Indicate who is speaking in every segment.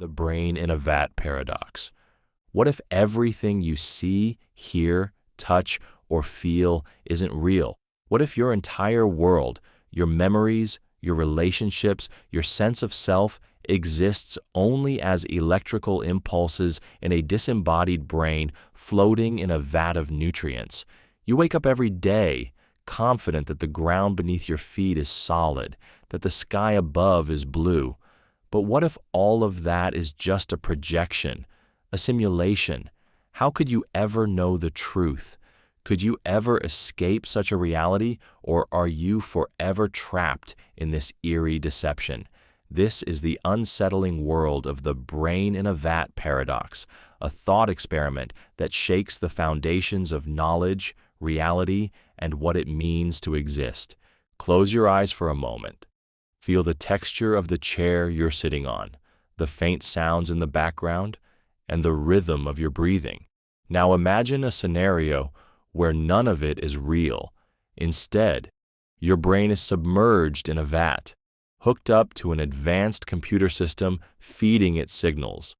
Speaker 1: the brain in a vat paradox. What if everything you see, hear, touch, or feel isn't real? What if your entire world, your memories, your relationships, your sense of self exists only as electrical impulses in a disembodied brain floating in a vat of nutrients? You wake up every day confident that the ground beneath your feet is solid, that the sky above is blue. But what if all of that is just a projection, a simulation? How could you ever know the truth? Could you ever escape such a reality, or are you forever trapped in this eerie deception? This is the unsettling world of the brain in a vat paradox, a thought experiment that shakes the foundations of knowledge, reality, and what it means to exist. Close your eyes for a moment. Feel the texture of the chair you're sitting on, the faint sounds in the background, and the rhythm of your breathing. Now imagine a scenario where none of it is real. Instead, your brain is submerged in a vat, hooked up to an advanced computer system feeding it signals.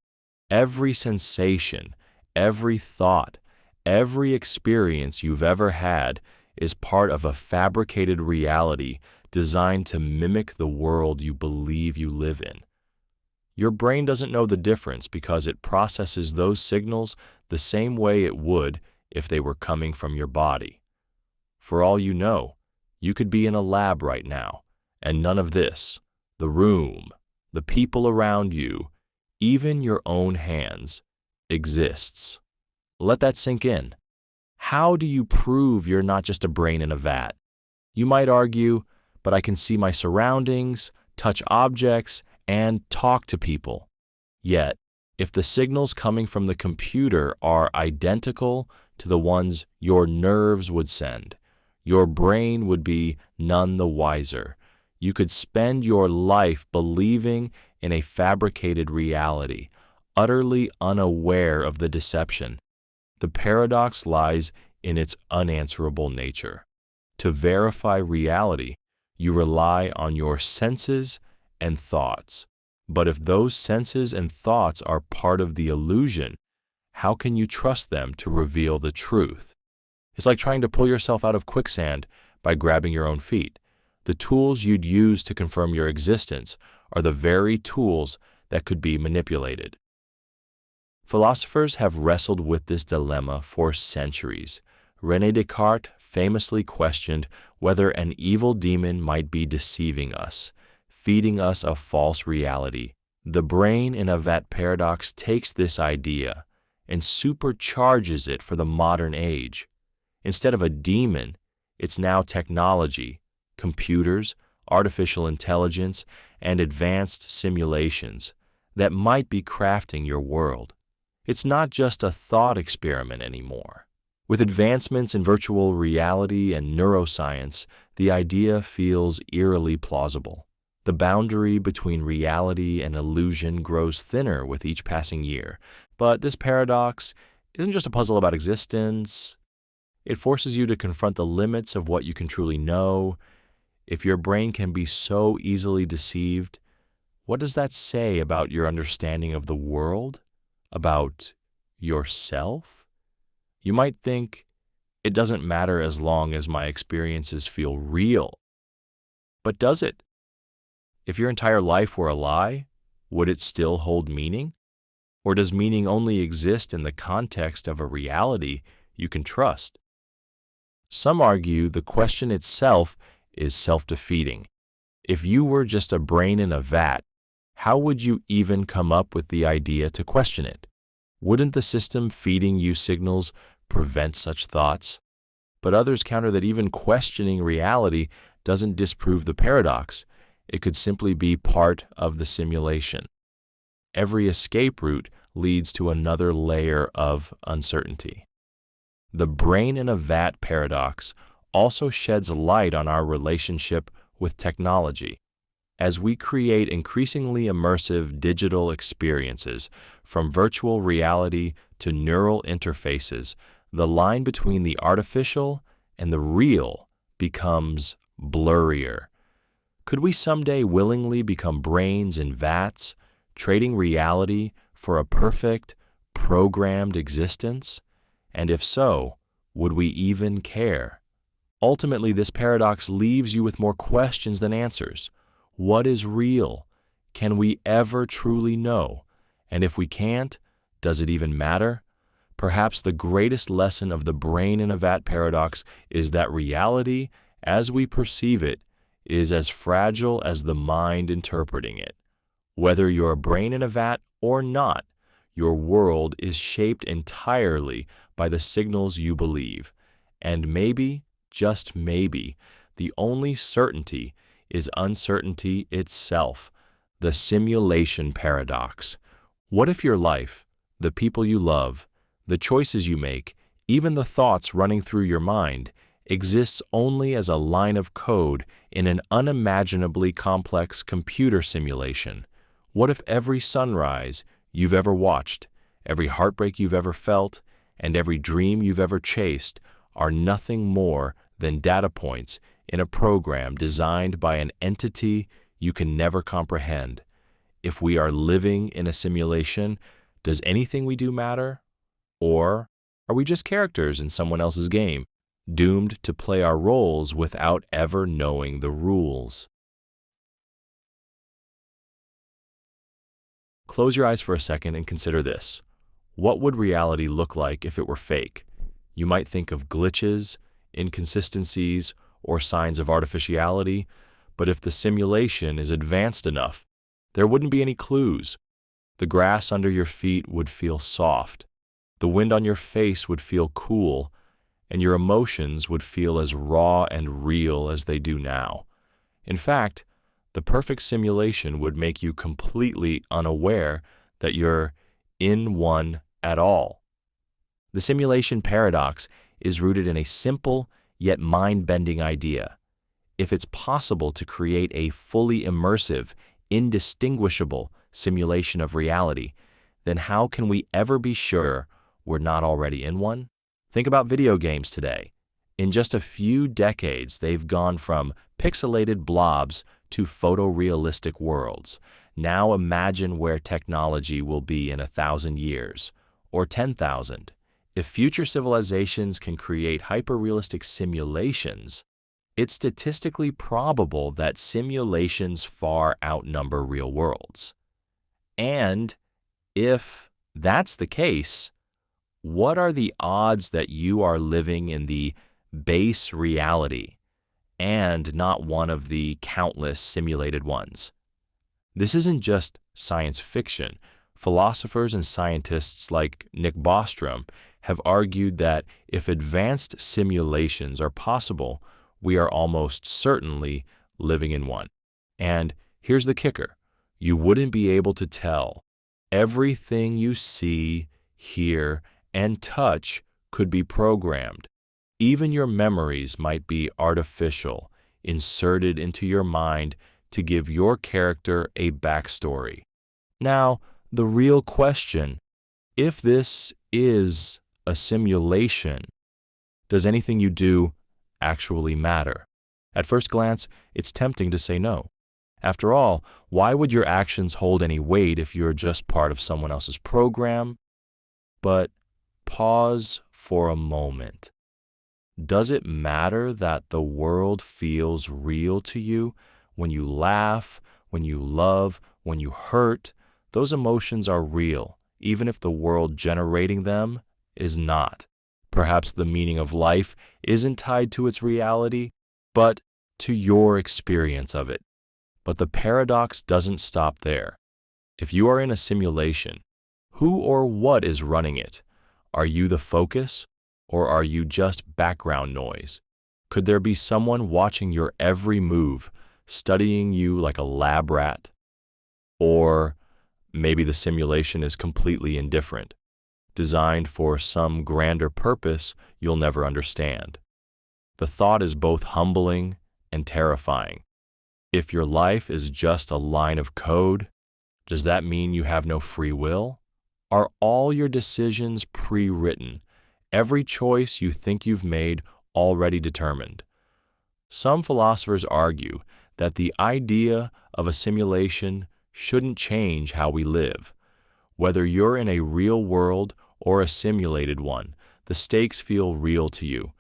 Speaker 1: Every sensation, every thought, every experience you've ever had is part of a fabricated reality designed to mimic the world you believe you live in. Your brain doesn't know the difference because it processes those signals the same way it would if they were coming from your body. For all you know, you could be in a lab right now, and none of this, the room, the people around you, even your own hands, exists. Let that sink in. How do you prove you're not just a brain in a vat? You might argue, but I can see my surroundings, touch objects, and talk to people. Yet, if the signals coming from the computer are identical to the ones your nerves would send, your brain would be none the wiser. You could spend your life believing in a fabricated reality, utterly unaware of the deception. The paradox lies in its unanswerable nature. To verify reality, you rely on your senses and thoughts. But if those senses and thoughts are part of the illusion, how can you trust them to reveal the truth? It's like trying to pull yourself out of quicksand by grabbing your own feet. The tools you'd use to confirm your existence are the very tools that could be manipulated. Philosophers have wrestled with this dilemma for centuries. René Descartes famously questioned whether an evil demon might be deceiving us, feeding us a false reality. The brain in a vat paradox takes this idea and supercharges it for the modern age. Instead of a demon, it's now technology, computers, artificial intelligence, and advanced simulations that might be crafting your world. It's not just a thought experiment anymore. With advancements in virtual reality and neuroscience, the idea feels eerily plausible. The boundary between reality and illusion grows thinner with each passing year. But this paradox isn't just a puzzle about existence. It forces you to confront the limits of what you can truly know. If your brain can be so easily deceived, what does that say about your understanding of the world? About yourself? You might think, it doesn't matter as long as my experiences feel real. But does it? If your entire life were a lie, would it still hold meaning? Or does meaning only exist in the context of a reality you can trust? Some argue the question itself is self-defeating. If you were just a brain in a vat, how would you even come up with the idea to question it? Wouldn't the system feeding you signals prevent such thoughts? But others counter that even questioning reality doesn't disprove the paradox. It could simply be part of the simulation. Every escape route leads to another layer of uncertainty. The brain in a vat paradox also sheds light on our relationship with technology. As we create increasingly immersive digital experiences, from virtual reality to neural interfaces, the line between the artificial and the real becomes blurrier. Could we someday willingly become brains in vats, trading reality for a perfect, programmed existence? And if so, would we even care? Ultimately, this paradox leaves you with more questions than answers. What is real? Can we ever truly know? And if we can't, does it even matter? Perhaps the greatest lesson of the brain in a vat paradox is that reality, as we perceive it, is as fragile as the mind interpreting it. Whether you're a brain in a vat or not, your world is shaped entirely by the signals you believe. And maybe, just maybe, the only certainty is uncertainty itself, the simulation paradox. What if your life, the people you love, the choices you make, even the thoughts running through your mind, exists only as a line of code in an unimaginably complex computer simulation? What if every sunrise you've ever watched, every heartbreak you've ever felt, and every dream you've ever chased are nothing more than data points in a program designed by an entity you can never comprehend? If we are living in a simulation, does anything we do matter? Or are we just characters in someone else's game, doomed to play our roles without ever knowing the rules? Close your eyes for a second and consider this. What would reality look like if it were fake? You might think of glitches, inconsistencies, or signs of artificiality, but if the simulation is advanced enough, there wouldn't be any clues. The grass under your feet would feel soft, the wind on your face would feel cool, and your emotions would feel as raw and real as they do now. In fact, the perfect simulation would make you completely unaware that you're in one at all. The simulation paradox is rooted in a simple yet mind-bending idea. If it's possible to create a fully immersive, indistinguishable simulation of reality, then how can we ever be sure we're not already in one? Think about video games today. In just a few decades, they've gone from pixelated blobs to photorealistic worlds. Now imagine where technology will be in 1,000 years, or 10,000. If future civilizations can create hyper-realistic simulations, it's statistically probable that simulations far outnumber real worlds. And if that's the case, what are the odds that you are living in the base reality and not one of the countless simulated ones? This isn't just science fiction. Philosophers and scientists like Nick Bostrom have argued that if advanced simulations are possible, we are almost certainly living in one. And here's the kicker. You wouldn't be able to tell. Everything you see, hear, and touch could be programmed. Even your memories might be artificial, inserted into your mind to give your character a backstory. Now, the real question, if this is a simulation, does anything you do actually matter? At first glance, it's tempting to say no. After all, why would your actions hold any weight if you're just part of someone else's program? But pause for a moment. Does it matter that the world feels real to you? When you laugh, when you love, when you hurt, those emotions are real, even if the world generating them is not. Perhaps the meaning of life isn't tied to its reality, but to your experience of it. But the paradox doesn't stop there. If you are in a simulation, who or what is running it? Are you the focus, or are you just background noise? Could there be someone watching your every move, studying you like a lab rat? Or maybe the simulation is completely indifferent, designed for some grander purpose you'll never understand. The thought is both humbling and terrifying. If your life is just a line of code, does that mean you have no free will? Are all your decisions pre-written, every choice you think you've made already determined? Some philosophers argue that the idea of a simulation shouldn't change how we live. Whether you're in a real world or a simulated one, the stakes feel real to you.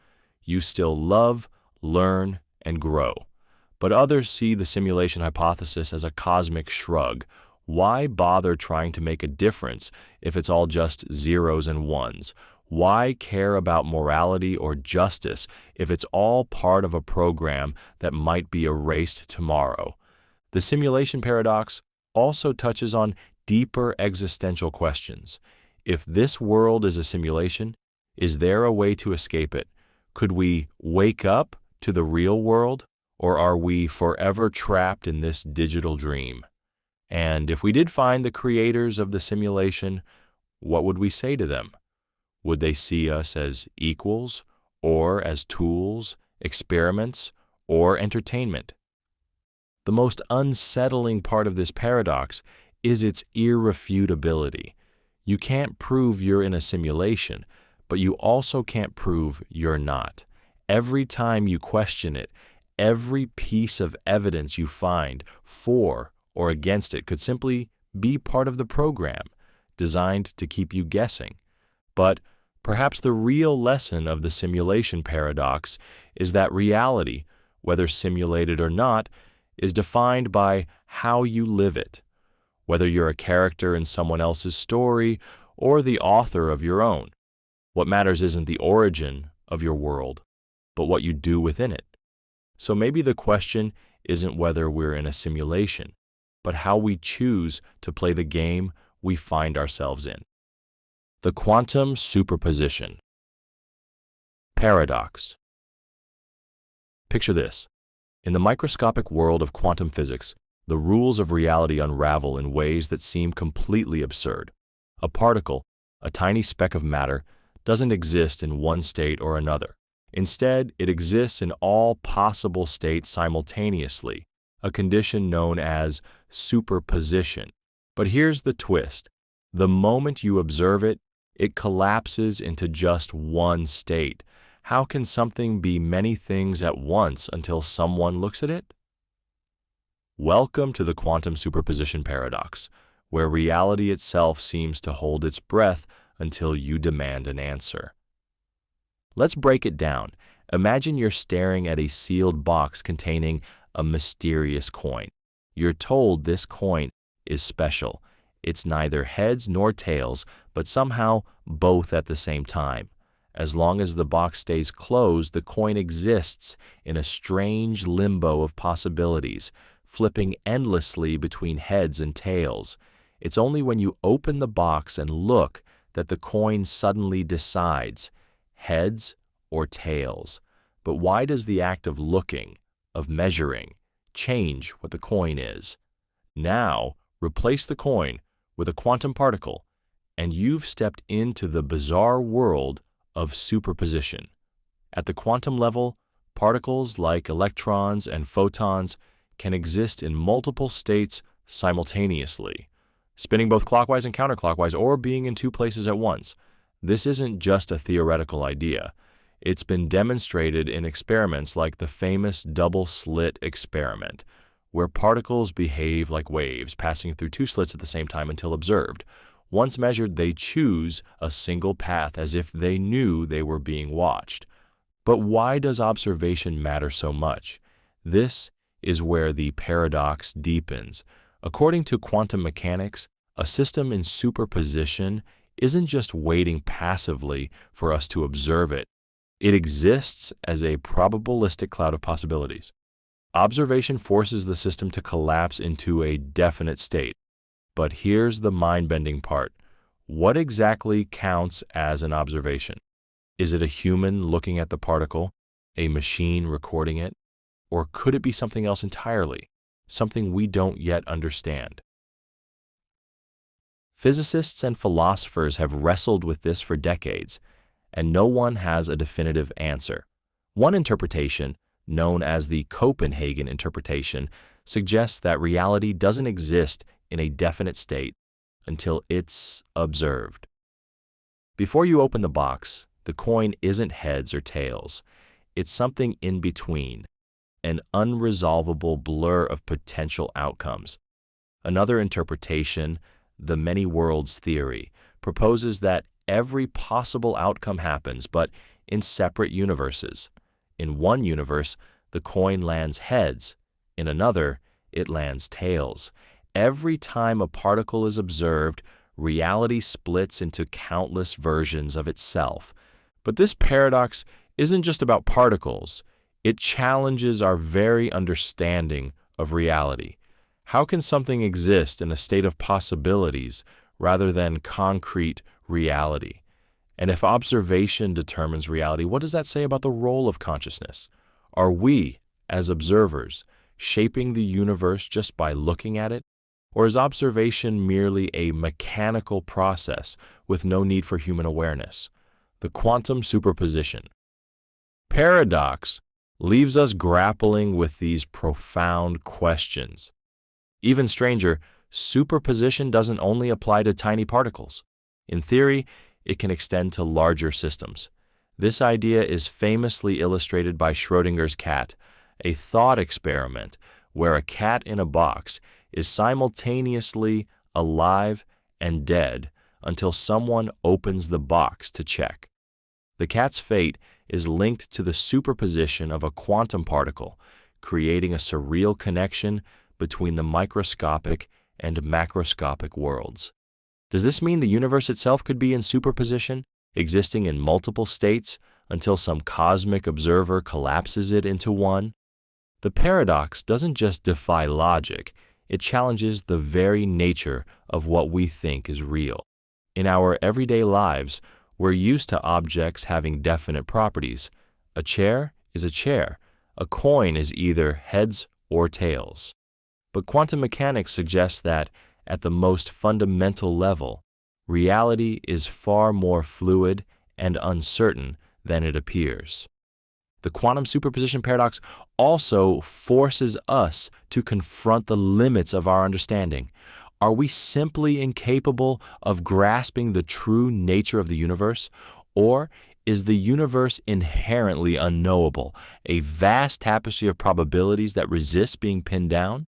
Speaker 1: You still love, learn, and grow. But others see the simulation hypothesis as a cosmic shrug. Why bother trying to make a difference if it's all just zeros and ones? Why care about morality or justice if it's all part of a program that might be erased tomorrow? The simulation paradox also touches on deeper existential questions. If this world is a simulation, is there a way to escape it? Could we wake up to the real world, or are we forever trapped in this digital dream? And if we did find the creators of the simulation, what would we say to them? Would they see us as equals, or as tools, experiments, or entertainment? The most unsettling part of this paradox is its irrefutability. You can't prove you're in a simulation, but you also can't prove you're not. Every time you question it, every piece of evidence you find for or against it could simply be part of the program, designed to keep you guessing. But perhaps the real lesson of the simulation paradox is that reality, whether simulated or not, is defined by how you live it. Whether you're a character in someone else's story or the author of your own, what matters isn't the origin of your world, but what you do within it. So maybe the question isn't whether we're in a simulation, but how we choose to play the game we find ourselves in. The quantum superposition. Paradox. Picture this. In the microscopic world of quantum physics, the rules of reality unravel in ways that seem completely absurd. A particle, a tiny speck of matter, doesn't exist in one state or another. Instead, it exists in all possible states simultaneously, a condition known as superposition. But here's the twist. The moment you observe it, it collapses into just one state. How can something be many things at once until someone looks at it? Welcome to the quantum superposition paradox, where reality itself seems to hold its breath until you demand an answer. Let's break it down. Imagine you're staring at a sealed box containing a mysterious coin. You're told this coin is special. It's neither heads nor tails, but somehow both at the same time. As long as the box stays closed, the coin exists in a strange limbo of possibilities, flipping endlessly between heads and tails. It's only when you open the box and look that the coin suddenly decides, heads or tails. But why does the act of looking, of measuring, change what the coin is? Now, replace the coin with a quantum particle, and you've stepped into the bizarre world of superposition. At the quantum level, particles like electrons and photons can exist in multiple states simultaneously, spinning both clockwise and counterclockwise or being in two places at once. This isn't just a theoretical idea. It's been demonstrated in experiments like the famous double-slit experiment, where particles behave like waves, passing through two slits at the same time until observed. Once measured, they choose a single path as if they knew they were being watched. But why does observation matter so much? This is where the paradox deepens. According to quantum mechanics, a system in superposition isn't just waiting passively for us to observe it. It exists as a probabilistic cloud of possibilities. Observation forces the system to collapse into a definite state. But here's the mind-bending part. What exactly counts as an observation? Is it a human looking at the particle, a machine recording it, or could it be something else entirely, something we don't yet understand? Physicists and philosophers have wrestled with this for decades, and no one has a definitive answer. One interpretation, known as the Copenhagen interpretation, suggests that reality doesn't exist in a definite state until it's observed. Before you open the box, the coin isn't heads or tails. It's something in between, an unresolvable blur of potential outcomes. Another interpretation, the many worlds theory, proposes that every possible outcome happens, but in separate universes. In one universe, the coin lands heads. In another, it lands tails. Every time a particle is observed, reality splits into countless versions of itself. But this paradox isn't just about particles. It challenges our very understanding of reality. How can something exist in a state of possibilities rather than concrete reality? And if observation determines reality, what does that say about the role of consciousness? Are we, as observers, shaping the universe just by looking at it? Or is observation merely a mechanical process with no need for human awareness? The quantum superposition. Paradox leaves us grappling with these profound questions. Even stranger, superposition doesn't only apply to tiny particles. In theory, it can extend to larger systems. This idea is famously illustrated by Schrödinger's cat, a thought experiment where a cat in a box is simultaneously alive and dead until someone opens the box to check. The cat's fate is linked to the superposition of a quantum particle, creating a surreal connection between the microscopic and macroscopic worlds. Does this mean the universe itself could be in superposition, existing in multiple states until some cosmic observer collapses it into one? The paradox doesn't just defy logic, it challenges the very nature of what we think is real. In our everyday lives, we're used to objects having definite properties. A chair is a chair. A coin is either heads or tails. But quantum mechanics suggests that, at the most fundamental level, reality is far more fluid and uncertain than it appears. The quantum superposition paradox also forces us to confront the limits of our understanding. Are we simply incapable of grasping the true nature of the universe? Or is the universe inherently unknowable, a vast tapestry of probabilities that resists being pinned down?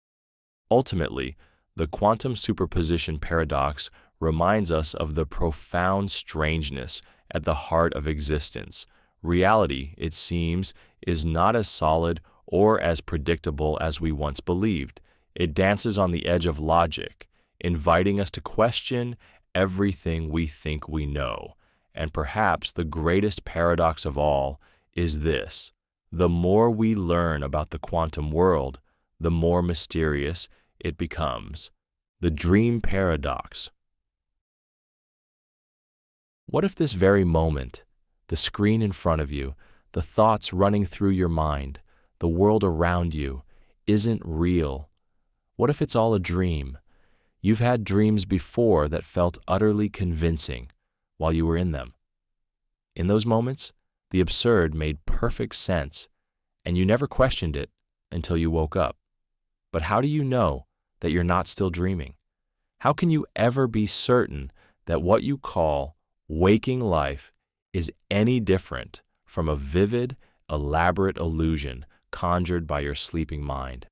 Speaker 1: Ultimately, the quantum superposition paradox reminds us of the profound strangeness at the heart of existence. Reality, it seems, is not as solid or as predictable as we once believed. It dances on the edge of logic, inviting us to question everything we think we know. And perhaps the greatest paradox of all is this: the more we learn about the quantum world, the more mysterious it becomes. The dream paradox. What if this very moment, the screen in front of you, the thoughts running through your mind, the world around you, isn't real? What if it's all a dream? You've had dreams before that felt utterly convincing while you were in them. In those moments, the absurd made perfect sense, and you never questioned it until you woke up. But how do you know that you're not still dreaming? How can you ever be certain that what you call waking life is any different from a vivid, elaborate illusion conjured by your sleeping mind?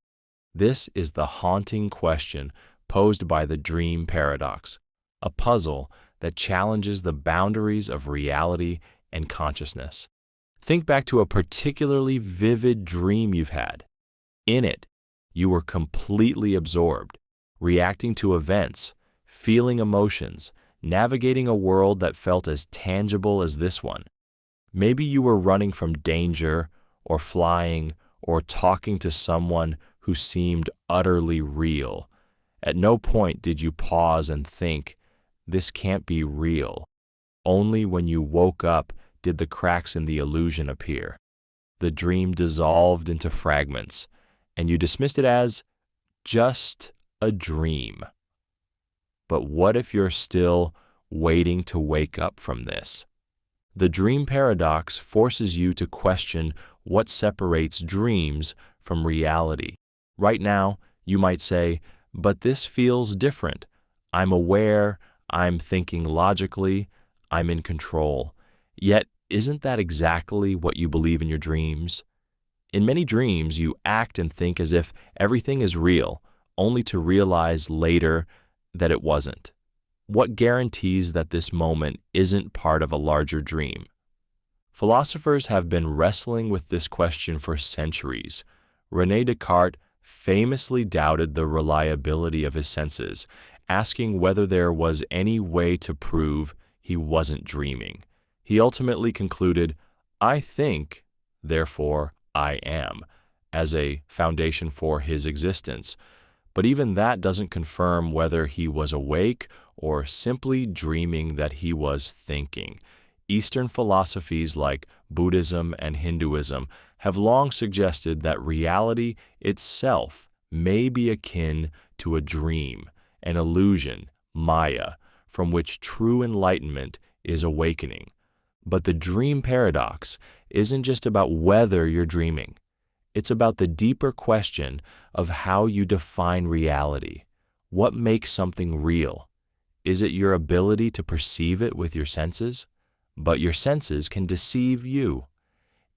Speaker 1: This is the haunting question posed by the dream paradox, a puzzle that challenges the boundaries of reality and consciousness. Think back to a particularly vivid dream you've had. In it, you were completely absorbed, reacting to events, feeling emotions, navigating a world that felt as tangible as this one. Maybe you were running from danger, or flying, or talking to someone who seemed utterly real. At no point did you pause and think, "This can't be real." Only when you woke up did the cracks in the illusion appear. The dream dissolved into fragments, and you dismissed it as just a dream. But what if you're still waiting to wake up from this? The dream paradox forces you to question what separates dreams from reality. Right now, you might say, "But this feels different. I'm aware, I'm thinking logically, I'm in control." Yet, isn't that exactly what you believe in your dreams? In many dreams, you act and think as if everything is real, only to realize later that it wasn't? What guarantees that this moment isn't part of a larger dream? Philosophers have been wrestling with this question for centuries. René Descartes famously doubted the reliability of his senses, asking whether there was any way to prove he wasn't dreaming. He ultimately concluded, "I think, therefore I am," as a foundation for his existence. But even that doesn't confirm whether he was awake or simply dreaming that he was thinking. Eastern philosophies like Buddhism and Hinduism have long suggested that reality itself may be akin to a dream, an illusion, Maya, from which true enlightenment is awakening. But the dream paradox isn't just about whether you're dreaming. It's about the deeper question of how you define reality. What makes something real? Is it your ability to perceive it with your senses? But your senses can deceive you.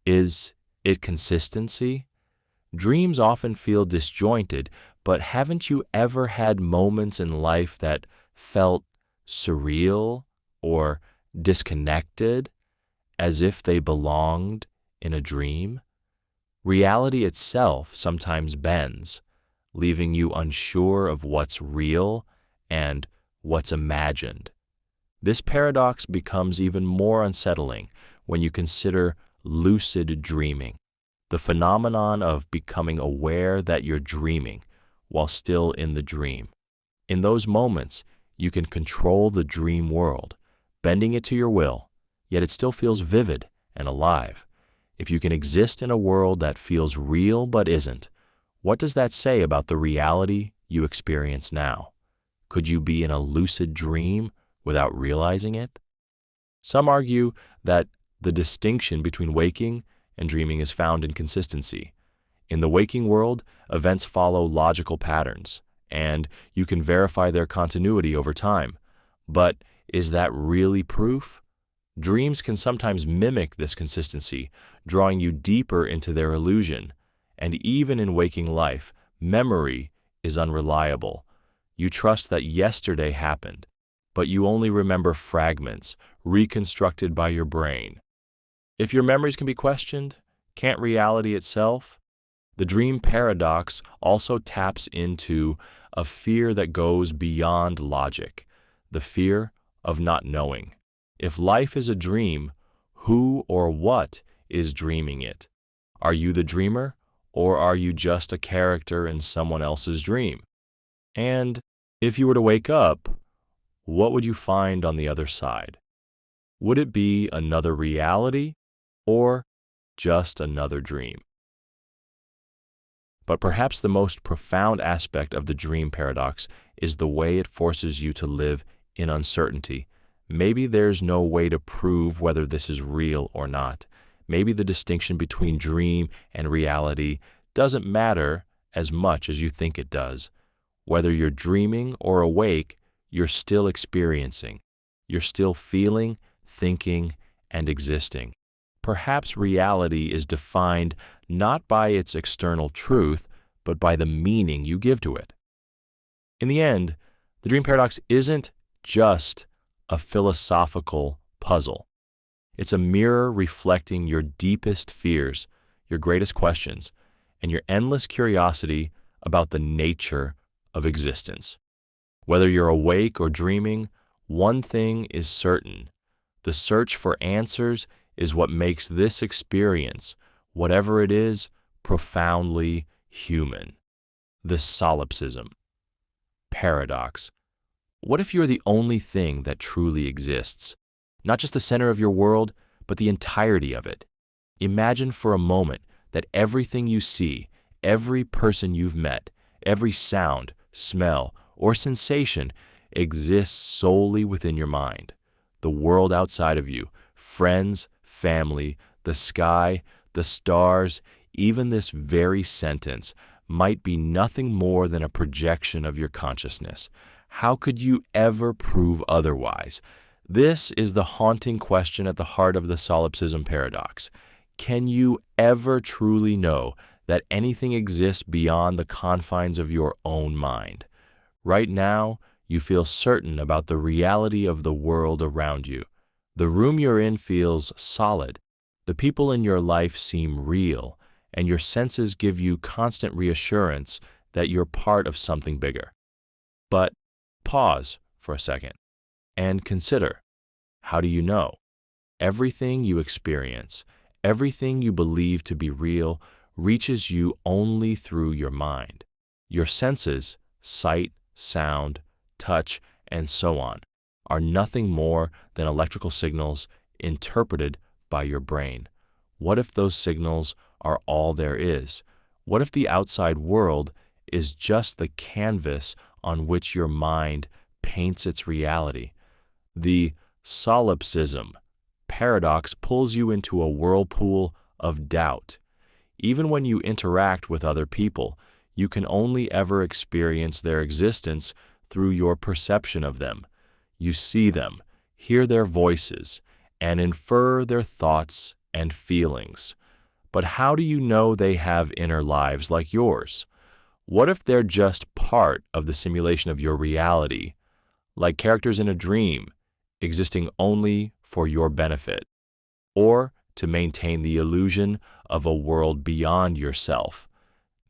Speaker 1: Is it consistency? Dreams often feel disjointed, but haven't you ever had moments in life that felt surreal or disconnected, as if they belonged in a dream? Reality itself sometimes bends, leaving you unsure of what's real and what's imagined. This paradox becomes even more unsettling when you consider lucid dreaming, the phenomenon of becoming aware that you're dreaming while still in the dream. In those moments, you can control the dream world, bending it to your will, yet it still feels vivid and alive. If you can exist in a world that feels real but isn't, what does that say about the reality you experience now? Could you be in a lucid dream without realizing it? Some argue that the distinction between waking and dreaming is found in consistency. In the waking world, events follow logical patterns, and you can verify their continuity over time. But is that really proof? Dreams can sometimes mimic this consistency, drawing you deeper into their illusion. And even in waking life, memory is unreliable. You trust that yesterday happened, but you only remember fragments reconstructed by your brain. If your memories can be questioned, can't reality itself? The dream paradox also taps into a fear that goes beyond logic, the fear of not knowing. If life is a dream, who or what is dreaming it? Are you the dreamer, or are you just a character in someone else's dream? And if you were to wake up, what would you find on the other side? Would it be another reality or just another dream? But perhaps the most profound aspect of the dream paradox is the way it forces you to live in uncertainty. Maybe there's no way to prove whether this is real or not. Maybe the distinction between dream and reality doesn't matter as much as you think it does. Whether you're dreaming or awake, you're still experiencing. You're still feeling, thinking, and existing. Perhaps reality is defined not by its external truth, but by the meaning you give to it. In the end, the dream paradox isn't just a philosophical puzzle. It's a mirror reflecting your deepest fears, your greatest questions, and your endless curiosity about the nature of existence. Whether you're awake or dreaming, one thing is certain. The search for answers is what makes this experience, whatever it is, profoundly human. The Solipsism Paradox. What if you're the only thing that truly exists? Not just the center of your world, but the entirety of it. Imagine for a moment that everything you see, every person you've met, every sound, smell, or sensation exists solely within your mind. The world outside of you, friends, family, the sky, the stars, even this very sentence might be nothing more than a projection of your consciousness. How could you ever prove otherwise? This is the haunting question at the heart of the Solipsism Paradox. Can you ever truly know that anything exists beyond the confines of your own mind. Right now, you feel certain about the reality of the world around you. The room you're in feels solid. The people in your life seem real, and your senses give you constant reassurance that you're part of something bigger. But pause for a second and consider, how do you know? Everything you experience, everything you believe to be real, reaches you only through your mind. Your senses, sight, sound, touch, and so on, are nothing more than electrical signals interpreted by your brain. What if those signals are all there is? What if the outside world is just the canvas on which your mind paints its reality? The Solipsism Paradox pulls you into a whirlpool of doubt. Even when you interact with other people, you can only ever experience their existence through your perception of them. You see them, hear their voices, and infer their thoughts and feelings. But how do you know they have inner lives like yours? What if they're just part of the simulation of your reality, like characters in a dream, existing only for your benefit, or to maintain the illusion of a world beyond yourself?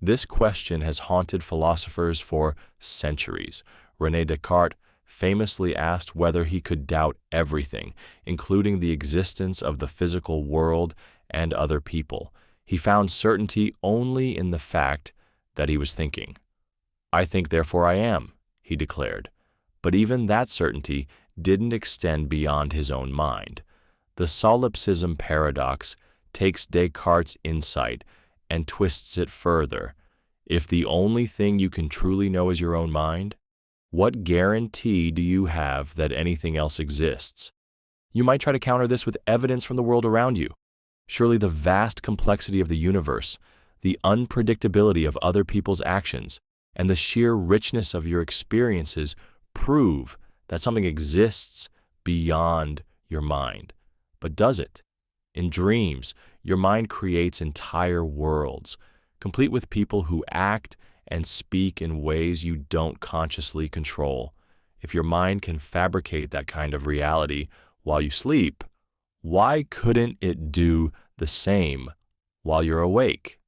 Speaker 1: This question has haunted philosophers for centuries. René Descartes famously asked whether he could doubt everything, including the existence of the physical world and other people. He found certainty only in the fact that he was thinking. "I think, therefore I am," he declared. But even that certainty didn't extend beyond his own mind. The Solipsism Paradox takes Descartes' insight and twists it further. If the only thing you can truly know is your own mind, what guarantee do you have that anything else exists? You might try to counter this with evidence from the world around you. Surely the vast complexity of the universe, the unpredictability of other people's actions, and the sheer richness of your experiences prove that something exists beyond your mind. But does it? In dreams, your mind creates entire worlds, complete with people who act and speak in ways you don't consciously control. If your mind can fabricate that kind of reality while you sleep, why couldn't it do the same while you're awake?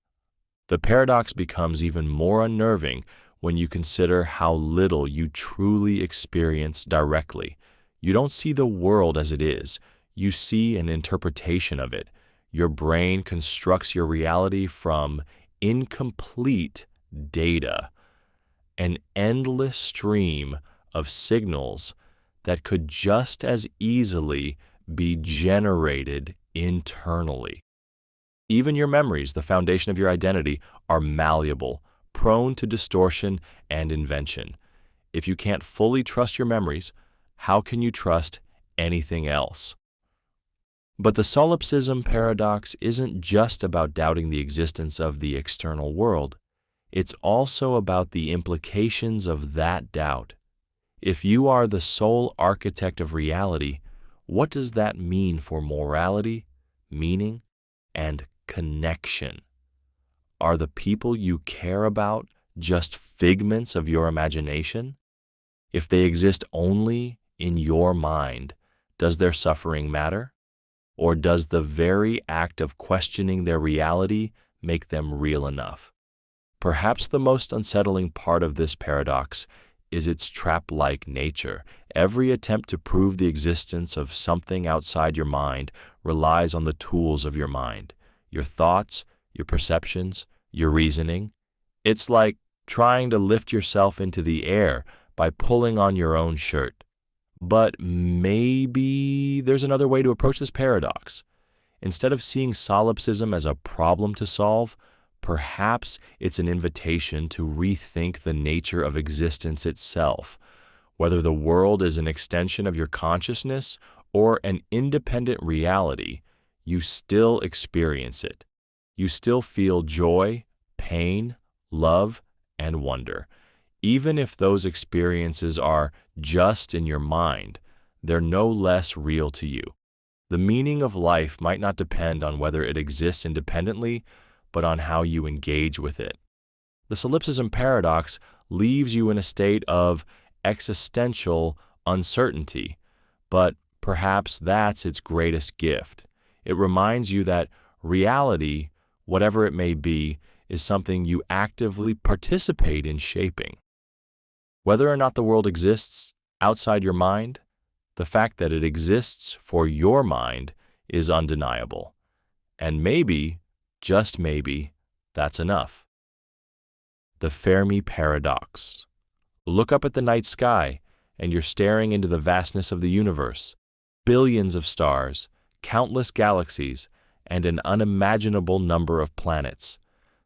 Speaker 1: The paradox becomes even more unnerving when you consider how little you truly experience directly. You don't see the world as it is. You see an interpretation of it. Your brain constructs your reality from incomplete data, an endless stream of signals that could just as easily be generated internally. Even your memories, the foundation of your identity, are malleable, prone to distortion and invention. If you can't fully trust your memories, how can you trust anything else? But the Solipsism Paradox isn't just about doubting the existence of the external world. It's also about the implications of that doubt. If you are the sole architect of reality, what does that mean for morality, meaning, and connection? Are the people you care about just figments of your imagination? If they exist only in your mind, does their suffering matter? Or does the very act of questioning their reality make them real enough? Perhaps the most unsettling part of this paradox is its trap-like nature. Every attempt to prove the existence of something outside your mind relies on the tools of your mind, your thoughts, your perceptions, your reasoning. It's like trying to lift yourself into the air by pulling on your own shirt. But maybe there's another way to approach this paradox. Instead of seeing solipsism as a problem to solve, perhaps it's an invitation to rethink the nature of existence itself. Whether the world is an extension of your consciousness or an independent reality, you still experience it. You still feel joy, pain, love, and wonder. Even if those experiences are just in your mind, they're no less real to you. The meaning of life might not depend on whether it exists independently, but on how you engage with it. The Solipsism Paradox leaves you in a state of existential uncertainty, but perhaps that's its greatest gift. It reminds you that reality, whatever it may be, is something you actively participate in shaping. Whether or not the world exists outside your mind, the fact that it exists for your mind is undeniable. And maybe, just maybe, that's enough. The Fermi Paradox. Look up at the night sky, and you're staring into the vastness of the universe. Billions of stars, countless galaxies, and an unimaginable number of planets.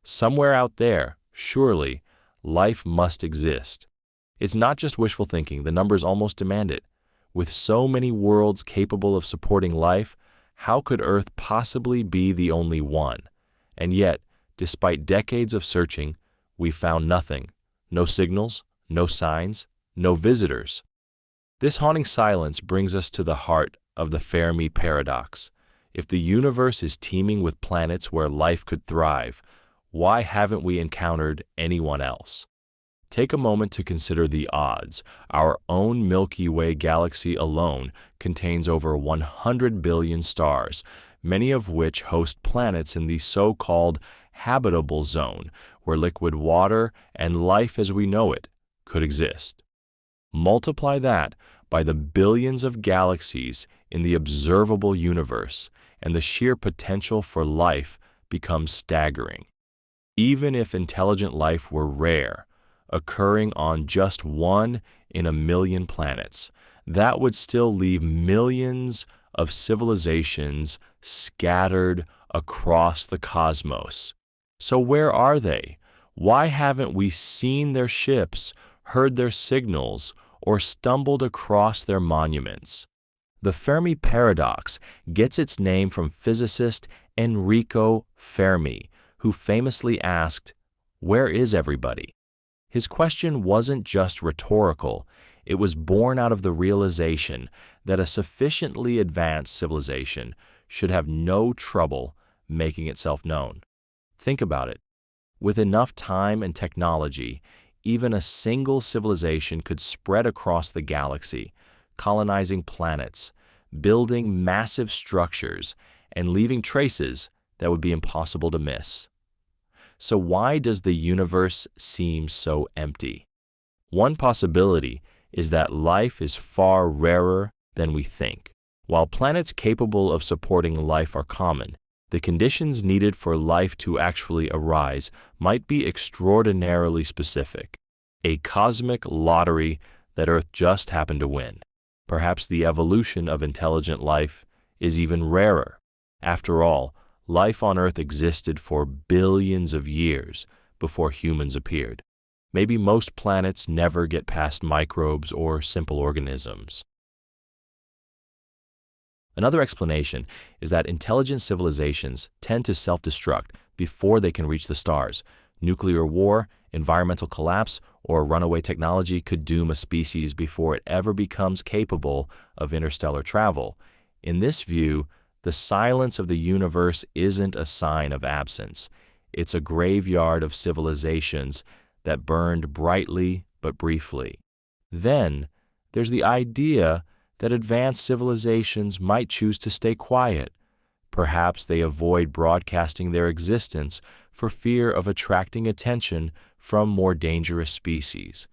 Speaker 1: Somewhere out there, surely, life must exist. It's not just wishful thinking, the numbers almost demand it. With so many worlds capable of supporting life, how could Earth possibly be the only one? And yet, despite decades of searching, we found nothing. No signals, no signs, no visitors. This haunting silence brings us to the heart of the Fermi Paradox. If the universe is teeming with planets where life could thrive, why haven't we encountered anyone else? Take a moment to consider the odds. Our own Milky Way galaxy alone contains over 100 billion stars, many of which host planets in the so-called habitable zone, where liquid water and life as we know it could exist. Multiply that by the billions of galaxies in the observable universe, and the sheer potential for life becomes staggering. Even if intelligent life were rare, occurring on just 1 in a million planets, that would still leave millions of civilizations scattered across the cosmos. So where are they? Why haven't we seen their ships, heard their signals, or stumbled across their monuments? The Fermi Paradox gets its name from physicist Enrico Fermi, who famously asked, "Where is everybody?" His question wasn't just rhetorical, it was born out of the realization that a sufficiently advanced civilization should have no trouble making itself known. Think about it. With enough time and technology, even a single civilization could spread across the galaxy, colonizing planets, building massive structures, and leaving traces that would be impossible to miss. So why does the universe seem so empty? One possibility is that life is far rarer than we think. While planets capable of supporting life are common, the conditions needed for life to actually arise might be extraordinarily specific. A cosmic lottery that Earth just happened to win. Perhaps the evolution of intelligent life is even rarer. After all, life on Earth existed for billions of years before humans appeared. Maybe most planets never get past microbes or simple organisms. Another explanation is that intelligent civilizations tend to self-destruct before they can reach the stars. Nuclear war, environmental collapse, or runaway technology could doom a species before it ever becomes capable of interstellar travel. In this view, the silence of the universe isn't a sign of absence. It's a graveyard of civilizations that burned brightly but briefly. Then, there's the idea that advanced civilizations might choose to stay quiet. Perhaps they avoid broadcasting their existence for fear of attracting attention from more dangerous species.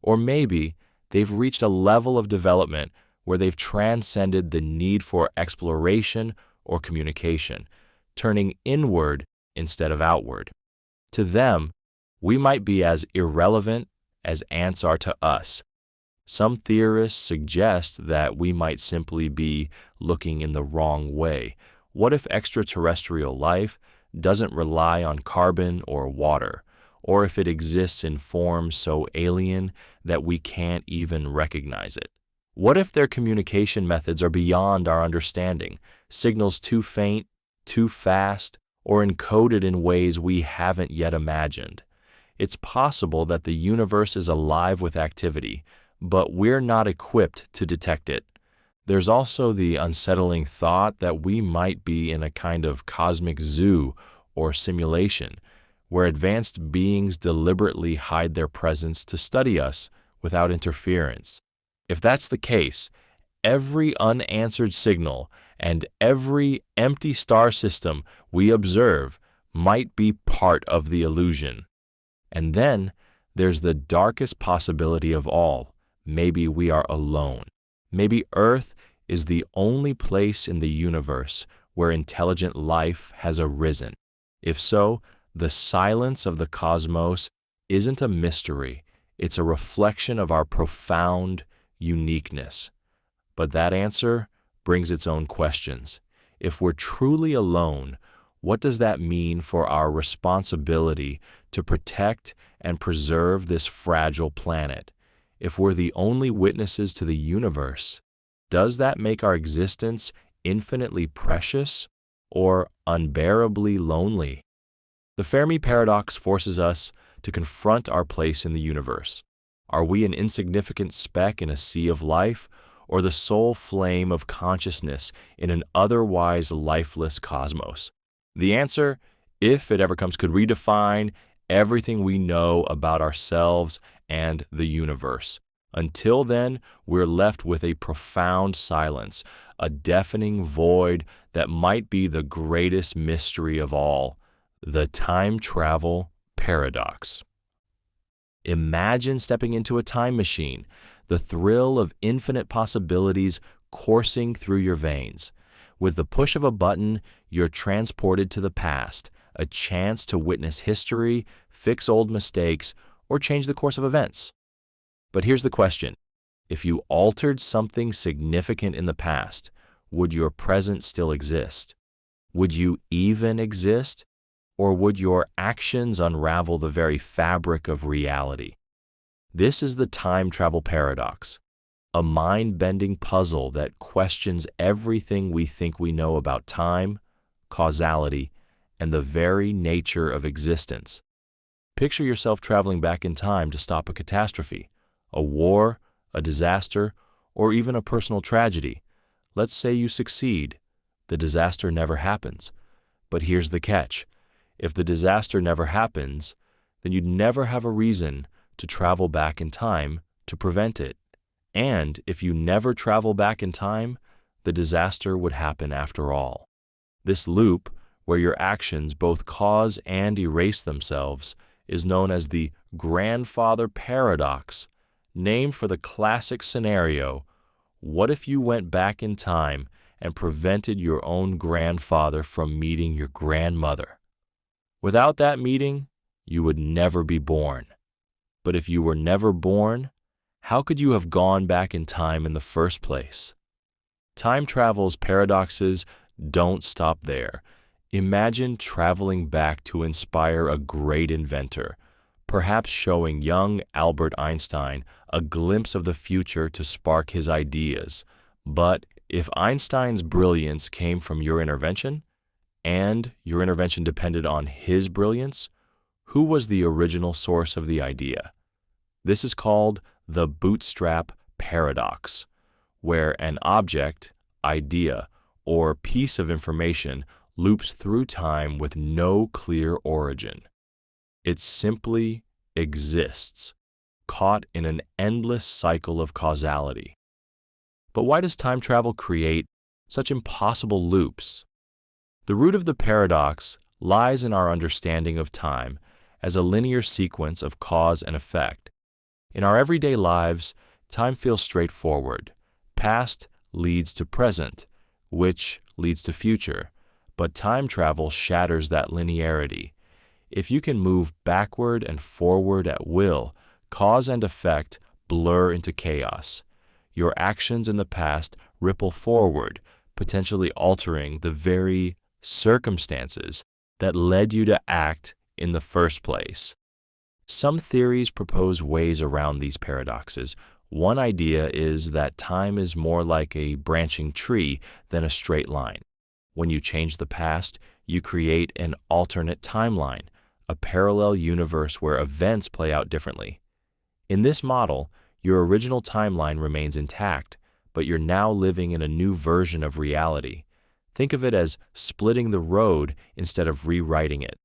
Speaker 1: Or maybe they've reached a level of development where they've transcended the need for exploration or communication, turning inward instead of outward. To them, we might be as irrelevant as ants are to us. Some theorists suggest that we might simply be looking in the wrong way. What if extraterrestrial life doesn't rely on carbon or water, or if it exists in forms so alien that we can't even recognize it? What if their communication methods are beyond our understanding, signals too faint, too fast, or encoded in ways we haven't yet imagined? It's possible that the universe is alive with activity, but we're not equipped to detect it. There's also the unsettling thought that we might be in a kind of cosmic zoo or simulation, where advanced beings deliberately hide their presence to study us without interference. If that's the case, every unanswered signal and every empty star system we observe might be part of the illusion. And then there's the darkest possibility of all. Maybe we are alone. Maybe Earth is the only place in the universe where intelligent life has arisen. If so, the silence of the cosmos isn't a mystery, it's a reflection of our profound uniqueness. But that answer brings its own questions. If we're truly alone, what does that mean for our responsibility to protect and preserve this fragile planet? If we're the only witnesses to the universe, does that make our existence infinitely precious or unbearably lonely? The Fermi Paradox forces us to confront our place in the universe. Are we an insignificant speck in a sea of life, or the sole flame of consciousness in an otherwise lifeless cosmos? The answer, if it ever comes, could redefine everything we know about ourselves and the universe. Until then, we're left with a profound silence, a deafening void that might be the greatest mystery of all, the time travel paradox. Imagine stepping into a time machine, the thrill of infinite possibilities coursing through your veins. With the push of a button, you're transported to the past, a chance to witness history, fix old mistakes, or change the course of events. But here's the question. If you altered something significant in the past, would your present still exist? Would you even exist? Or would your actions unravel the very fabric of reality? This is the time travel paradox, a mind-bending puzzle that questions everything we think we know about time, causality, and the very nature of existence. Picture yourself traveling back in time to stop a catastrophe, a war, a disaster, or even a personal tragedy. Let's say you succeed. The disaster never happens. But here's the catch. If the disaster never happens, then you'd never have a reason to travel back in time to prevent it. And if you never travel back in time, the disaster would happen after all. This loop, where your actions both cause and erase themselves, is known as the Grandfather Paradox, named for the classic scenario: what if you went back in time and prevented your own grandfather from meeting your grandmother? Without that meeting, you would never be born. But if you were never born, how could you have gone back in time in the first place? Time travel's paradoxes don't stop there. Imagine traveling back to inspire a great inventor, perhaps showing young Albert Einstein a glimpse of the future to spark his ideas. But if Einstein's brilliance came from your intervention, and your intervention depended on his brilliance, who was the original source of the idea? This is called the Bootstrap Paradox, where an object, idea, or piece of information loops through time with no clear origin. It simply exists, caught in an endless cycle of causality. But why does time travel create such impossible loops? The root of the paradox lies in our understanding of time as a linear sequence of cause and effect. In our everyday lives, time feels straightforward. Past leads to present, which leads to future. But time travel shatters that linearity. If you can move backward and forward at will, cause and effect blur into chaos. Your actions in the past ripple forward, potentially altering the very circumstances that led you to act in the first place. Some theories propose ways around these paradoxes. One idea is that time is more like a branching tree than a straight line. When you change the past, you create an alternate timeline, a parallel universe where events play out differently. In this model, your original timeline remains intact, but you're now living in a new version of reality. Think of it as splitting the road instead of rewriting it.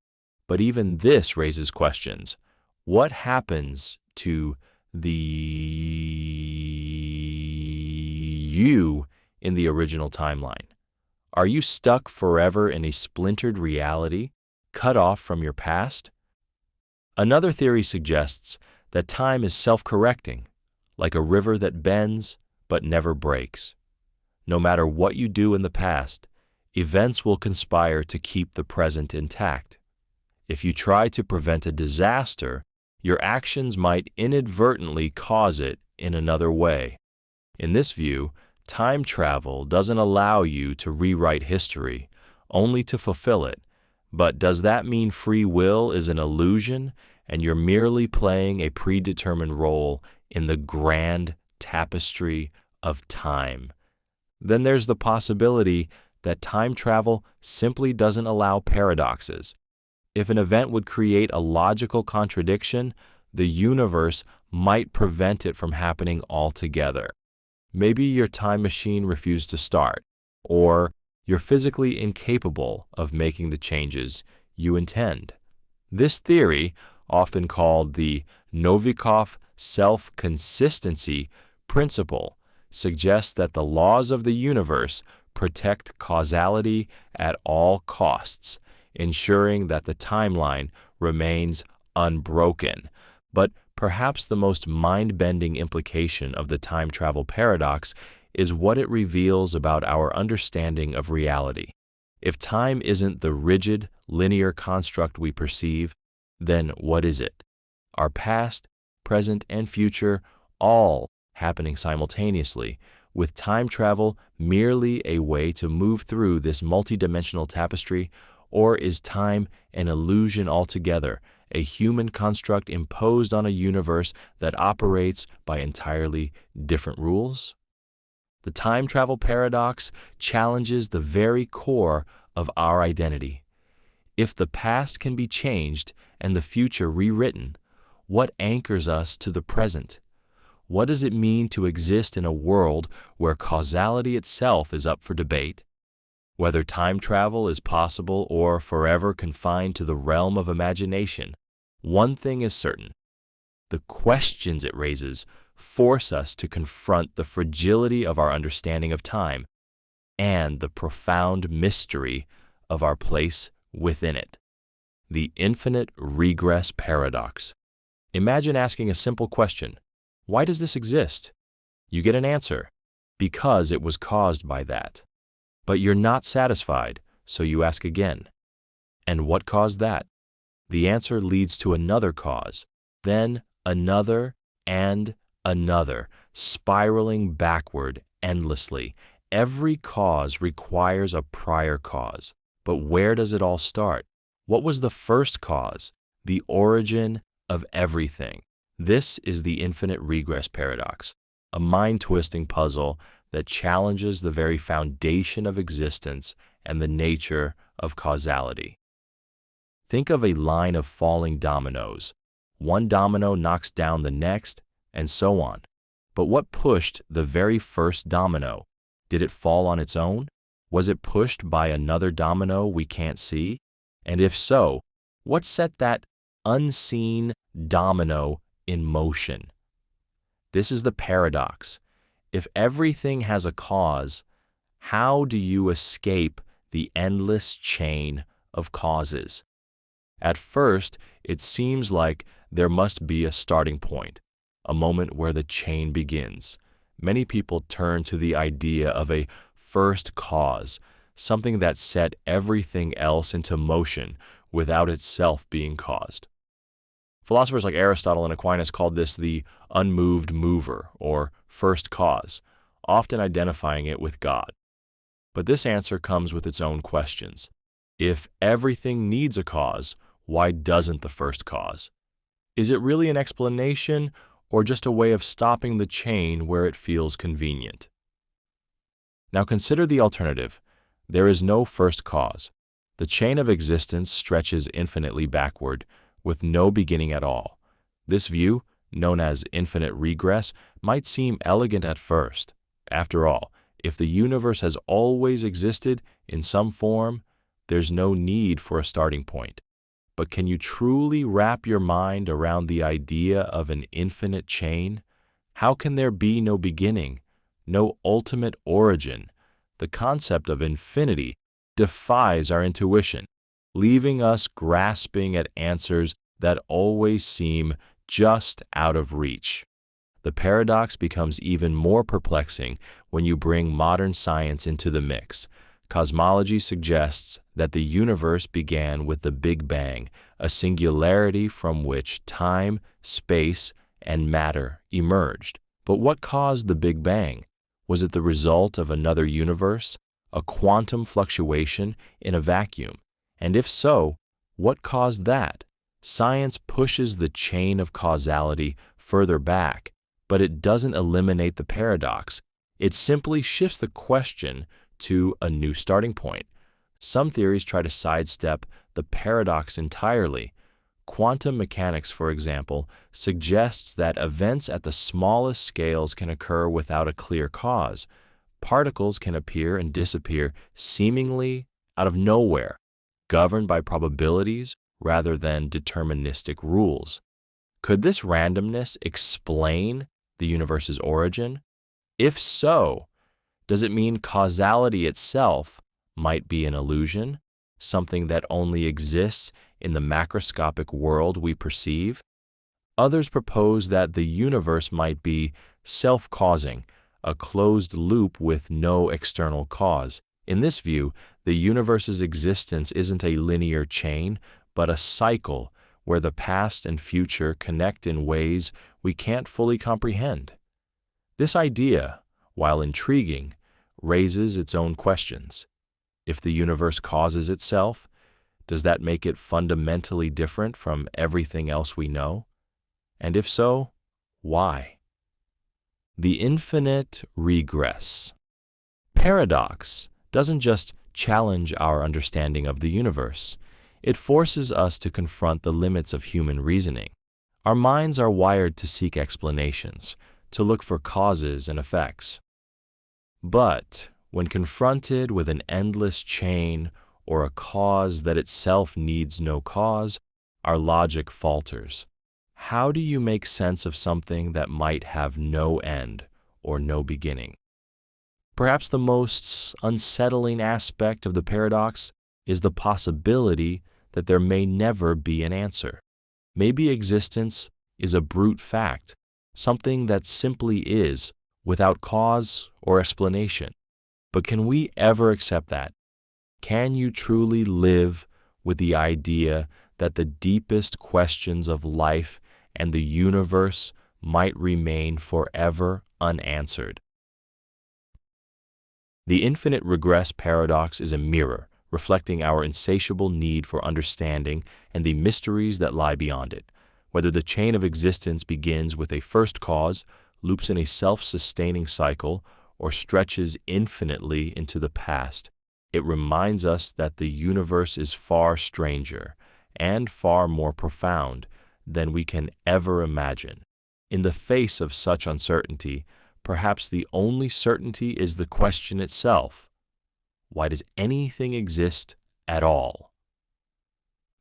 Speaker 1: But even this raises questions. What happens to the you in the original timeline? Are you stuck forever in a splintered reality, cut off from your past? Another theory suggests that time is self-correcting, like a river that bends but never breaks. No matter what you do in the past, events will conspire to keep the present intact. If you try to prevent a disaster, your actions might inadvertently cause it in another way. In this view, time travel doesn't allow you to rewrite history, only to fulfill it. But does that mean free will is an illusion and you're merely playing a predetermined role in the grand tapestry of time? Then there's the possibility that time travel simply doesn't allow paradoxes. If an event would create a logical contradiction, the universe might prevent it from happening altogether. Maybe your time machine refused to start, or you're physically incapable of making the changes you intend. This theory, often called the Novikov self-consistency principle, suggests that the laws of the universe protect causality at all costs, ensuring that the timeline remains unbroken. But perhaps the most mind-bending implication of the time travel paradox is what it reveals about our understanding of reality. If time isn't the rigid, linear construct we perceive, then what is it? Our past, present, and future all happening simultaneously, with time travel merely a way to move through this multidimensional tapestry, or is time an illusion altogether, a human construct imposed on a universe that operates by entirely different rules? The time travel paradox challenges the very core of our identity. If the past can be changed and the future rewritten, what anchors us to the present? What does it mean to exist in a world where causality itself is up for debate? Whether time travel is possible or forever confined to the realm of imagination, one thing is certain. The questions it raises force us to confront the fragility of our understanding of time and the profound mystery of our place within it. The infinite regress paradox. Imagine asking a simple question. Why does this exist? You get an answer. Because it was caused by that. But you're not satisfied, so you ask again. And what caused that? The answer leads to another cause, then another and another, spiraling backward endlessly. Every cause requires a prior cause. But where does it all start? What was the first cause? The origin of everything. This is the infinite regress paradox, a mind-twisting puzzle that challenges the very foundation of existence and the nature of causality. Think of a line of falling dominoes. One domino knocks down the next, and so on. But what pushed the very first domino? Did it fall on its own? Was it pushed by another domino we can't see? And if so, what set that unseen domino in motion? This is the paradox. If everything has a cause, how do you escape the endless chain of causes? At first, it seems like there must be a starting point, a moment where the chain begins. Many people turn to the idea of a first cause, something that set everything else into motion without itself being caused. Philosophers like Aristotle and Aquinas called this the unmoved mover, or first cause, often identifying it with God. But this answer comes with its own questions. If everything needs a cause, why doesn't the first cause? Is it really an explanation, or just a way of stopping the chain where it feels convenient? Now consider the alternative. There is no first cause. The chain of existence stretches infinitely backward, with no beginning at all. This view, known as infinite regress, might seem elegant at first. After all, If the universe has always existed in some form, there's no need for a starting point. But can you truly wrap your mind around the idea of an infinite chain? How can there be no beginning, no ultimate origin? The concept of infinity defies our intuition, leaving us grasping at answers that always seem just out of reach. The paradox becomes even more perplexing when you bring modern science into the mix. Cosmology suggests that the universe began with the Big Bang, a singularity from which time, space, and matter emerged. But what caused the Big Bang? Was it the result of another universe, a quantum fluctuation in a vacuum? And if so, what caused that? Science pushes the chain of causality further back, but it doesn't eliminate the paradox. It simply shifts the question to a new starting point. Some theories try to sidestep the paradox entirely. Quantum mechanics, for example, suggests that events at the smallest scales can occur without a clear cause. Particles can appear and disappear seemingly out of nowhere, governed by probabilities rather than deterministic rules. Could this randomness explain the universe's origin? If so, does it mean causality itself might be an illusion, something that only exists in the macroscopic world we perceive? Others propose that the universe might be self-causing, a closed loop with no external cause. In this view, the universe's existence isn't a linear chain, but a cycle where the past and future connect in ways we can't fully comprehend. This idea, while intriguing, raises its own questions. If the universe causes itself, does that make it fundamentally different from everything else we know? And if so, why? The infinite regress. Paradox doesn't just challenge our understanding of the universe. It forces us to confront the limits of human reasoning. Our minds are wired to seek explanations, to look for causes and effects. But when confronted with an endless chain or a cause that itself needs no cause, our logic falters. How do you make sense of something that might have no end or no beginning? Perhaps the most unsettling aspect of the paradox is the possibility that there may never be an answer. Maybe existence is a brute fact, something that simply is, without cause or explanation. But can we ever accept that? Can you truly live with the idea that the deepest questions of life and the universe might remain forever unanswered? The infinite regress paradox is a mirror, reflecting our insatiable need for understanding and the mysteries that lie beyond it. Whether the chain of existence begins with a first cause, loops in a self-sustaining cycle, or stretches infinitely into the past, it reminds us that the universe is far stranger and far more profound than we can ever imagine. In the face of such uncertainty, perhaps the only certainty is the question itself. Why does anything exist at all?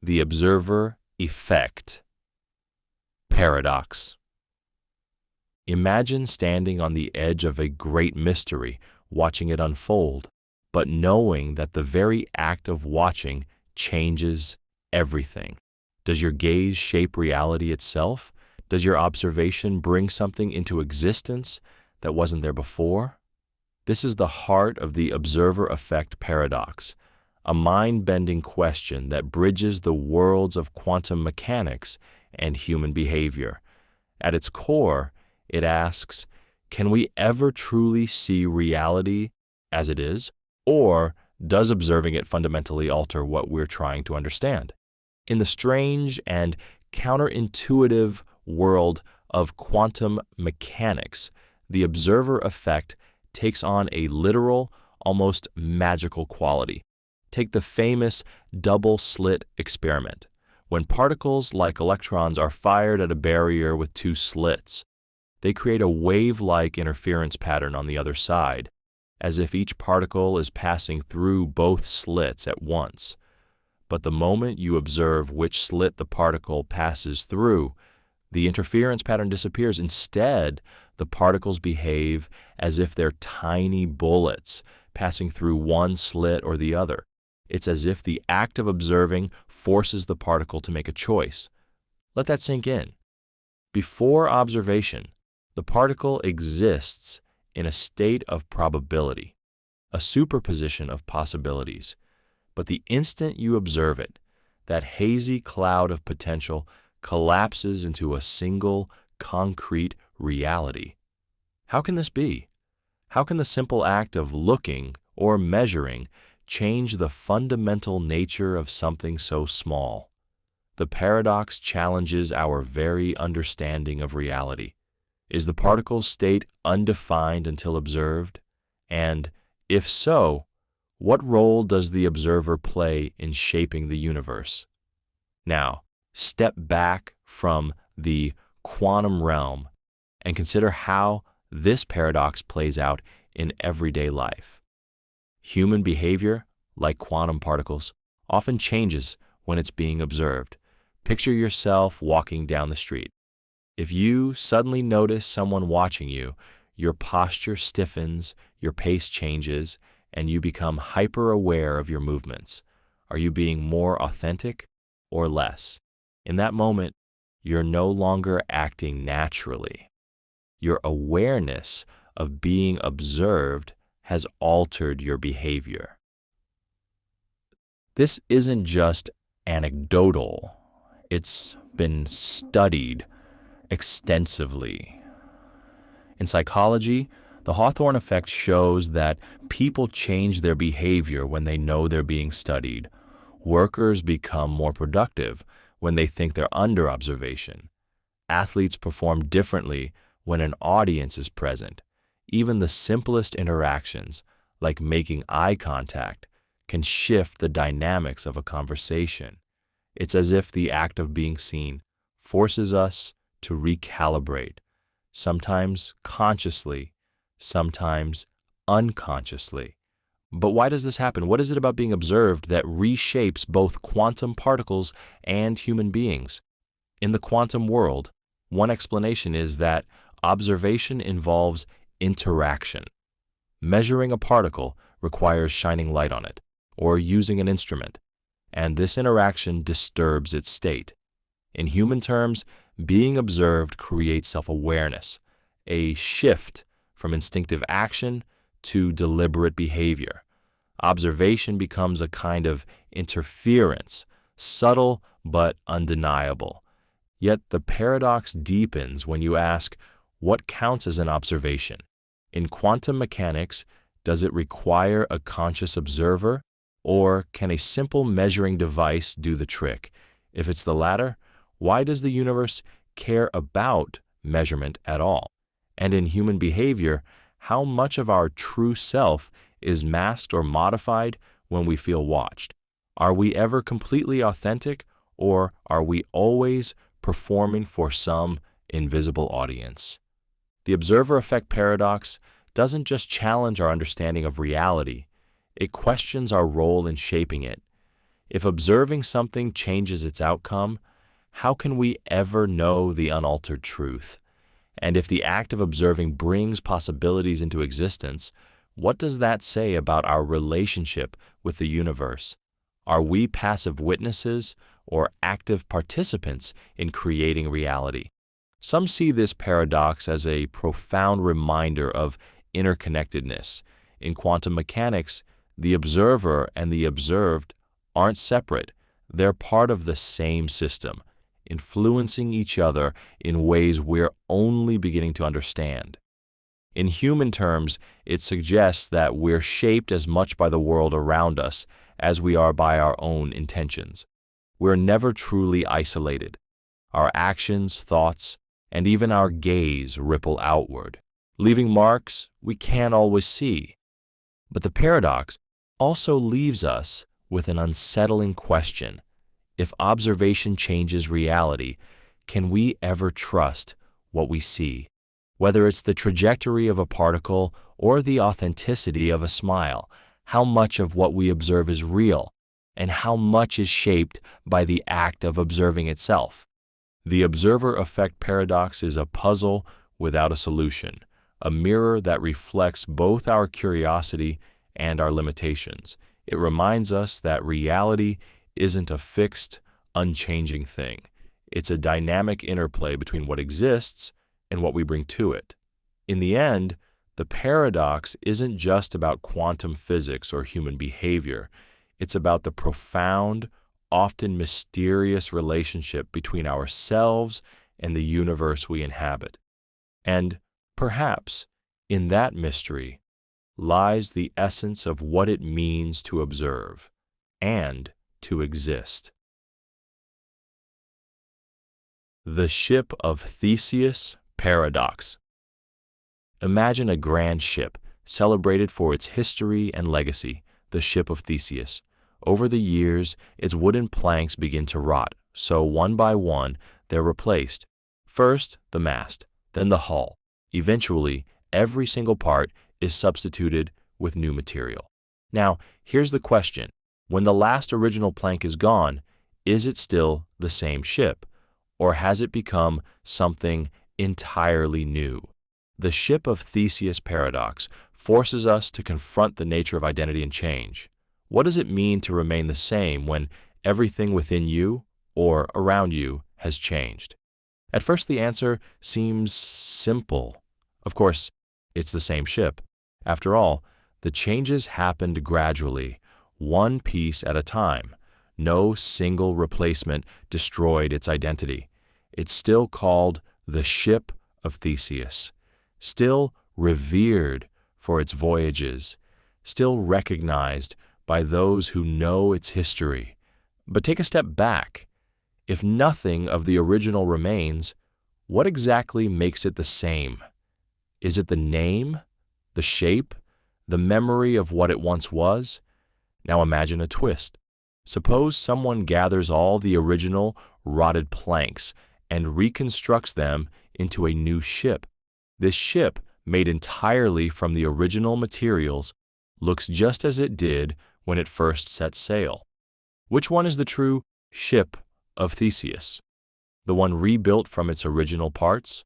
Speaker 1: The observer effect. Paradox. Imagine standing on the edge of a great mystery, watching it unfold, but knowing that the very act of watching changes everything. Does your gaze shape reality itself? Does your observation bring something into existence that wasn't there before? This is the heart of the observer effect paradox, a mind-bending question that bridges the worlds of quantum mechanics and human behavior. At its core, it asks, can we ever truly see reality as it is, or does observing it fundamentally alter what we're trying to understand? In the strange and counterintuitive world of quantum mechanics, the observer effect takes on a literal, almost magical quality. Take the famous double-slit experiment. When particles like electrons are fired at a barrier with two slits, they create a wave-like interference pattern on the other side. as if each particle is passing through both slits at once. But the moment you observe which slit the particle passes through, the interference pattern disappears. Instead, the particles behave as if they're tiny bullets passing through one slit or the other. It's as if the act of observing forces the particle to make a choice. Let that sink in. Before observation, the particle exists in a state of probability, a superposition of possibilities. But the instant you observe it, that hazy cloud of potential collapses into a single, concrete reality. How can this be? How can the simple act of looking or measuring change the fundamental nature of something so small? The paradox challenges our very understanding of reality. Is the particle's state undefined until observed? And, if so, what role does the observer play in shaping the universe? Now, step back from the quantum realm and consider how this paradox plays out in everyday life. Human behavior, like quantum particles, often changes when it's being observed. Picture yourself walking down the street. If you suddenly notice someone watching you, your posture stiffens, your pace changes, and you become hyper-aware of your movements. Are you being more authentic or less? In that moment, you're no longer acting naturally. Your awareness of being observed has altered your behavior. This isn't just anecdotal. It's been studied extensively. In psychology, the Hawthorne effect shows that people change their behavior when they know they're being studied. Workers become more productive when they think they're under observation. Athletes perform differently when an audience is present. Even the simplest interactions, like making eye contact, can shift the dynamics of a conversation. It's as if the act of being seen forces us to recalibrate, sometimes consciously, sometimes unconsciously. But why does this happen? What is it about being observed that reshapes both quantum particles and human beings? In the quantum world, one explanation is that observation involves interaction. Measuring a particle requires shining light on it, or using an instrument, and this interaction disturbs its state. In human terms, being observed creates self-awareness, a shift from instinctive action to deliberate behavior. Observation becomes a kind of interference, subtle but undeniable. Yet the paradox deepens when you ask, what counts as an observation? In quantum mechanics, does it require a conscious observer, or can a simple measuring device do the trick? If it's the latter, why does the universe care about measurement at all? And in human behavior, how much of our true self is masked or modified when we feel watched? Are we ever completely authentic, or are we always performing for some invisible audience? The observer effect paradox doesn't just challenge our understanding of reality, it questions our role in shaping it. If observing something changes its outcome, how can we ever know the unaltered truth? And if the act of observing brings possibilities into existence, what does that say about our relationship with the universe? Are we passive witnesses or active participants in creating reality? Some see this paradox as a profound reminder of interconnectedness. In quantum mechanics, the observer and the observed aren't separate. They're part of the same system, influencing each other in ways we're only beginning to understand. In human terms, it suggests that we're shaped as much by the world around us as we are by our own intentions. We're never truly isolated. Our actions, thoughts, and even our gaze ripple outward, leaving marks we can't always see. But the paradox also leaves us with an unsettling question. If observation changes reality, can we ever trust what we see? Whether it's the trajectory of a particle or the authenticity of a smile, how much of what we observe is real, and how much is shaped by the act of observing itself. The observer effect paradox is a puzzle without a solution, a mirror that reflects both our curiosity and our limitations. It reminds us that reality isn't a fixed, unchanging thing. It's a dynamic interplay between what exists and what we bring to it. In the end, the paradox isn't just about quantum physics or human behavior. It's about the profound, often mysterious relationship between ourselves and the universe we inhabit. And perhaps in that mystery lies the essence of what it means to observe and to exist. The Ship of Theseus Paradox. Imagine a grand ship, celebrated for its history and legacy, the Ship of Theseus. Over the years, its wooden planks begin to rot, so one by one, they're replaced. First, the mast, then the hull. Eventually, every single part is substituted with new material. Now, here's the question. When the last original plank is gone, is it still the same ship, or has it become something entirely new? The Ship of Theseus Paradox forces us to confront the nature of identity and change. What does it mean to remain the same when everything within you or around you has changed? At first, the answer seems simple. Of course, it's the same ship. After all, the changes happened gradually, one piece at a time. No single replacement destroyed its identity. It's still called the Ship of Theseus, still revered for its voyages, still recognized by those who know its history. But take a step back. If nothing of the original remains, what exactly makes it the same? Is it the name, the shape, the memory of what it once was? Now imagine a twist. Suppose someone gathers all the original rotted planks and reconstructs them into a new ship. This ship, made entirely from the original materials, looks just as it did when it first set sail. Which one is the true Ship of Theseus? The one rebuilt from its original parts,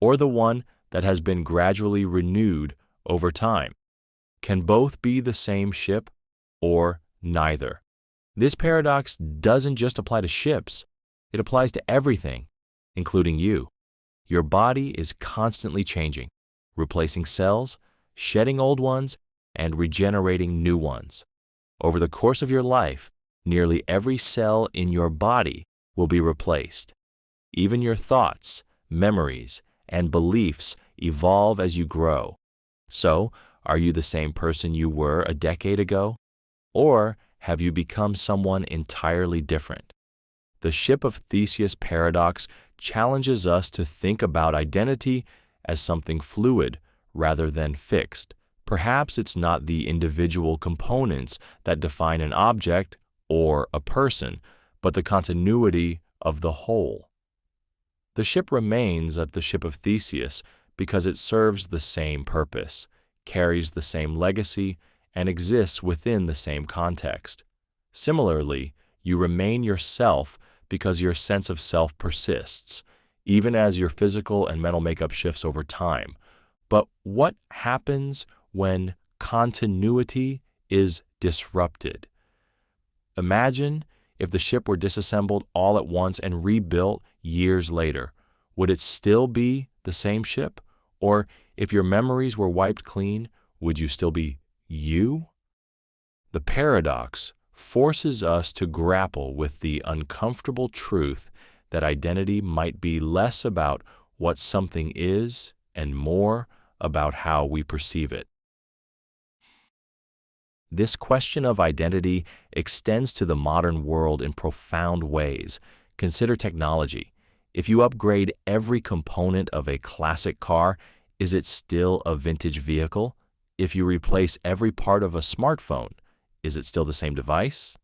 Speaker 1: or the one that has been gradually renewed over time? Can both be the same ship, or neither? This paradox doesn't just apply to ships. It applies to everything, including you. Your body is constantly changing, replacing cells, shedding old ones, and regenerating new ones. Over the course of your life, nearly every cell in your body will be replaced. Even your thoughts, memories, and beliefs evolve as you grow. So, are you the same person you were a decade ago? Or have you become someone entirely different? The Ship of Theseus Paradox challenges us to think about identity as something fluid rather than fixed. Perhaps it's not the individual components that define an object or a person, but the continuity of the whole. The ship remains at the Ship of Theseus because it serves the same purpose, carries the same legacy, and exists within the same context. Similarly, you remain yourself because your sense of self persists, even as your physical and mental makeup shifts over time. But what happens when continuity is disrupted? Imagine if the ship were disassembled all at once and rebuilt years later. Would it still be the same ship? Or if your memories were wiped clean, would you still be you? The paradox forces us to grapple with the uncomfortable truth that identity might be less about what something is and more about how we perceive it. This question of identity extends to the modern world in profound ways. Consider technology. If you upgrade every component of a classic car, is it still a vintage vehicle? If you replace every part of a smartphone, is it still the same device?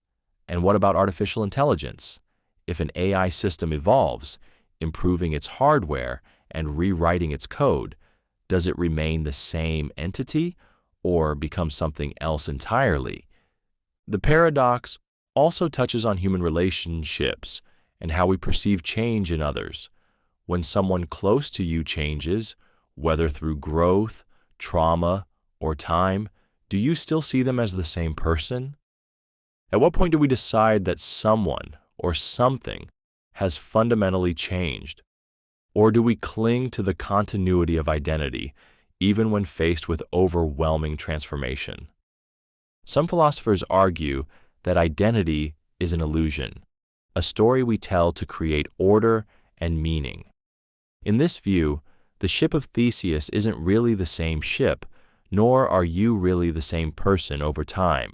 Speaker 1: And what about artificial intelligence? If an AI system evolves, improving its hardware and rewriting its code, Does it remain the same entity or become something else entirely? The paradox also touches on human relationships and how we perceive change in others. When someone close to you changes, whether through growth, trauma, or time, do you still see them as the same person? At what point do we decide that someone or something has fundamentally changed? Or do we cling to the continuity of identity, even when faced with overwhelming transformation? Some philosophers argue that identity is an illusion, a story we tell to create order and meaning. In this view, the ship of Theseus isn't really the same ship, nor are you really the same person over time.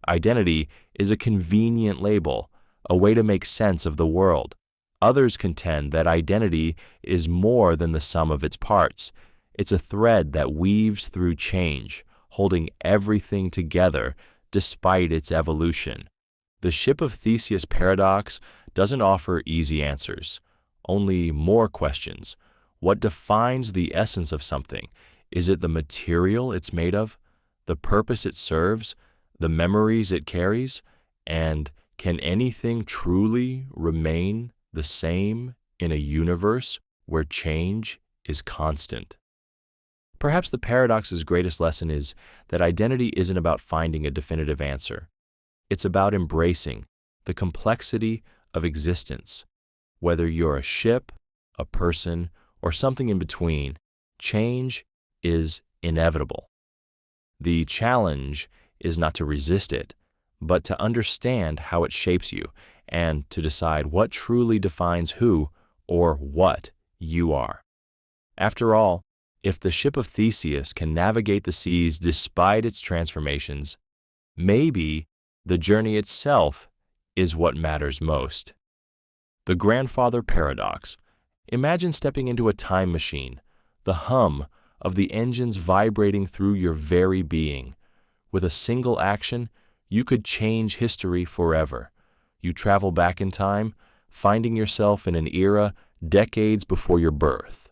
Speaker 1: Identity is a convenient label, a way to make sense of the world. Others contend that identity is more than the sum of its parts. It's a thread that weaves through change, holding everything together despite its evolution. The ship of Theseus paradox doesn't offer easy answers, only more questions. What defines the essence of something? Is it the material it's made of, the purpose it serves, the memories it carries? And can anything truly remain the same in a universe where change is constant? Perhaps the paradox's greatest lesson is that identity isn't about finding a definitive answer. It's about embracing the complexity of existence. Whether you're a ship, a person, or something in between, change is inevitable. The challenge is not to resist it, but to understand how it shapes you and to decide what truly defines who or what you are. After all, if the ship of Theseus can navigate the seas despite its transformations, maybe the journey itself is what matters most. The Grandfather Paradox. Imagine stepping into a time machine, the hum of the engines vibrating through your very being. With a single action, you could change history forever. You travel back in time, finding yourself in an era decades before your birth.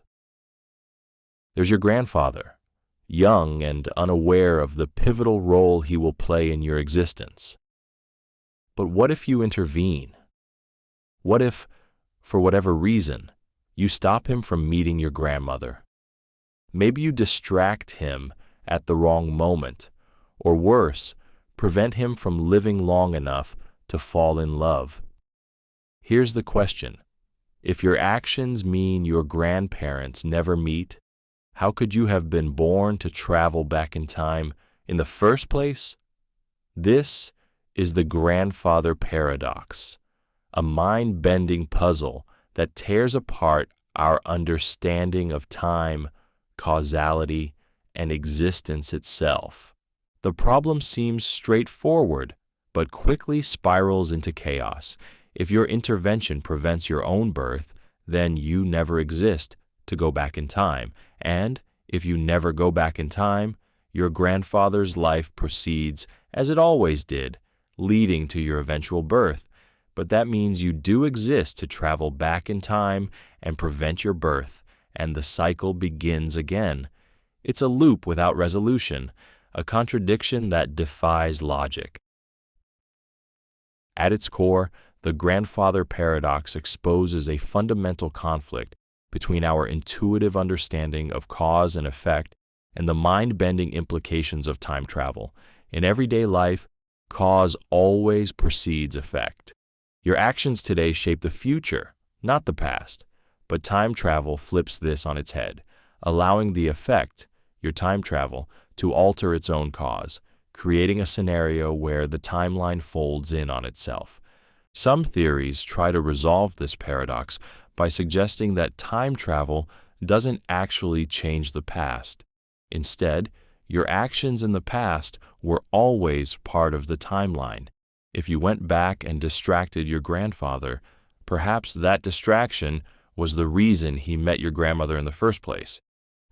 Speaker 1: There's your grandfather, young and unaware of the pivotal role he will play in your existence. But what if you intervene? What if, for whatever reason, you stop him from meeting your grandmother? Maybe you distract him at the wrong moment, or worse, prevent him from living long enough to fall in love. Here's the question. If your actions mean your grandparents never meet, how could you have been born to travel back in time in the first place? This is the Grandfather Paradox, a mind-bending puzzle that tears apart our understanding of time, causality, and existence itself. The problem seems straightforward, but quickly spirals into chaos. If your intervention prevents your own birth, then you never exist to go back in time. And if you never go back in time, your grandfather's life proceeds as it always did, leading to your eventual birth. But that means you do exist to travel back in time and prevent your birth, and the cycle begins again. It's a loop without resolution, a contradiction that defies logic. At its core, the Grandfather Paradox exposes a fundamental conflict between our intuitive understanding of cause and effect and the mind-bending implications of time travel. In everyday life, cause always precedes effect. Your actions today shape the future, not the past. But time travel flips this on its head, allowing the effect, your time travel, to alter its own cause, creating a scenario where the timeline folds in on itself. Some theories try to resolve this paradox by suggesting that time travel doesn't actually change the past. Instead, your actions in the past were always part of the timeline. If you went back and distracted your grandfather, perhaps that distraction was the reason he met your grandmother in the first place.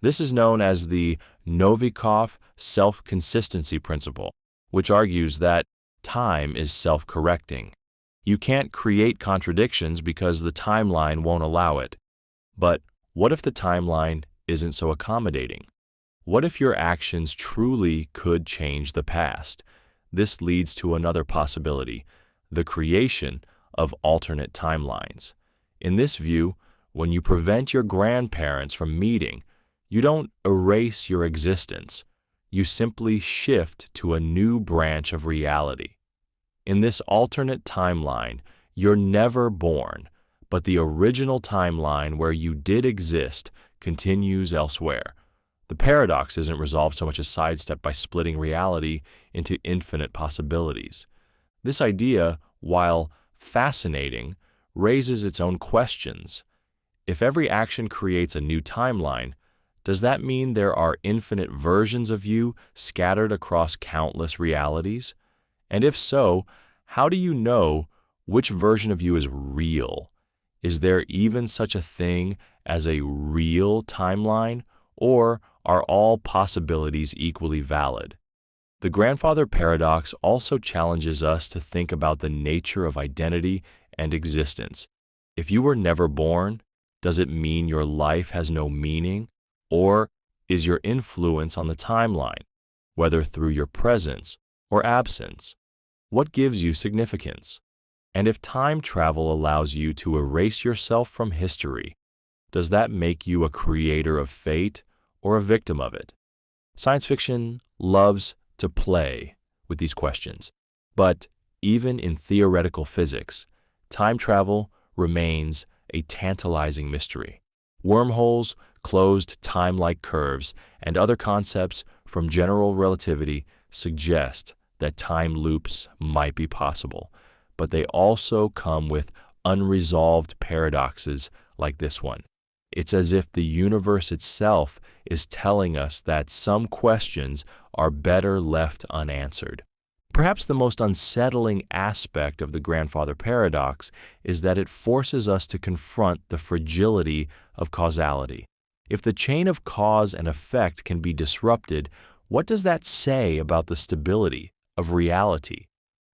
Speaker 1: This is known as the Novikov self-consistency principle, which argues that time is self-correcting. You can't create contradictions because the timeline won't allow it. But what if the timeline isn't so accommodating? What if your actions truly could change the past? This leads to another possibility, the creation of alternate timelines. In this view, when you prevent your grandparents from meeting, you don't erase your existence. You simply shift to a new branch of reality. In this alternate timeline, you're never born, but the original timeline where you did exist continues elsewhere. The paradox isn't resolved so much as sidestepped by splitting reality into infinite possibilities. This idea, while fascinating, raises its own questions. If every action creates a new timeline, does that mean there are infinite versions of you scattered across countless realities? And if so, how do you know which version of you is real? Is there even such a thing as a real timeline, or are all possibilities equally valid? The grandfather paradox also challenges us to think about the nature of identity and existence. If you were never born, does it mean your life has no meaning? Or is your influence on the timeline, whether through your presence or absence? What gives you significance? And if time travel allows you to erase yourself from history, does that make you a creator of fate or a victim of it? Science fiction loves to play with these questions, but even in theoretical physics, time travel remains a tantalizing mystery. Wormholes, closed time-like curves, and other concepts from general relativity suggest that time loops might be possible, but they also come with unresolved paradoxes like this one. It's as if the universe itself is telling us that some questions are better left unanswered. Perhaps the most unsettling aspect of the grandfather paradox is that it forces us to confront the fragility of causality. If the chain of cause and effect can be disrupted, what does that say about the stability of reality?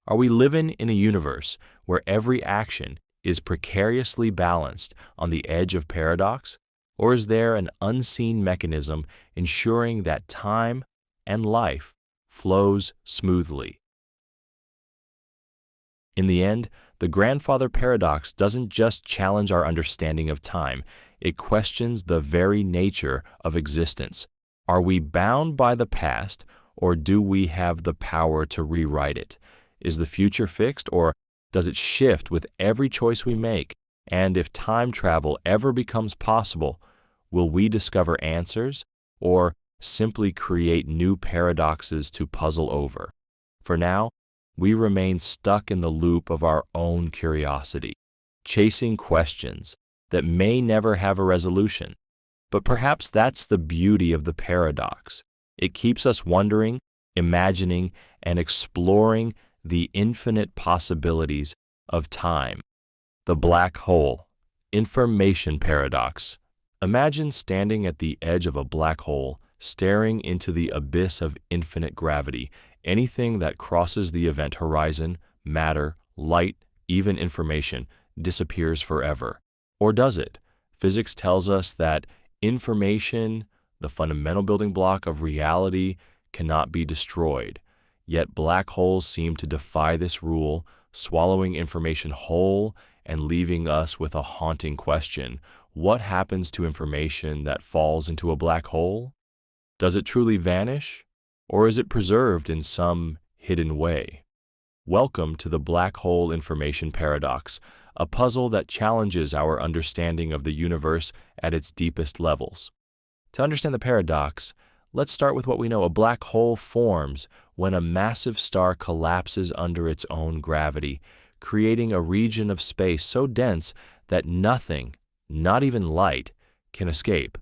Speaker 1: Are we living in a universe where every action is precariously balanced on the edge of paradox, or is there an unseen mechanism ensuring that time and life flows smoothly? In the end, the grandfather paradox doesn't just challenge our understanding of time, it questions the very nature of existence. Are we bound by the past, or do we have the power to rewrite it? Is the future fixed, or does it shift with every choice we make? And if time travel ever becomes possible, will we discover answers, or simply create new paradoxes to puzzle over? For now, we remain stuck in the loop of our own curiosity, chasing questions that may never have a resolution. But perhaps that's the beauty of the paradox. It keeps us wondering, imagining, and exploring the infinite possibilities of time. The black hole. Information paradox. Imagine standing at the edge of a black hole, staring into the abyss of infinite gravity. Anything that crosses the event horizon, matter, light, even information, disappears forever. Or does it? Physics tells us that information, the fundamental building block of reality, cannot be destroyed. Yet black holes seem to defy this rule, swallowing information whole and leaving us with a haunting question. What happens to information that falls into a black hole? Does it truly vanish? Or is it preserved in some hidden way? Welcome to the black hole information paradox, a puzzle that challenges our understanding of the universe at its deepest levels. To understand the paradox, let's start with what we know. A black hole forms when a massive star collapses under its own gravity, creating a region of space so dense that nothing, not even light, can escape.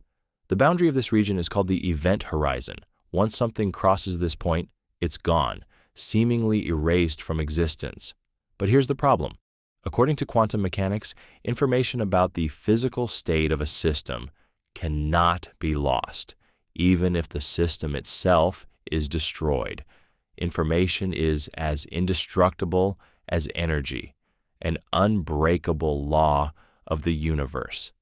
Speaker 1: The boundary of this region is called the event horizon. Once something crosses this point, it's gone, seemingly erased from existence. But here's the problem. According to quantum mechanics, information about the physical state of a system cannot be lost, even if the system itself is destroyed. Information is as indestructible as energy, an unbreakable law of the universe.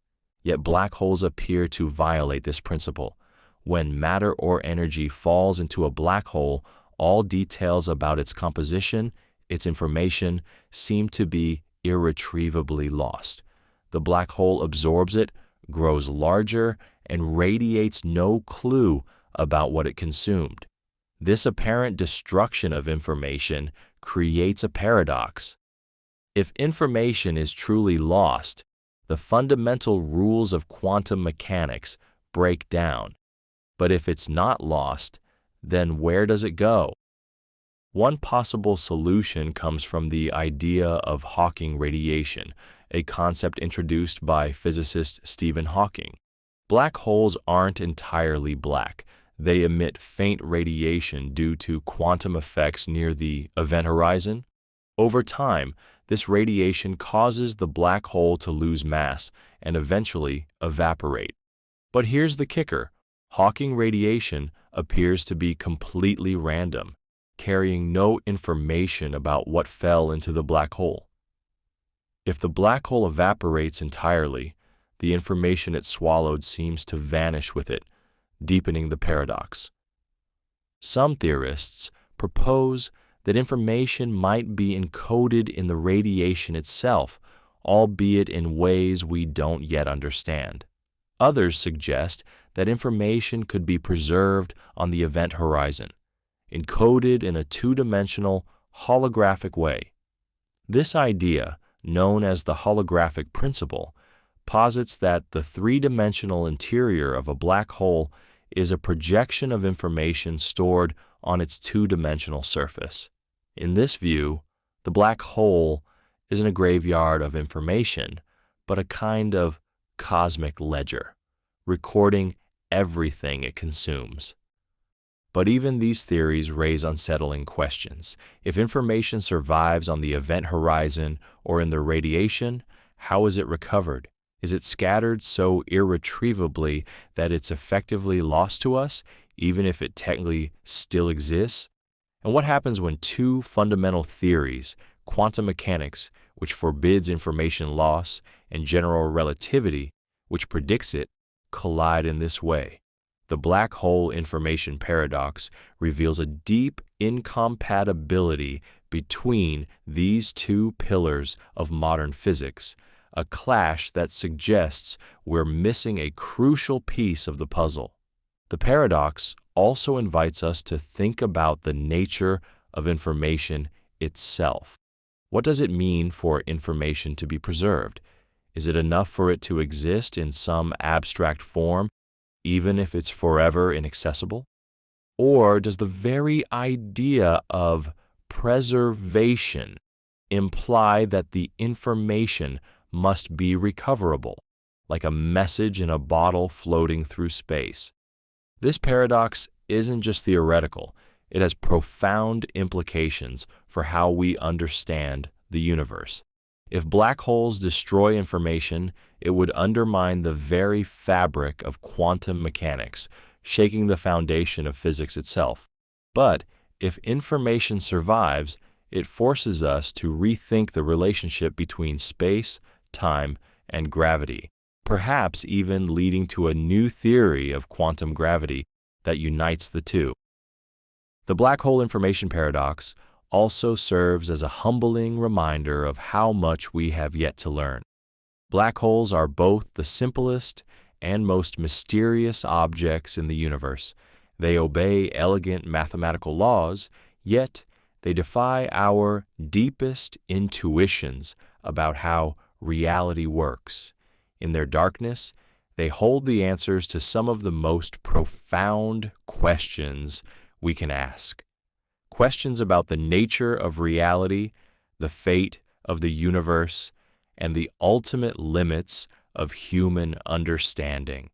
Speaker 1: Yet black holes appear to violate this principle. When matter or energy falls into a black hole, all details about its composition, its information, seem to be irretrievably lost. The black hole absorbs it, grows larger, and radiates no clue about what it consumed. This apparent destruction of information creates a paradox. If information is truly lost, the fundamental rules of quantum mechanics break down. But if it's not lost, then where does it go? One possible solution comes from the idea of Hawking radiation, a concept introduced by physicist Stephen Hawking. Black holes aren't entirely black. They emit faint radiation due to quantum effects near the event horizon. Over time, this radiation causes the black hole to lose mass and eventually evaporate. But here's the kicker. Hawking radiation appears to be completely random, carrying no information about what fell into the black hole. If the black hole evaporates entirely, the information it swallowed seems to vanish with it, deepening the paradox. Some theorists propose that information might be encoded in the radiation itself, albeit in ways we don't yet understand. Others suggest that information could be preserved on the event horizon, encoded in a two-dimensional, holographic way. This idea, known as the holographic principle, posits that the three-dimensional interior of a black hole is a projection of information stored on its two-dimensional surface. In this view, the black hole isn't a graveyard of information, but a kind of cosmic ledger, recording everything it consumes. But even these theories raise unsettling questions. If information survives on the event horizon or in the radiation, how is it recovered? Is it scattered so irretrievably that it's effectively lost to us, even if it technically still exists? And what happens when two fundamental theories, quantum mechanics, which forbids information loss, and general relativity, which predicts it, collide in this way? The black hole information paradox reveals a deep incompatibility between these two pillars of modern physics, a clash that suggests we're missing a crucial piece of the puzzle. The paradox also invites us to think about the nature of information itself. What does it mean for information to be preserved? Is it enough for it to exist in some abstract form, even if it's forever inaccessible? Or does the very idea of preservation imply that the information must be recoverable, like a message in a bottle floating through space? This paradox isn't just theoretical, it has profound implications for how we understand the universe. If black holes destroy information, it would undermine the very fabric of quantum mechanics, shaking the foundation of physics itself. But if information survives, it forces us to rethink the relationship between space, time, and gravity, perhaps even leading to a new theory of quantum gravity that unites the two. The black hole information paradox also serves as a humbling reminder of how much we have yet to learn. Black holes are both the simplest and most mysterious objects in the universe. They obey elegant mathematical laws, yet they defy our deepest intuitions about how reality works. In their darkness, they hold the answers to some of the most profound questions we can ask. Questions about the nature of reality, the fate of the universe, and the ultimate limits of human understanding.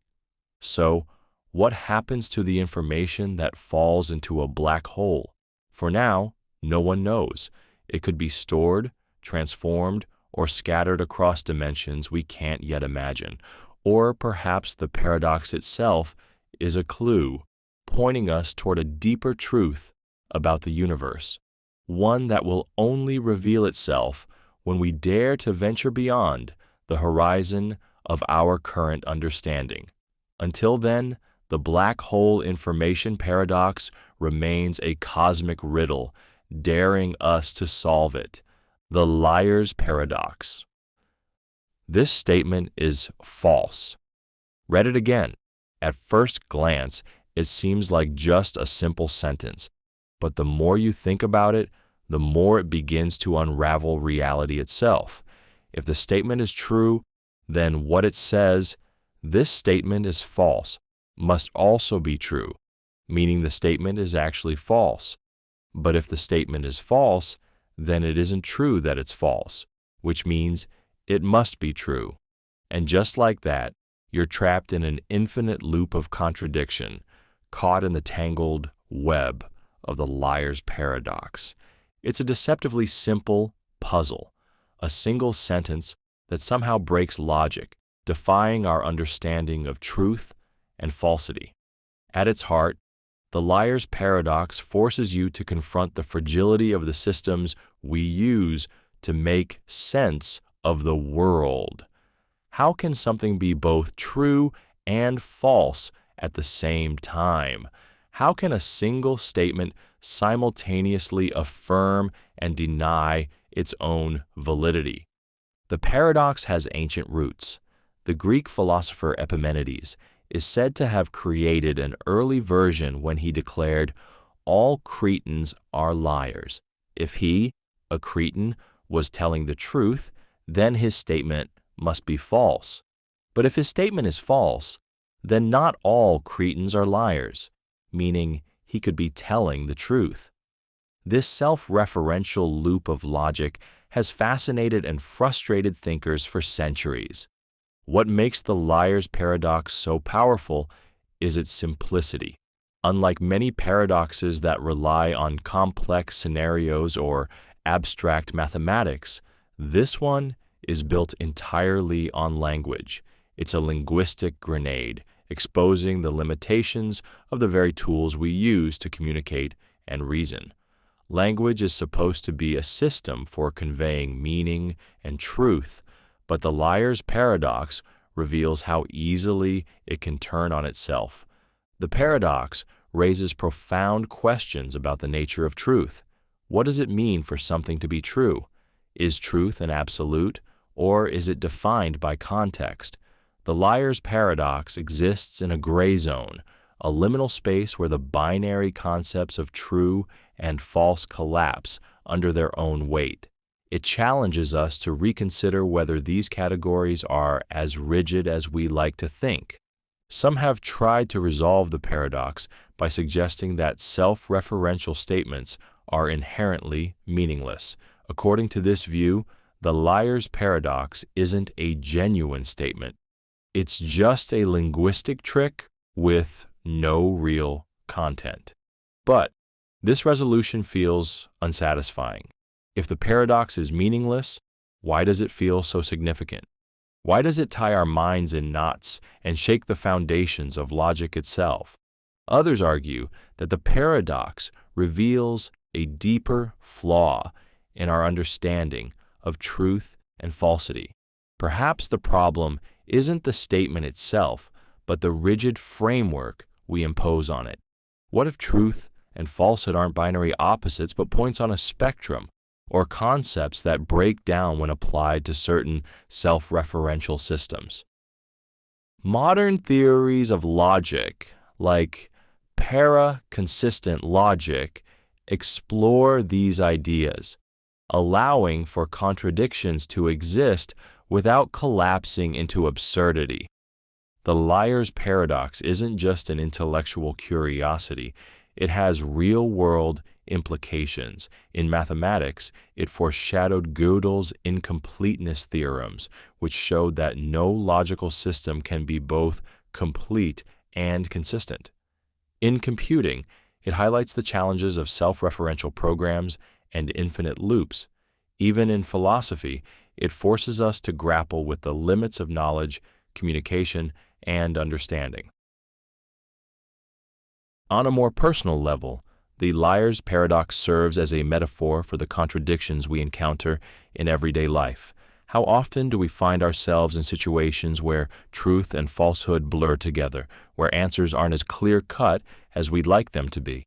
Speaker 1: So, what happens to the information that falls into a black hole? For now, no one knows. It could be stored, transformed, or scattered across dimensions we can't yet imagine. Or perhaps the paradox itself is a clue, pointing us toward a deeper truth about the universe, one that will only reveal itself when we dare to venture beyond the horizon of our current understanding. Until then, the black hole information paradox remains a cosmic riddle, daring us to solve it. The liar's paradox. This statement is false. Read it again. At first glance, it seems like just a simple sentence, but the more you think about it, the more it begins to unravel reality itself. If the statement is true, then what it says, "This statement is false," must also be true, meaning the statement is actually false. But if the statement is false, then it isn't true that it's false, which means it must be true. And just like that, you're trapped in an infinite loop of contradiction, caught in the tangled web of the liar's paradox. It's a deceptively simple puzzle, a single sentence that somehow breaks logic, defying our understanding of truth and falsity. At its heart, the liar's paradox forces you to confront the fragility of the systems we use to make sense of the world. How can something be both true and false at the same time? How can a single statement simultaneously affirm and deny its own validity? The paradox has ancient roots. The Greek philosopher Epimenides is said to have created an early version when he declared, "All Cretans are liars." If he, a Cretan, was telling the truth, then his statement must be false. But if his statement is false, then not all Cretans are liars, meaning he could be telling the truth. This self-referential loop of logic has fascinated and frustrated thinkers for centuries. What makes the liar's paradox so powerful is its simplicity. Unlike many paradoxes that rely on complex scenarios or abstract mathematics, this one is built entirely on language. It's a linguistic grenade, exposing the limitations of the very tools we use to communicate and reason. Language is supposed to be a system for conveying meaning and truth, but the liar's paradox reveals how easily it can turn on itself. The paradox raises profound questions about the nature of truth. What does it mean for something to be true? Is truth an absolute, or is it defined by context? The liar's paradox exists in a gray zone, a liminal space where the binary concepts of true and false collapse under their own weight. It challenges us to reconsider whether these categories are as rigid as we like to think. Some have tried to resolve the paradox by suggesting that self-referential statements are inherently meaningless. According to this view, the liar's paradox isn't a genuine statement. It's just a linguistic trick with no real content. But this resolution feels unsatisfying. If the paradox is meaningless, why does it feel so significant? Why does it tie our minds in knots and shake the foundations of logic itself? Others argue that the paradox reveals a deeper flaw in our understanding of truth and falsity. Perhaps the problem isn't the statement itself, but the rigid framework we impose on it. What if truth and falsehood aren't binary opposites, but points on a spectrum, or concepts that break down when applied to certain self-referential systems? Modern theories of logic, like para-consistent logic, explore these ideas, allowing for contradictions to exist without collapsing into absurdity. The liar's paradox isn't just an intellectual curiosity, it has real-world implications. In mathematics, it foreshadowed Gödel's incompleteness theorems, which showed that no logical system can be both complete and consistent. In computing, it highlights the challenges of self-referential programs and infinite loops. Even in philosophy, it forces us to grapple with the limits of knowledge, communication, and understanding. On a more personal level, the liar's paradox serves as a metaphor for the contradictions we encounter in everyday life. How often do we find ourselves in situations where truth and falsehood blur together, where answers aren't as clear-cut as we'd like them to be?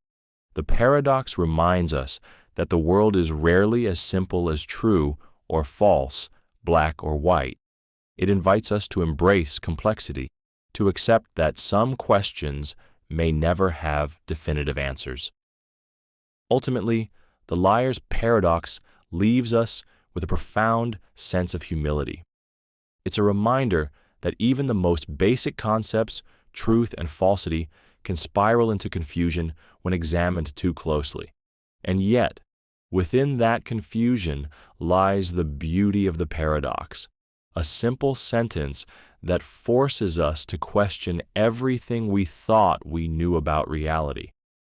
Speaker 1: The paradox reminds us that the world is rarely as simple as true or false, black or white. It invites us to embrace complexity, to accept that some questions may never have definitive answers. Ultimately, the liar's paradox leaves us with a profound sense of humility. It's a reminder that even the most basic concepts, truth and falsity, can spiral into confusion when examined too closely. And yet, within that confusion lies the beauty of the paradox, a simple sentence that forces us to question everything we thought we knew about reality.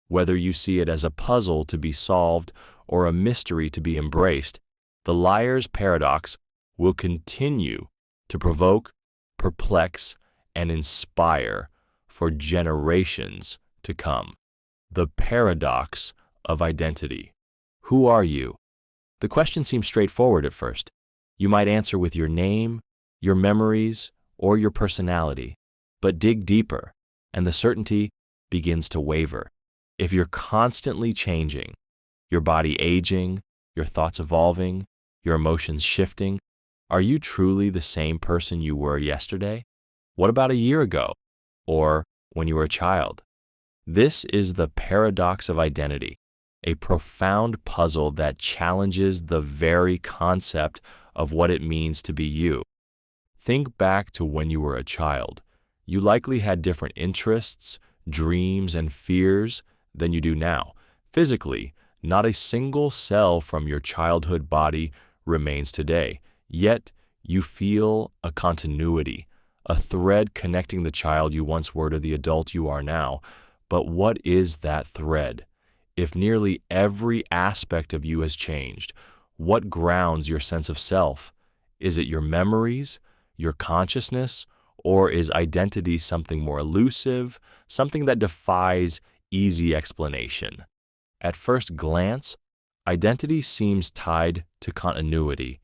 Speaker 1: Whether you see it as a puzzle to be solved or a mystery to be embraced, the liar's paradox will continue to provoke, perplex, and inspire for generations to come. The paradox of identity. Who are you? The question seems straightforward at first. You might answer with your name, your memories, or your personality, but dig deeper, and the certainty begins to waver. If you're constantly changing, your body aging, your thoughts evolving, your emotions shifting, are you truly the same person you were yesterday? What about a year ago? Or when you were a child? This is the paradox of identity, a profound puzzle that challenges the very concept of what it means to be you. Think back to when you were a child. You likely had different interests, dreams, and fears than you do now. Physically, not a single cell from your childhood body remains today, yet you feel a continuity, a thread connecting the child you once were to the adult you are now. But what is that thread? If nearly every aspect of you has changed, what grounds your sense of self? Is it your memories, your consciousness, or is identity something more elusive, something that defies easy explanation? At first glance, identity seems tied to continuity.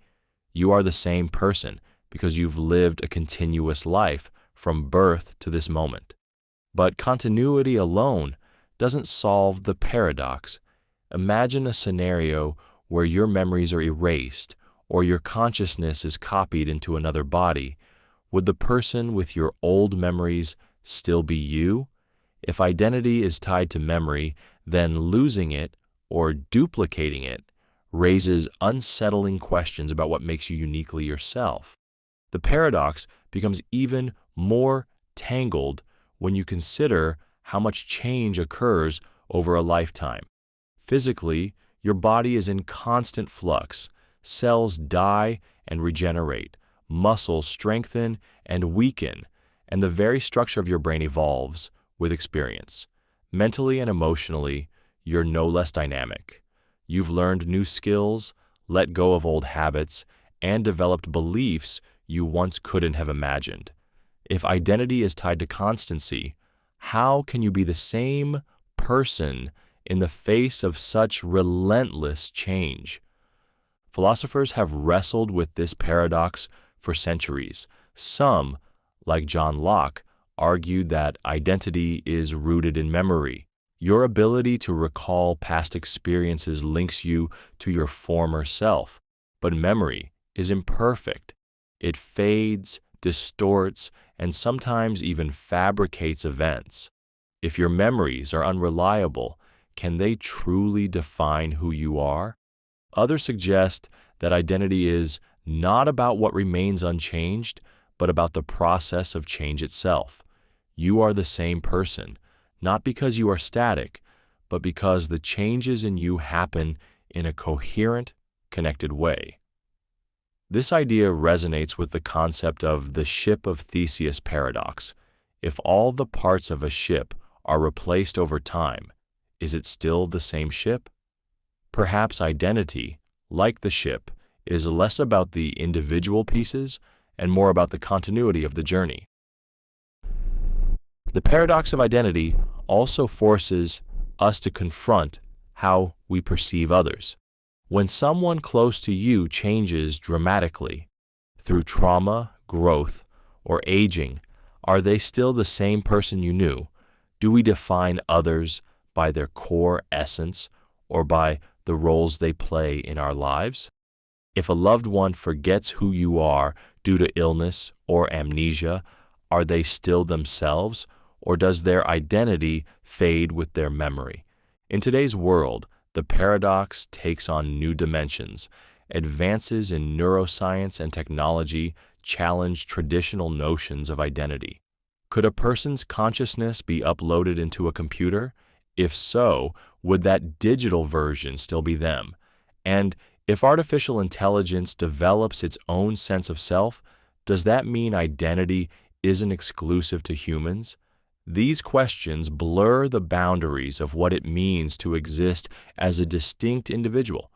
Speaker 1: You are the same person because you've lived a continuous life from birth to this moment. But continuity alone doesn't solve the paradox. Imagine a scenario where your memories are erased or your consciousness is copied into another body. Would the person with your old memories still be you? If identity is tied to memory, then losing it or duplicating it raises unsettling questions about what makes you uniquely yourself. The paradox becomes even more tangled when you consider how much change occurs over a lifetime. Physically, your body is in constant flux. Cells die and regenerate, muscles strengthen and weaken, and the very structure of your brain evolves with experience. Mentally and emotionally, you're no less dynamic. You've learned new skills, let go of old habits, and developed beliefs you once couldn't have imagined. If identity is tied to constancy, how can you be the same person in the face of such relentless change? Philosophers have wrestled with this paradox for centuries. Some, like John Locke, argued that identity is rooted in memory. Your ability to recall past experiences links you to your former self, but memory is imperfect. It fades, distorts, and sometimes even fabricates events. If your memories are unreliable, can they truly define who you are? Others suggest that identity is not about what remains unchanged, but about the process of change itself. You are the same person, not because you are static, but because the changes in you happen in a coherent, connected way. This idea resonates with the concept of the ship of Theseus paradox. If all the parts of a ship are replaced over time, is it still the same ship? Perhaps identity, like the ship, is less about the individual pieces and more about the continuity of the journey. The paradox of identity also forces us to confront how we perceive others. When someone close to you changes dramatically, through trauma, growth, or aging, are they still the same person you knew? Do we define others by their core essence or by the roles they play in our lives? If a loved one forgets who you are due to illness or amnesia, are they still themselves, or does their identity fade with their memory? In today's world, the paradox takes on new dimensions. Advances in neuroscience and technology challenge traditional notions of identity. Could a person's consciousness be uploaded into a computer? If so, would that digital version still be them? And if artificial intelligence develops its own sense of self, does that mean identity isn't exclusive to humans? These questions blur the boundaries of what it means to exist as a distinct individual.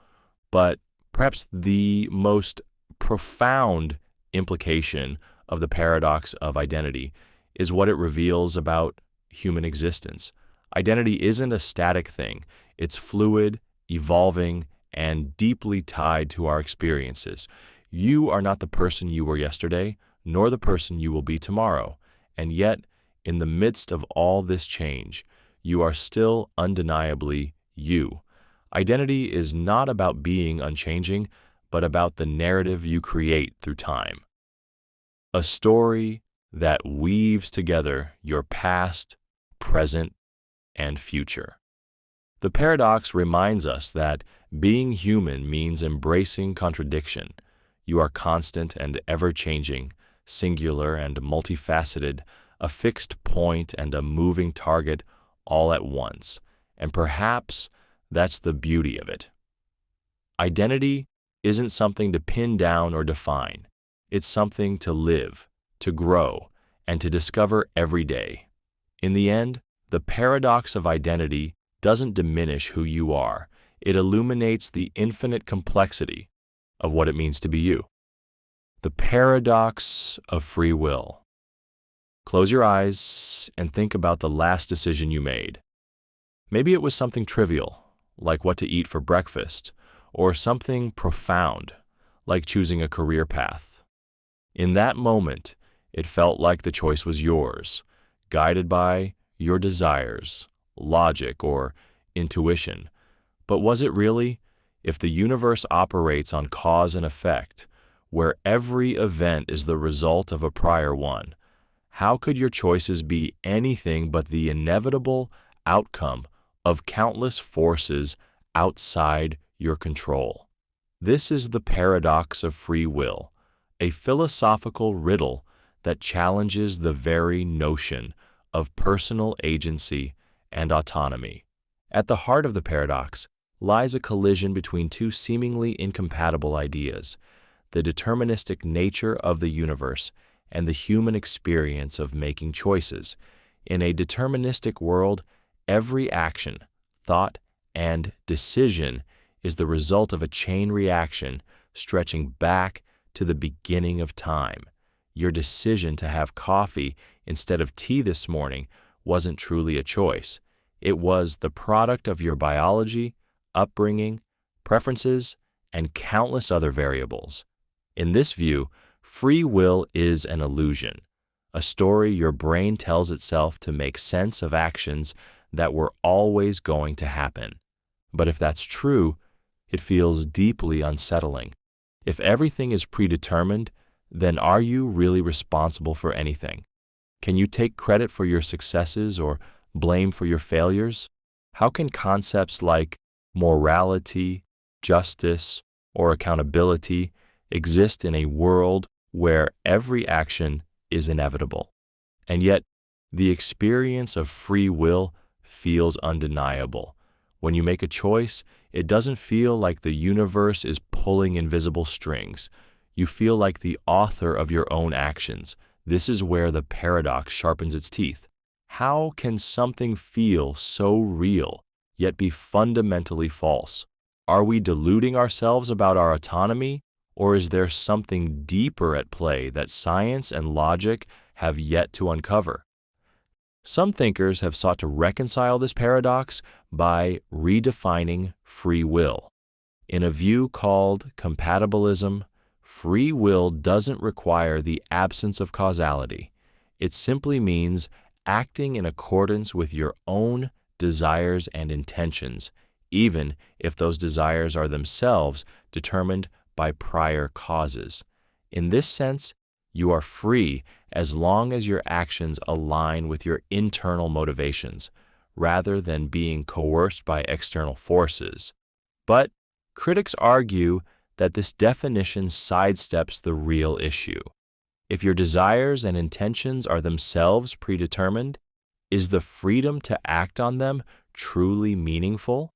Speaker 1: But perhaps the most profound implication of the paradox of identity is what it reveals about human existence. Identity isn't a static thing. It's fluid, evolving, and deeply tied to our experiences. You are not the person you were yesterday, nor the person you will be tomorrow. And yet, in the midst of all this change, you are still undeniably you. Identity is not about being unchanging, but about the narrative you create through time. A story that weaves together your past, present, and future. The paradox reminds us that being human means embracing contradiction. You are constant and ever-changing, singular and multifaceted, a fixed point and a moving target all at once. And perhaps that's the beauty of it. Identity isn't something to pin down or define. It's something to live, to grow, and to discover every day. In the end, the paradox of identity doesn't diminish who you are. It illuminates the infinite complexity of what it means to be you. The paradox of free will. Close your eyes and think about the last decision you made. Maybe it was something trivial, like what to eat for breakfast, or something profound, like choosing a career path. In that moment, it felt like the choice was yours, guided by your desires, logic, or intuition. But was it really? If the universe operates on cause and effect, where every event is the result of a prior one, how could your choices be anything but the inevitable outcome of countless forces outside your control? This is the paradox of free will, a philosophical riddle that challenges the very notion of personal agency and autonomy. At the heart of the paradox lies a collision between two seemingly incompatible ideas: the deterministic nature of the universe and the human experience of making choices. In a deterministic world, every action, thought, and decision is the result of a chain reaction stretching back to the beginning of time. Your decision to have coffee instead of tea this morning wasn't truly a choice. It was the product of your biology, upbringing, preferences, and countless other variables. In this view, free will is an illusion, a story your brain tells itself to make sense of actions that were always going to happen. But if that's true, it feels deeply unsettling. If everything is predetermined, then are you really responsible for anything? Can you take credit for your successes or blame for your failures? How can concepts like morality, justice, or accountability exist in a world where every action is inevitable? And yet, the experience of free will feels undeniable. When you make a choice, it doesn't feel like the universe is pulling invisible strings. You feel like the author of your own actions. This is where the paradox sharpens its teeth. How can something feel so real, yet be fundamentally false? Are we deluding ourselves about our autonomy, or is there something deeper at play that science and logic have yet to uncover? Some thinkers have sought to reconcile this paradox by redefining free will. In a view called compatibilism, free will doesn't require the absence of causality. It simply means acting in accordance with your own desires and intentions, even if those desires are themselves determined by prior causes. In this sense, you are free as long as your actions align with your internal motivations, rather than being coerced by external forces. But critics argue that this definition sidesteps the real issue. If your desires and intentions are themselves predetermined, is the freedom to act on them truly meaningful?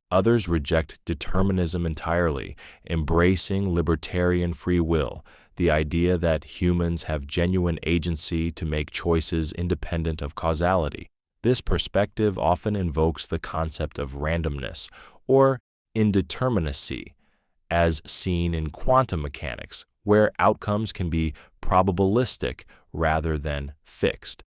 Speaker 1: Others reject determinism entirely, embracing libertarian free will, the idea that humans have genuine agency to make choices independent of causality. This perspective often invokes the concept of randomness or indeterminacy, as seen in quantum mechanics, where outcomes can be probabilistic rather than fixed.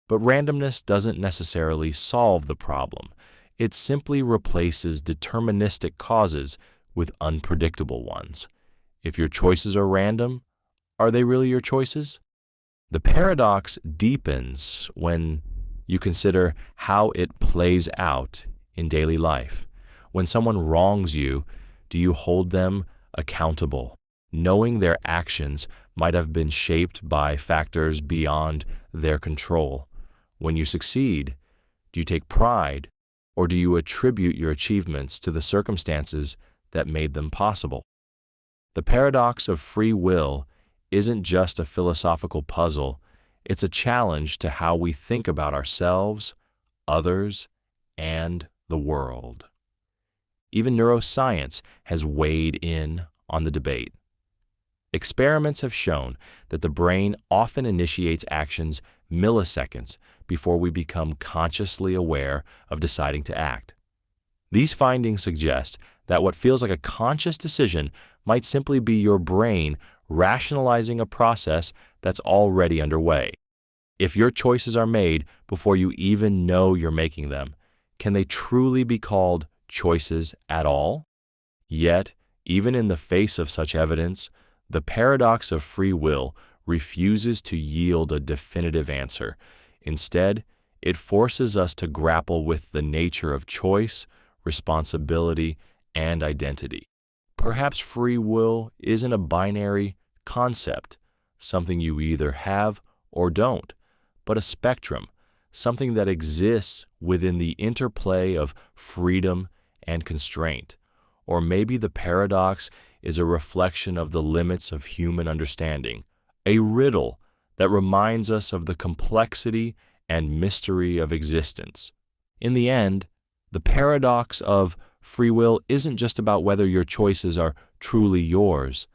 Speaker 1: But randomness doesn't necessarily solve the problem. It simply replaces deterministic causes with unpredictable ones. If your choices are random, are they really your choices? The paradox deepens when you consider how it plays out in daily life. When someone wrongs you, do you hold them accountable, knowing their actions might have been shaped by factors beyond their control? When you succeed, do you take pride, or do you attribute your achievements to the circumstances that made them possible? The paradox of free will isn't just a philosophical puzzle, it's a challenge to how we think about ourselves, others, and the world. Even neuroscience has weighed in on the debate. Experiments have shown that the brain often initiates actions milliseconds before we become consciously aware of deciding to act. These findings suggest that what feels like a conscious decision might simply be your brain rationalizing a process that's already underway. If your choices are made before you even know you're making them, can they truly be called choices at all? Yet, even in the face of such evidence, the paradox of free will refuses to yield a definitive answer. Instead, it forces us to grapple with the nature of choice, responsibility, and identity. Perhaps free will isn't a binary concept, something you either have or don't, but a spectrum, something that exists within the interplay of freedom and constraint. Or maybe the paradox is a reflection of the limits of human understanding, a riddle that reminds us of the complexity and mystery of existence. In the end, the paradox of free will isn't just about whether your choices are truly yours.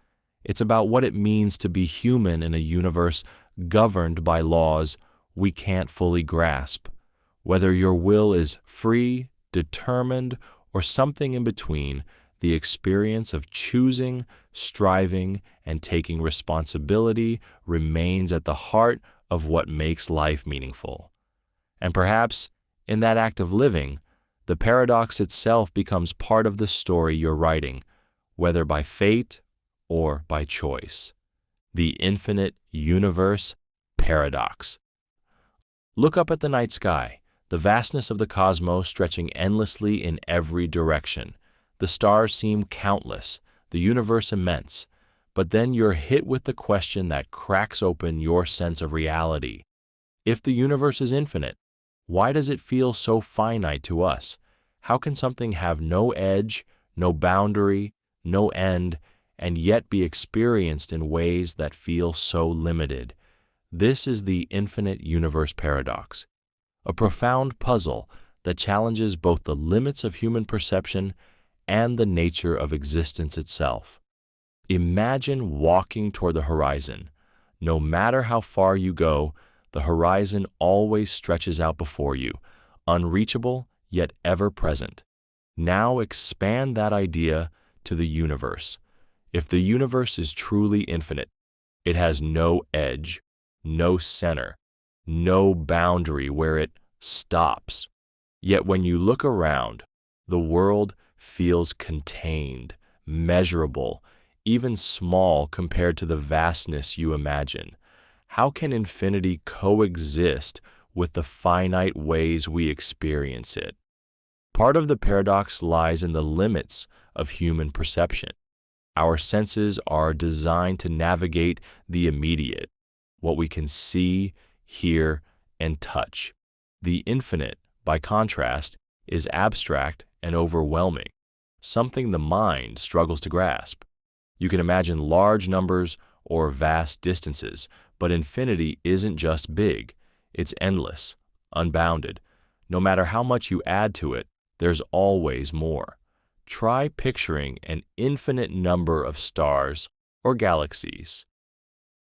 Speaker 1: It's about what it means to be human in a universe governed by laws we can't fully grasp. Whether your will is free, determined, or something in between, the experience of choosing, striving, and taking responsibility remains at the heart of what makes life meaningful. And perhaps, in that act of living, the paradox itself becomes part of the story you're writing, whether by fate or by choice. The infinite universe paradox. Look up at the night sky, the vastness of the cosmos stretching endlessly in every direction. The stars seem countless, the universe immense, but then you're hit with the question that cracks open your sense of reality. If the universe is infinite, why does it feel so finite to us? How can something have no edge, no boundary, no end, and yet be experienced in ways that feel so limited? This is the infinite universe paradox, a profound puzzle that challenges both the limits of human perception and the nature of existence itself. Imagine walking toward the horizon. No matter how far you go, the horizon always stretches out before you, unreachable yet ever present. Now expand that idea to the universe. If the universe is truly infinite, it has no edge, no center, no boundary where it stops. Yet when you look around, the world feels contained, measurable, even small compared to the vastness you imagine. How can infinity coexist with the finite ways we experience it? Part of the paradox lies in the limits of human perception. Our senses are designed to navigate the immediate, what we can see, hear, and touch. The infinite, by contrast, is abstract and overwhelming, something the mind struggles to grasp. You can imagine large numbers or vast distances, but infinity isn't just big, it's endless, unbounded. No matter how much you add to it, there's always more. Try picturing an infinite number of stars or galaxies.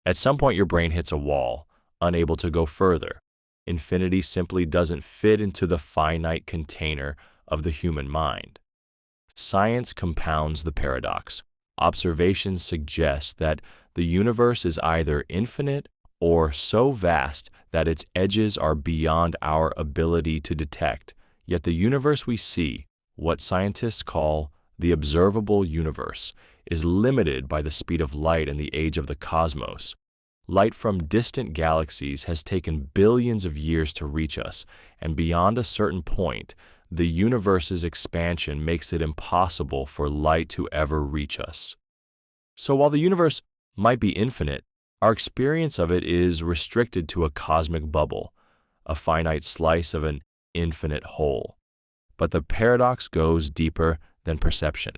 Speaker 1: At some point, your brain hits a wall, unable to go further. Infinity simply doesn't fit into the finite container of the human mind. Science compounds the paradox. Observations suggest that the universe is either infinite or so vast that its edges are beyond our ability to detect. Yet the universe we see, what scientists call the observable universe, is limited by the speed of light and the age of the cosmos. Light from distant galaxies has taken billions of years to reach us, and beyond a certain point, the universe's expansion makes it impossible for light to ever reach us. So while the universe might be infinite, our experience of it is restricted to a cosmic bubble, a finite slice of an infinite whole. But the paradox goes deeper than perception.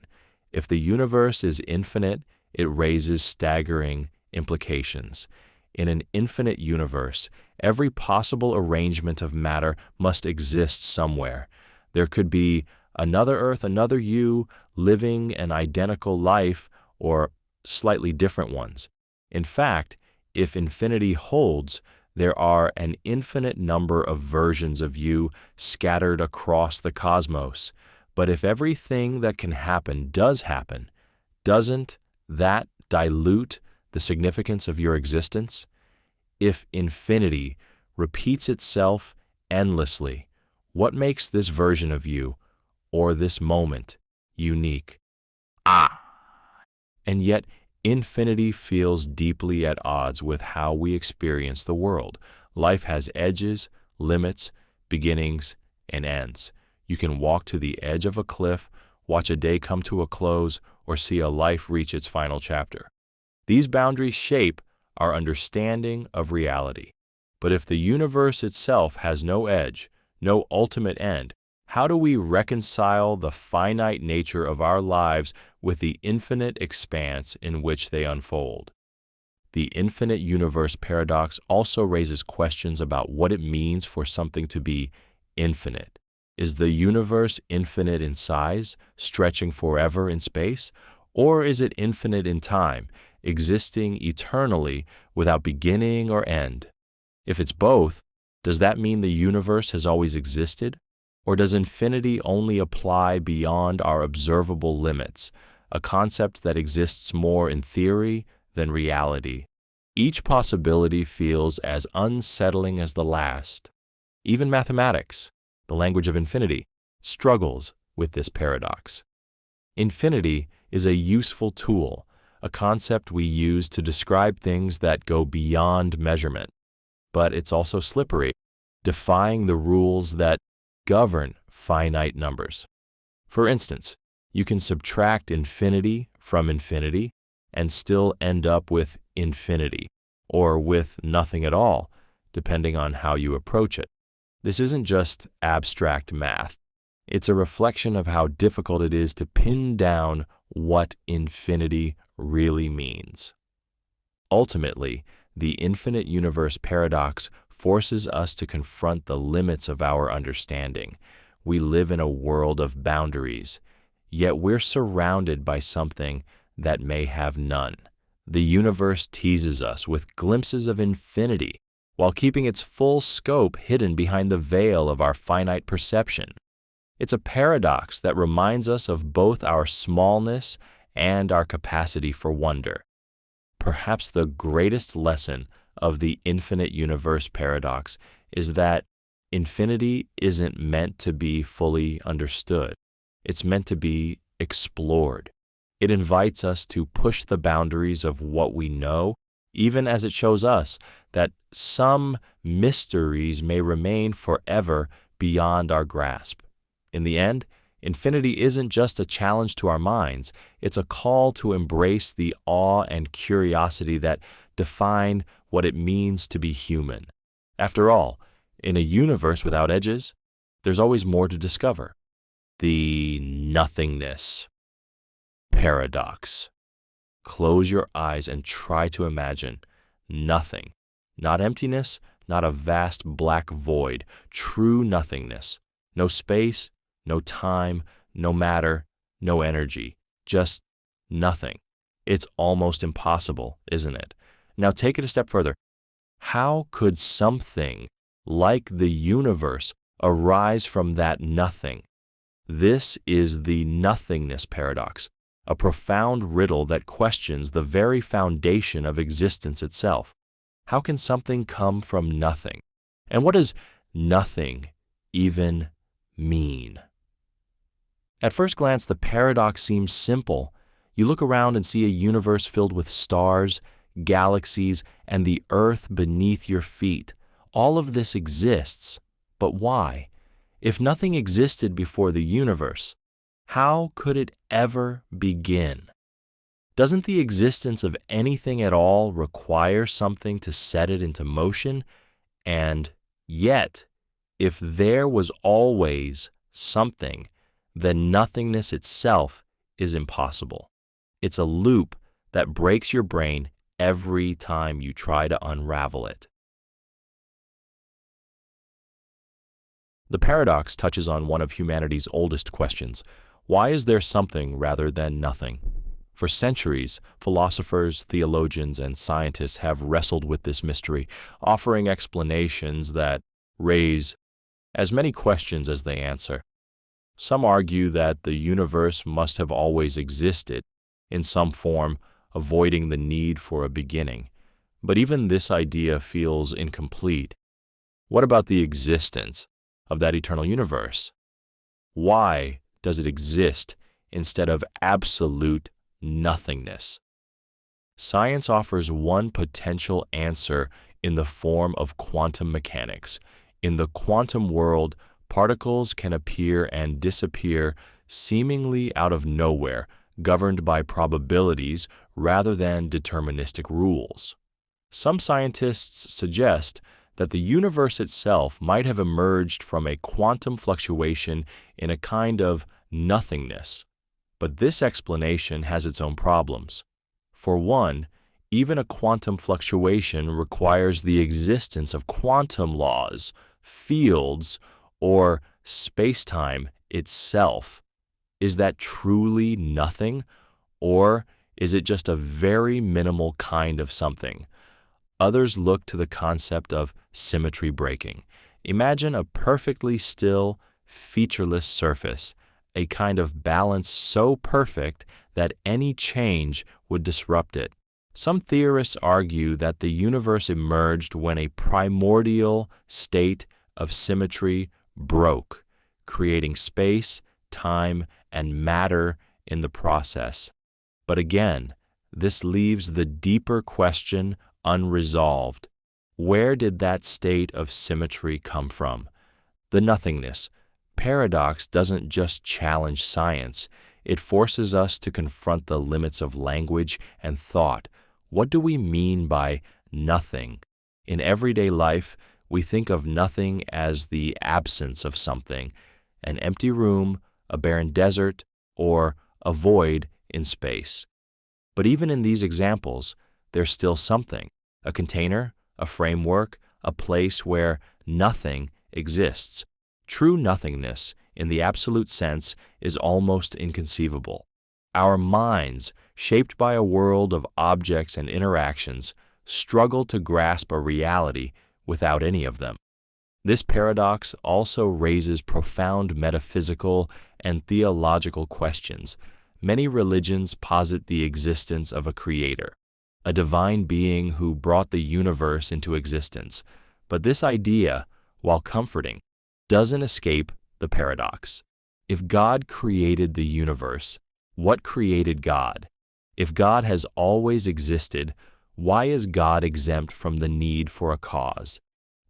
Speaker 1: If the universe is infinite, it raises staggering implications. In an infinite universe, every possible arrangement of matter must exist somewhere. There could be another Earth, another you, living an identical life, or slightly different ones. In fact, if infinity holds, there are an infinite number of versions of you scattered across the cosmos. But if everything that can happen does happen, doesn't that dilute the significance of your existence? If infinity repeats itself endlessly, what makes this version of you, or this moment, unique? And yet, infinity feels deeply at odds with how we experience the world. Life has edges, limits, beginnings, and ends. You can walk to the edge of a cliff, watch a day come to a close, or see a life reach its final chapter. These boundaries shape our understanding of reality. But if the universe itself has no edge, no ultimate end, how do we reconcile the finite nature of our lives with the infinite expanse in which they unfold? The infinite universe paradox also raises questions about what it means for something to be infinite. Is the universe infinite in size, stretching forever in space, or is it infinite in time, existing eternally without beginning or end? If it's both, does that mean the universe has always existed? Or does infinity only apply beyond our observable limits, a concept that exists more in theory than reality? Each possibility feels as unsettling as the last. Even mathematics, the language of infinity, struggles with this paradox. Infinity is a useful tool, a concept we use to describe things that go beyond measurement. But it's also slippery, defying the rules that govern finite numbers. For instance, you can subtract infinity from infinity and still end up with infinity, or with nothing at all, depending on how you approach it. This isn't just abstract math. It's a reflection of how difficult it is to pin down what infinity really means. Ultimately, the infinite universe paradox forces us to confront the limits of our understanding. We live in a world of boundaries, yet we're surrounded by something that may have none. The universe teases us with glimpses of infinity, while keeping its full scope hidden behind the veil of our finite perception. It's a paradox that reminds us of both our smallness and our capacity for wonder. Perhaps the greatest lesson of the infinite universe paradox is that infinity isn't meant to be fully understood. It's meant to be explored. It invites us to push the boundaries of what we know, even as it shows us that some mysteries may remain forever beyond our grasp. In the end, infinity isn't just a challenge to our minds, it's a call to embrace the awe and curiosity that define what it means to be human. After all, in a universe without edges, there's always more to discover. The Nothingness Paradox. Close your eyes and try to imagine nothing. Not emptiness, not a vast black void, true nothingness. No space, no time, no matter, no energy, just nothing. It's almost impossible, isn't it? Now take it a step further. How could something like the universe arise from that nothing? This is the Nothingness Paradox, a profound riddle that questions the very foundation of existence itself. How can something come from nothing? And what does nothing even mean? At first glance, the paradox seems simple. You look around and see a universe filled with stars, galaxies, and the earth beneath your feet. All of this exists, but why? If nothing existed before the universe, how could it ever begin? Doesn't the existence of anything at all require something to set it into motion? And yet, if there was always something, then nothingness itself is impossible. It's a loop that breaks your brain every time you try to unravel it. The paradox touches on one of humanity's oldest questions. Why is there something rather than nothing? For centuries, philosophers, theologians, and scientists have wrestled with this mystery, offering explanations that raise as many questions as they answer. Some argue that the universe must have always existed in some form, avoiding the need for a beginning. But even this idea feels incomplete. What about the existence of that eternal universe? Why does it exist instead of absolute nothingness? Science offers one potential answer in the form of quantum mechanics. In the quantum world, particles can appear and disappear seemingly out of nowhere, governed by probabilities rather than deterministic rules. Some scientists suggest that the universe itself might have emerged from a quantum fluctuation in a kind of nothingness. But this explanation has its own problems. For one, even a quantum fluctuation requires the existence of quantum laws, fields, or space-time itself. Is that truly nothing, or is it just a very minimal kind of something? Others look to the concept of symmetry breaking. Imagine a perfectly still, featureless surface, a kind of balance so perfect that any change would disrupt it. Some theorists argue that the universe emerged when a primordial state of symmetry broke, creating space, time, and matter in the process. But again, this leaves the deeper question unresolved. Where did that state of symmetry come from? The Nothingness Paradox doesn't just challenge science, it forces us to confront the limits of language and thought. What do we mean by nothing? In everyday life, we think of nothing as the absence of something, an empty room, a barren desert, or a void in space. But even in these examples, there's still something, a container, a framework, a place where nothing exists. True nothingness, in the absolute sense, is almost inconceivable. Our minds, shaped by a world of objects and interactions, struggle to grasp a reality without any of them. This paradox also raises profound metaphysical and theological questions. Many religions posit the existence of a creator, a divine being who brought the universe into existence. But this idea, while comforting, doesn't escape the paradox. If God created the universe, What created God? If God has always existed, why is God exempt from the need for a cause?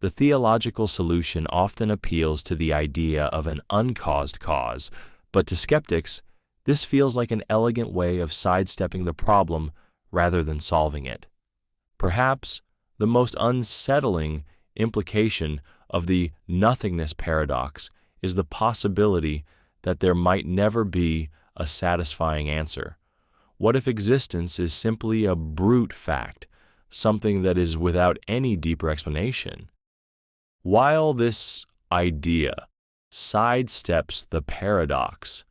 Speaker 1: The theological solution often appeals to the idea of an uncaused cause, but to skeptics, this feels like an elegant way of sidestepping the problem rather than solving it. Perhaps the most unsettling implication of the Nothingness Paradox is the possibility that there might never be a satisfying answer. What if existence is simply a brute fact, something that is without any deeper explanation? While this idea sidesteps the paradox,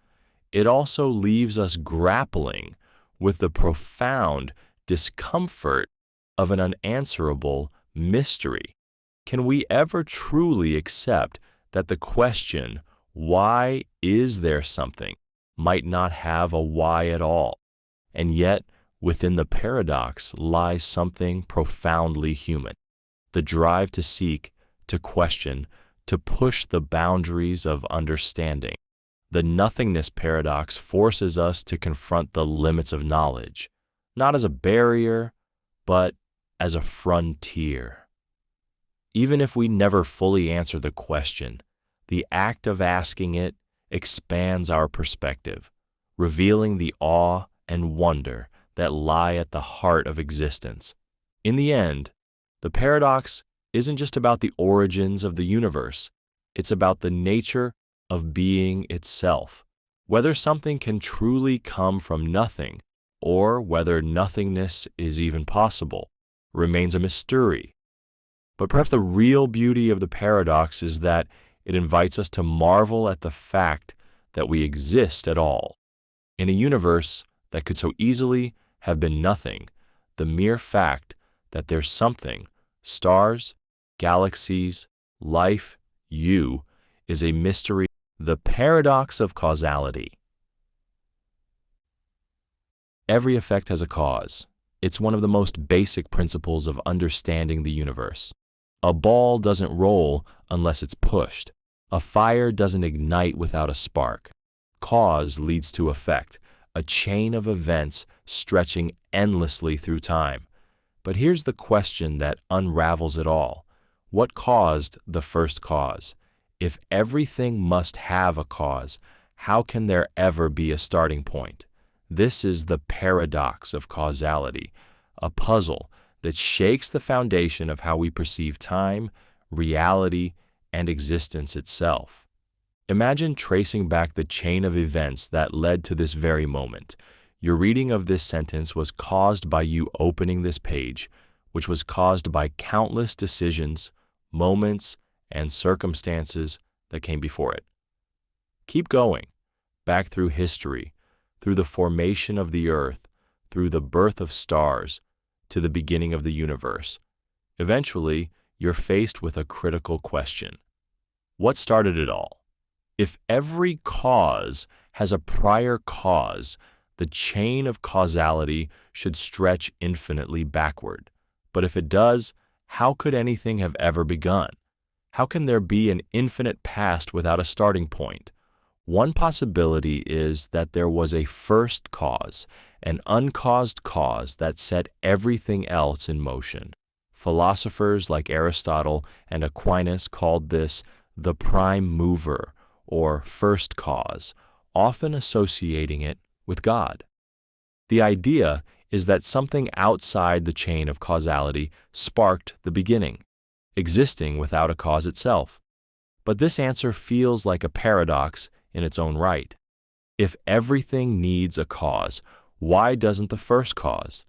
Speaker 1: it also leaves us grappling with the profound discomfort of an unanswerable mystery. Can we ever truly accept that the question, why is there something, might not have a why at all? And yet, within the paradox lies something profoundly human, the drive to seek, to question, to push the boundaries of understanding. The Nothingness Paradox forces us to confront the limits of knowledge, not as a barrier, but as a frontier. Even if we never fully answer the question, the act of asking it expands our perspective, revealing the awe and wonder that lie at the heart of existence. In the end, the paradox isn't just about the origins of the universe, it's about the nature of being itself. Whether something can truly come from nothing, or whether nothingness is even possible, remains a mystery. But perhaps the real beauty of the paradox is that it invites us to marvel at the fact that we exist at all. In a universe that could so easily have been nothing, the mere fact that there's something, stars, galaxies, life, you, is a mystery. The Paradox of Causality. Every effect has a cause. It's one of the most basic principles of understanding the universe. A ball doesn't roll unless it's pushed. A fire doesn't ignite without a spark. Cause leads to effect, a chain of events stretching endlessly through time. But here's the question that unravels it all. What caused the first cause? If everything must have a cause, how can there ever be a starting point? This is the paradox of causality, a puzzle that shakes the foundation of how we perceive time, reality, and existence itself. Imagine tracing back the chain of events that led to this very moment. Your reading of this sentence was caused by you opening this page, which was caused by countless decisions, moments, and circumstances that came before it. Keep going, back through history, through the formation of the earth, through the birth of stars, to the beginning of the universe. Eventually, you're faced with a critical question. What started it all? If every cause has a prior cause, the chain of causality should stretch infinitely backward. But if it does, how could anything have ever begun? How can there be an infinite past without a starting point? One possibility is that there was a first cause, an uncaused cause that set everything else in motion. Philosophers like Aristotle and Aquinas called this the prime mover, or first cause, often associating it with God. The idea is that something outside the chain of causality sparked the beginning, existing without a cause itself. But this answer feels like a paradox in its own right. If everything needs a cause, why doesn't the first cause?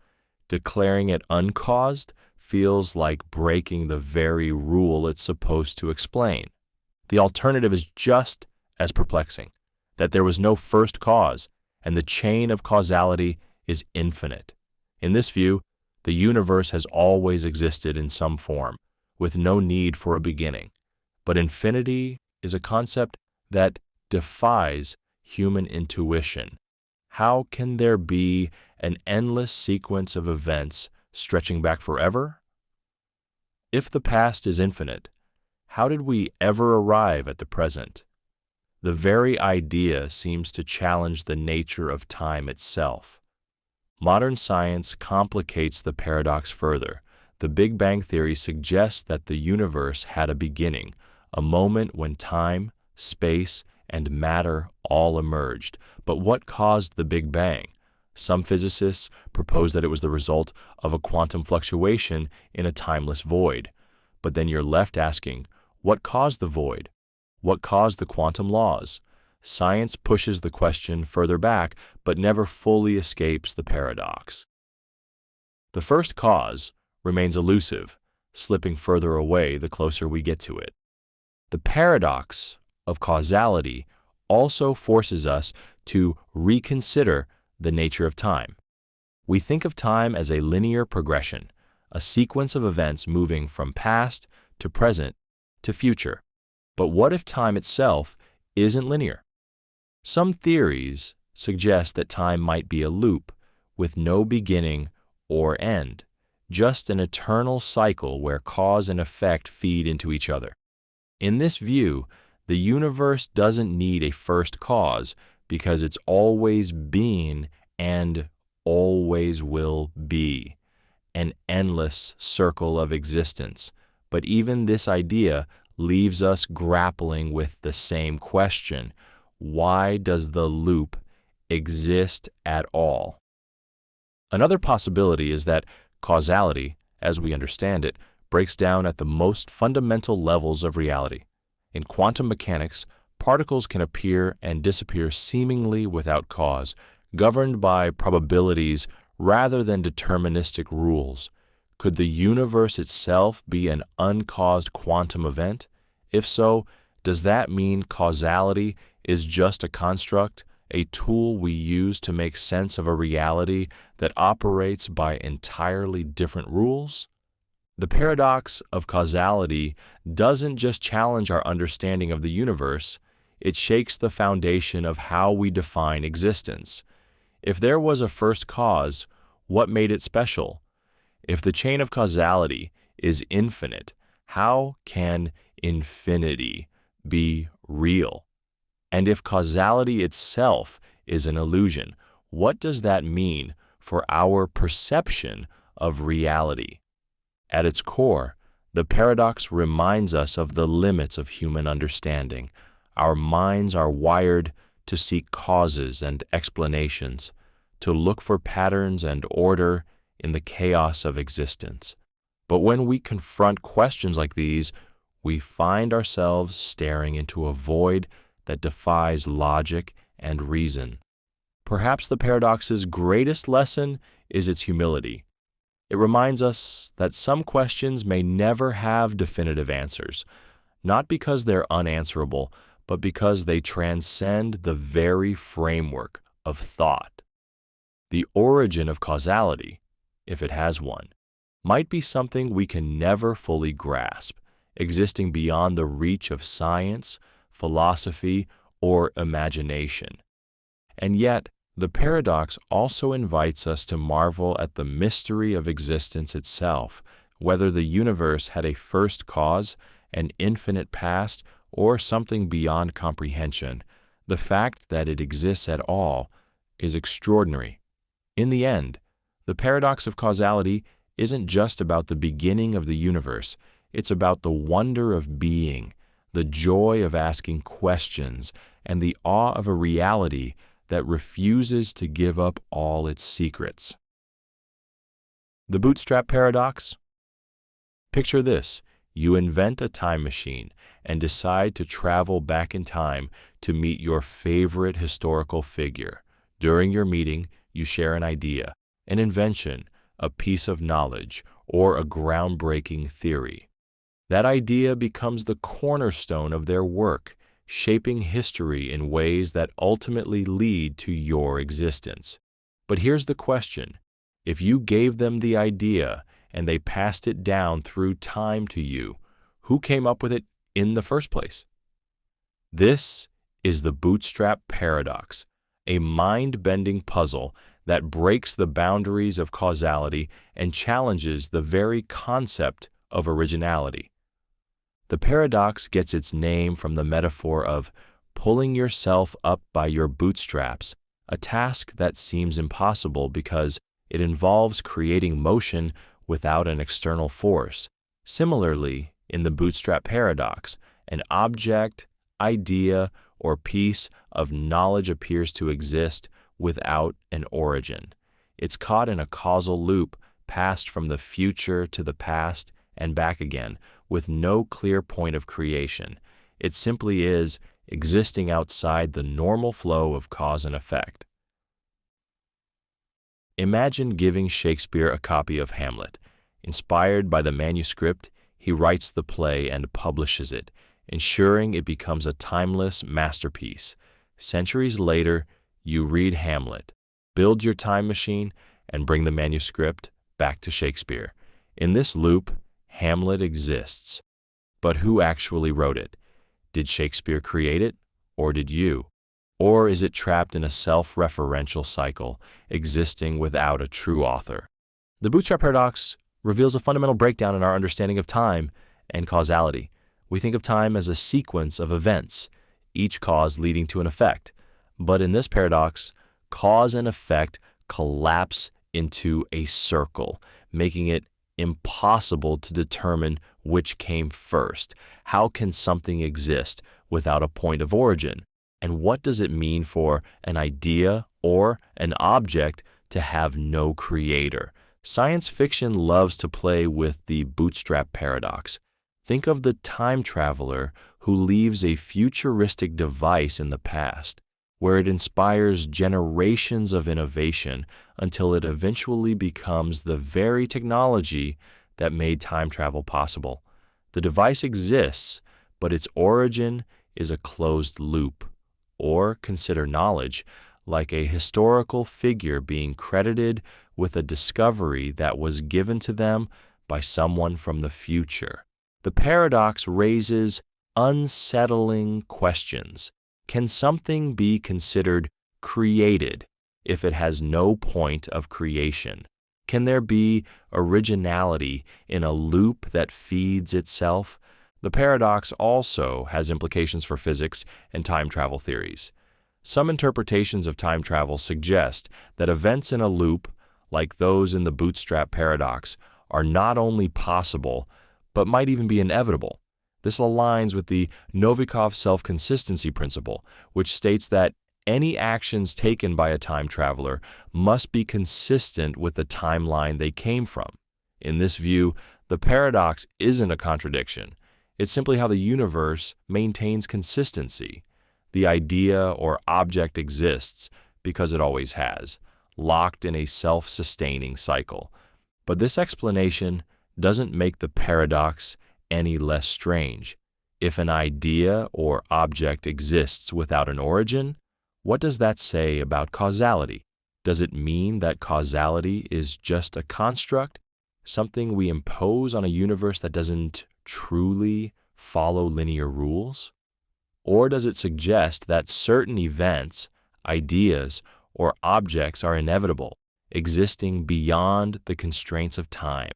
Speaker 1: Declaring it uncaused feels like breaking the very rule it's supposed to explain. The alternative is just as perplexing, that there was no first cause, and the chain of causality is infinite. In this view, the universe has always existed in some form, with no need for a beginning. But infinity is a concept that defies human intuition. How can there be an endless sequence of events stretching back forever? If the past is infinite, how did we ever arrive at the present? The very idea seems to challenge the nature of time itself. Modern science complicates the paradox further. The Big Bang Theory suggests that the universe had a beginning, a moment when time, space, and matter all emerged. But what caused the Big Bang? Some physicists propose that it was the result of a quantum fluctuation in a timeless void. But then you're left asking, what caused the void? What caused the quantum laws? Science pushes the question further back, but never fully escapes the paradox. The first cause remains elusive, slipping further away the closer we get to it. The paradox of causality also forces us to reconsider the nature of time. We think of time as a linear progression, a sequence of events moving from past to present to future. But what if time itself isn't linear? Some theories suggest that time might be a loop with no beginning or end, just an eternal cycle where cause and effect feed into each other. In this view, the universe doesn't need a first cause because it's always been and always will be, an endless circle of existence. But even this idea leaves us grappling with the same question: why does the loop exist at all? Another possibility is that causality, as we understand it, breaks down at the most fundamental levels of reality. In quantum mechanics, particles can appear and disappear seemingly without cause, governed by probabilities rather than deterministic rules. Could the universe itself be an uncaused quantum event? If so, does that mean causality is just a construct, a tool we use to make sense of a reality that operates by entirely different rules? The paradox of causality doesn't just challenge our understanding of the universe, it shakes the foundation of how we define existence. If there was a first cause, what made it special? If the chain of causality is infinite, how can infinity be real? And if causality itself is an illusion, what does that mean for our perception of reality? At its core, the paradox reminds us of the limits of human understanding. Our minds are wired to seek causes and explanations, to look for patterns and order in the chaos of existence. But when we confront questions like these, we find ourselves staring into a void that defies logic and reason. Perhaps the paradox's greatest lesson is its humility. It reminds us that some questions may never have definitive answers, not because they're unanswerable, but because they transcend the very framework of thought. The origin of causality, if it has one, might be something we can never fully grasp, existing beyond the reach of science, philosophy, or imagination. And yet, the paradox also invites us to marvel at the mystery of existence itself, whether the universe had a first cause, an infinite past, or something beyond comprehension. The fact that it exists at all is extraordinary. In the end, the paradox of causality isn't just about the beginning of the universe, it's about the wonder of being, the joy of asking questions, and the awe of a reality that refuses to give up all its secrets. The Bootstrap Paradox? Picture this. You invent a time machine and decide to travel back in time to meet your favorite historical figure. During your meeting, you share an idea, an invention, a piece of knowledge, or a groundbreaking theory. That idea becomes the cornerstone of their work, shaping history in ways that ultimately lead to your existence. But here's the question. If you gave them the idea and they passed it down through time to you, who came up with it in the first place? This is the Bootstrap Paradox, a mind-bending puzzle that breaks the boundaries of causality and challenges the very concept of originality. The paradox gets its name from the metaphor of pulling yourself up by your bootstraps, a task that seems impossible because it involves creating motion without an external force. Similarly, in the Bootstrap Paradox, an object, idea, or piece of knowledge appears to exist without an origin. It's caught in a causal loop, passed from the future to the past and back again, with no clear point of creation. It simply is, existing outside the normal flow of cause and effect. Imagine giving Shakespeare a copy of Hamlet. Inspired by the manuscript, he writes the play and publishes it, ensuring it becomes a timeless masterpiece. Centuries later, you read Hamlet, build your time machine, and bring the manuscript back to Shakespeare. In this loop, Hamlet exists. But who actually wrote it? Did Shakespeare create it, or did you? Or is it trapped in a self-referential cycle, existing without a true author? The Bootstrap Paradox reveals a fundamental breakdown in our understanding of time and causality. We think of time as a sequence of events, each cause leading to an effect. But in this paradox, cause and effect collapse into a circle, making it impossible to determine which came first. How can something exist without a point of origin? And what does it mean for an idea or an object to have no creator? Science fiction loves to play with the Bootstrap Paradox. Think of the time traveler who leaves a futuristic device in the past, where it inspires generations of innovation until it eventually becomes the very technology that made time travel possible. The device exists, but its origin is a closed loop. Or consider knowledge like a historical figure being credited with a discovery that was given to them by someone from the future. The paradox raises unsettling questions. Can something be considered created if it has no point of creation? Can there be originality in a loop that feeds itself? The paradox also has implications for physics and time travel theories. Some interpretations of time travel suggest that events in a loop, like those in the Bootstrap Paradox, are not only possible, but might even be inevitable. This aligns with the Novikov self-consistency principle, which states that any actions taken by a time traveler must be consistent with the timeline they came from. In this view, the paradox isn't a contradiction. It's simply how the universe maintains consistency. The idea or object exists because it always has, locked in a self-sustaining cycle. But this explanation doesn't make the paradox any less strange. If an idea or object exists without an origin, what does that say about causality? Does it mean that causality is just a construct, something we impose on a universe that doesn't truly follow linear rules? Or does it suggest that certain events, ideas, or objects are inevitable, existing beyond the constraints of time?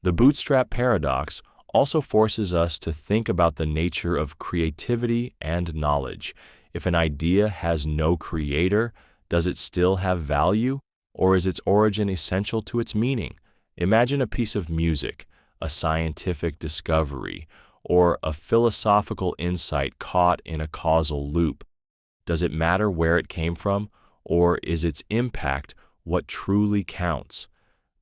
Speaker 1: The Bootstrap Paradox also forces us to think about the nature of creativity and knowledge. If an idea has no creator, does it still have value, or is its origin essential to its meaning? Imagine a piece of music, a scientific discovery, or a philosophical insight caught in a causal loop. Does it matter where it came from, or is its impact what truly counts?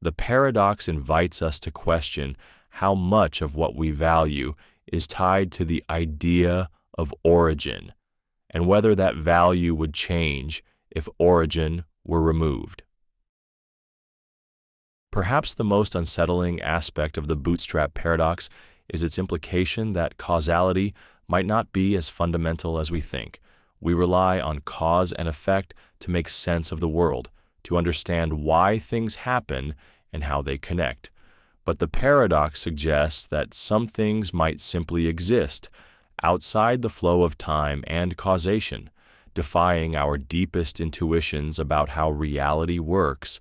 Speaker 1: The paradox invites us to question how much of what we value is tied to the idea of origin, and whether that value would change if origin were removed. Perhaps the most unsettling aspect of the Bootstrap Paradox is its implication that causality might not be as fundamental as we think. We rely on cause and effect to make sense of the world, to understand why things happen and how they connect. But the paradox suggests that some things might simply exist outside the flow of time and causation, defying our deepest intuitions about how reality works.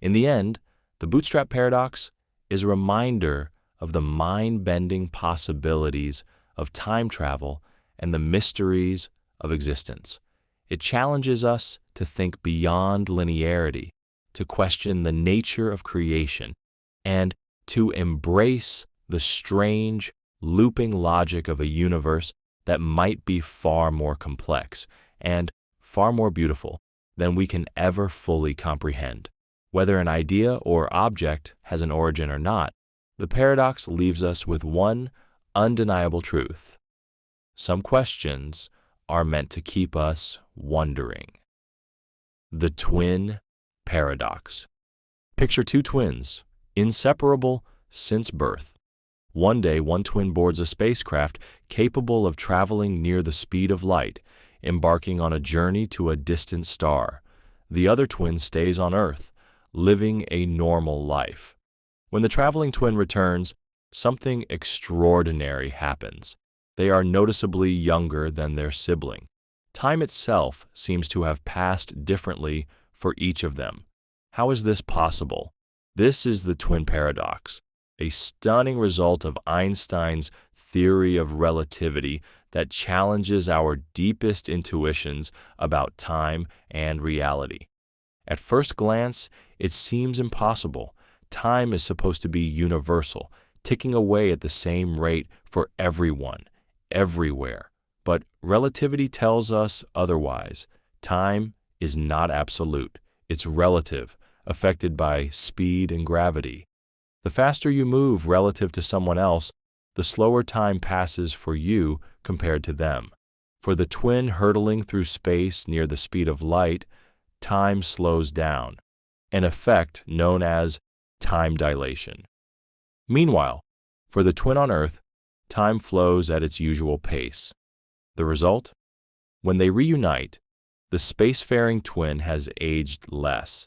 Speaker 1: In the end, the Bootstrap Paradox is a reminder of the mind-bending possibilities of time travel and the mysteries of existence. It challenges us to think beyond linearity, to question the nature of creation, and to embrace the strange, looping logic of a universe that might be far more complex and far more beautiful than we can ever fully comprehend. Whether an idea or object has an origin or not, the paradox leaves us with one undeniable truth. Some questions are meant to keep us wondering. The Twin Paradox. Picture two twins, inseparable since birth. One day, one twin boards a spacecraft capable of traveling near the speed of light, embarking on a journey to a distant star. The other twin stays on Earth, living a normal life. When the traveling twin returns, something extraordinary happens. They are noticeably younger than their sibling. Time itself seems to have passed differently for each of them. How is this possible? This is the twin paradox, a stunning result of Einstein's theory of relativity that challenges our deepest intuitions about time and reality. At first glance, it seems impossible. Time is supposed to be universal, ticking away at the same rate for everyone, everywhere. But relativity tells us otherwise. Time is not absolute. It's relative, affected by speed and gravity. The faster you move relative to someone else, the slower time passes for you compared to them. For the twin hurtling through space near the speed of light, time slows down, an effect known as time dilation. Meanwhile, for the twin on Earth, time flows at its usual pace. The result? When they reunite, the spacefaring twin has aged less.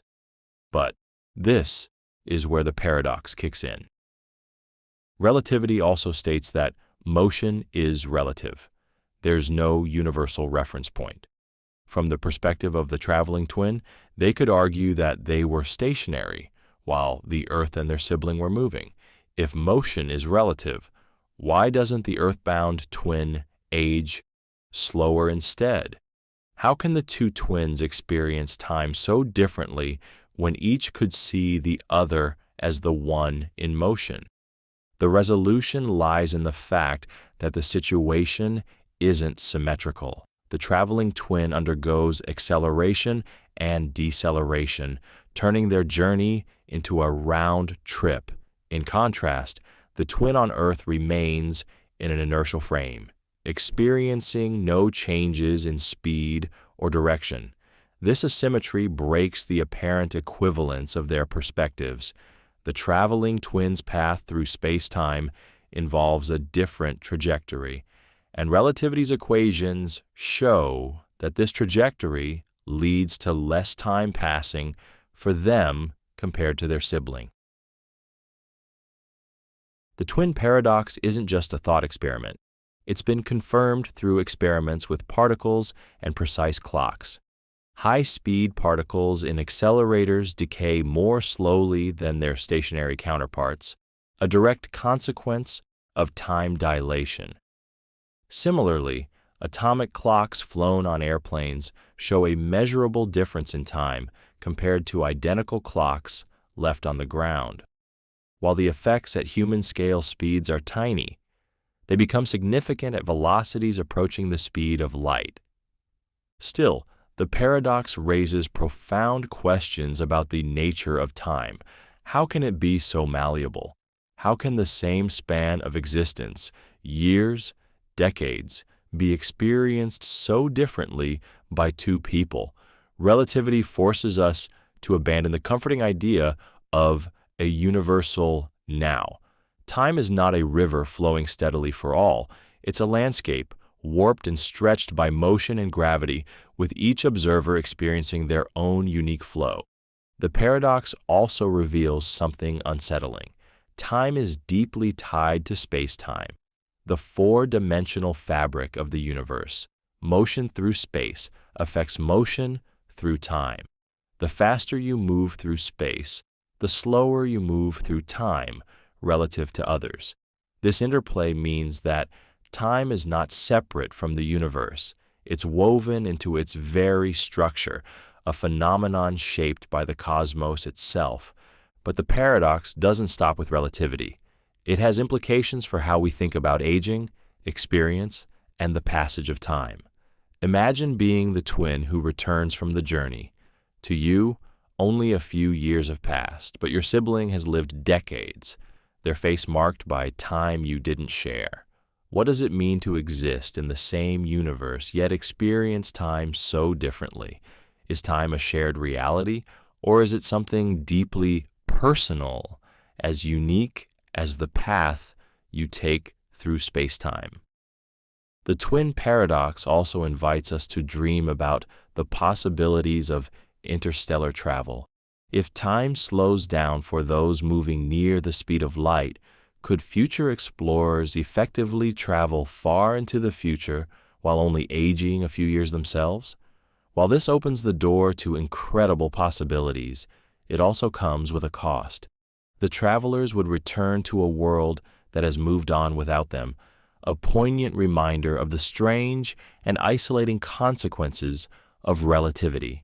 Speaker 1: But this is where the paradox kicks in. Relativity also states that motion is relative. There's no universal reference point. From the perspective of the traveling twin, they could argue that they were stationary, while the Earth and their sibling were moving. If motion is relative, why doesn't the earthbound twin age slower instead? How can the two twins experience time so differently when each could see the other as the one in motion? The resolution lies in the fact that the situation isn't symmetrical. The traveling twin undergoes acceleration and deceleration, turning their journey into a round trip. In contrast, the twin on Earth remains in an inertial frame, experiencing no changes in speed or direction. This asymmetry breaks the apparent equivalence of their perspectives. The traveling twin's path through space-time involves a different trajectory, and relativity's equations show that this trajectory leads to less time passing for them compared to their sibling. The twin paradox isn't just a thought experiment. It's been confirmed through experiments with particles and precise clocks. High-speed particles in accelerators decay more slowly than their stationary counterparts, a direct consequence of time dilation. Similarly, atomic clocks flown on airplanes show a measurable difference in time compared to identical clocks left on the ground. While the effects at human-scale speeds are tiny, they become significant at velocities approaching the speed of light. Still, the paradox raises profound questions about the nature of time. How can it be so malleable? How can the same span of existence, years, decades, be experienced so differently by two people? Relativity forces us to abandon the comforting idea of a universal now. Time is not a river flowing steadily for all. It's a landscape, warped and stretched by motion and gravity, with each observer experiencing their own unique flow. The paradox also reveals something unsettling. Time is deeply tied to space-time, the four-dimensional fabric of the universe. Motion through space affects motion through time. The faster you move through space, the slower you move through time relative to others. This interplay means that time is not separate from the universe. It's woven into its very structure, a phenomenon shaped by the cosmos itself. But the paradox doesn't stop with relativity. It has implications for how we think about aging, experience, and the passage of time. Imagine being the twin who returns from the journey. To you, only a few years have passed, but your sibling has lived decades, their face marked by time you didn't share. What does it mean to exist in the same universe, yet experience time so differently? Is time a shared reality, or is it something deeply personal, as unique as the path you take through space-time? The twin paradox also invites us to dream about the possibilities of interstellar travel. If time slows down for those moving near the speed of light, could future explorers effectively travel far into the future while only aging a few years themselves? While this opens the door to incredible possibilities, it also comes with a cost. The travelers would return to a world that has moved on without them, a poignant reminder of the strange and isolating consequences of relativity.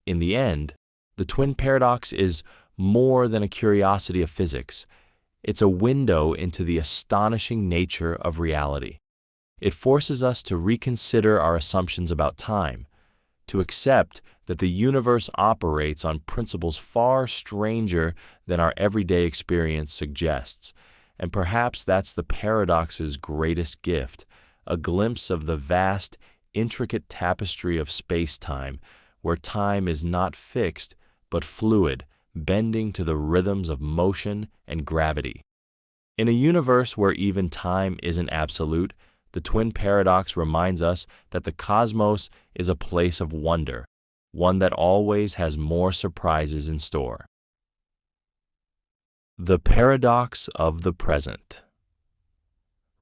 Speaker 1: In the end, the twin paradox is more than a curiosity of physics. It's a window into the astonishing nature of reality. It forces us to reconsider our assumptions about time, to accept that the universe operates on principles far stranger than our everyday experience suggests. And perhaps that's the paradox's greatest gift, a glimpse of the vast, intricate tapestry of space-time, where time is not fixed, but fluid, bending to the rhythms of motion and gravity. In a universe where even time isn't absolute, the twin paradox reminds us that the cosmos is a place of wonder, one that always has more surprises in store. The paradox of the present.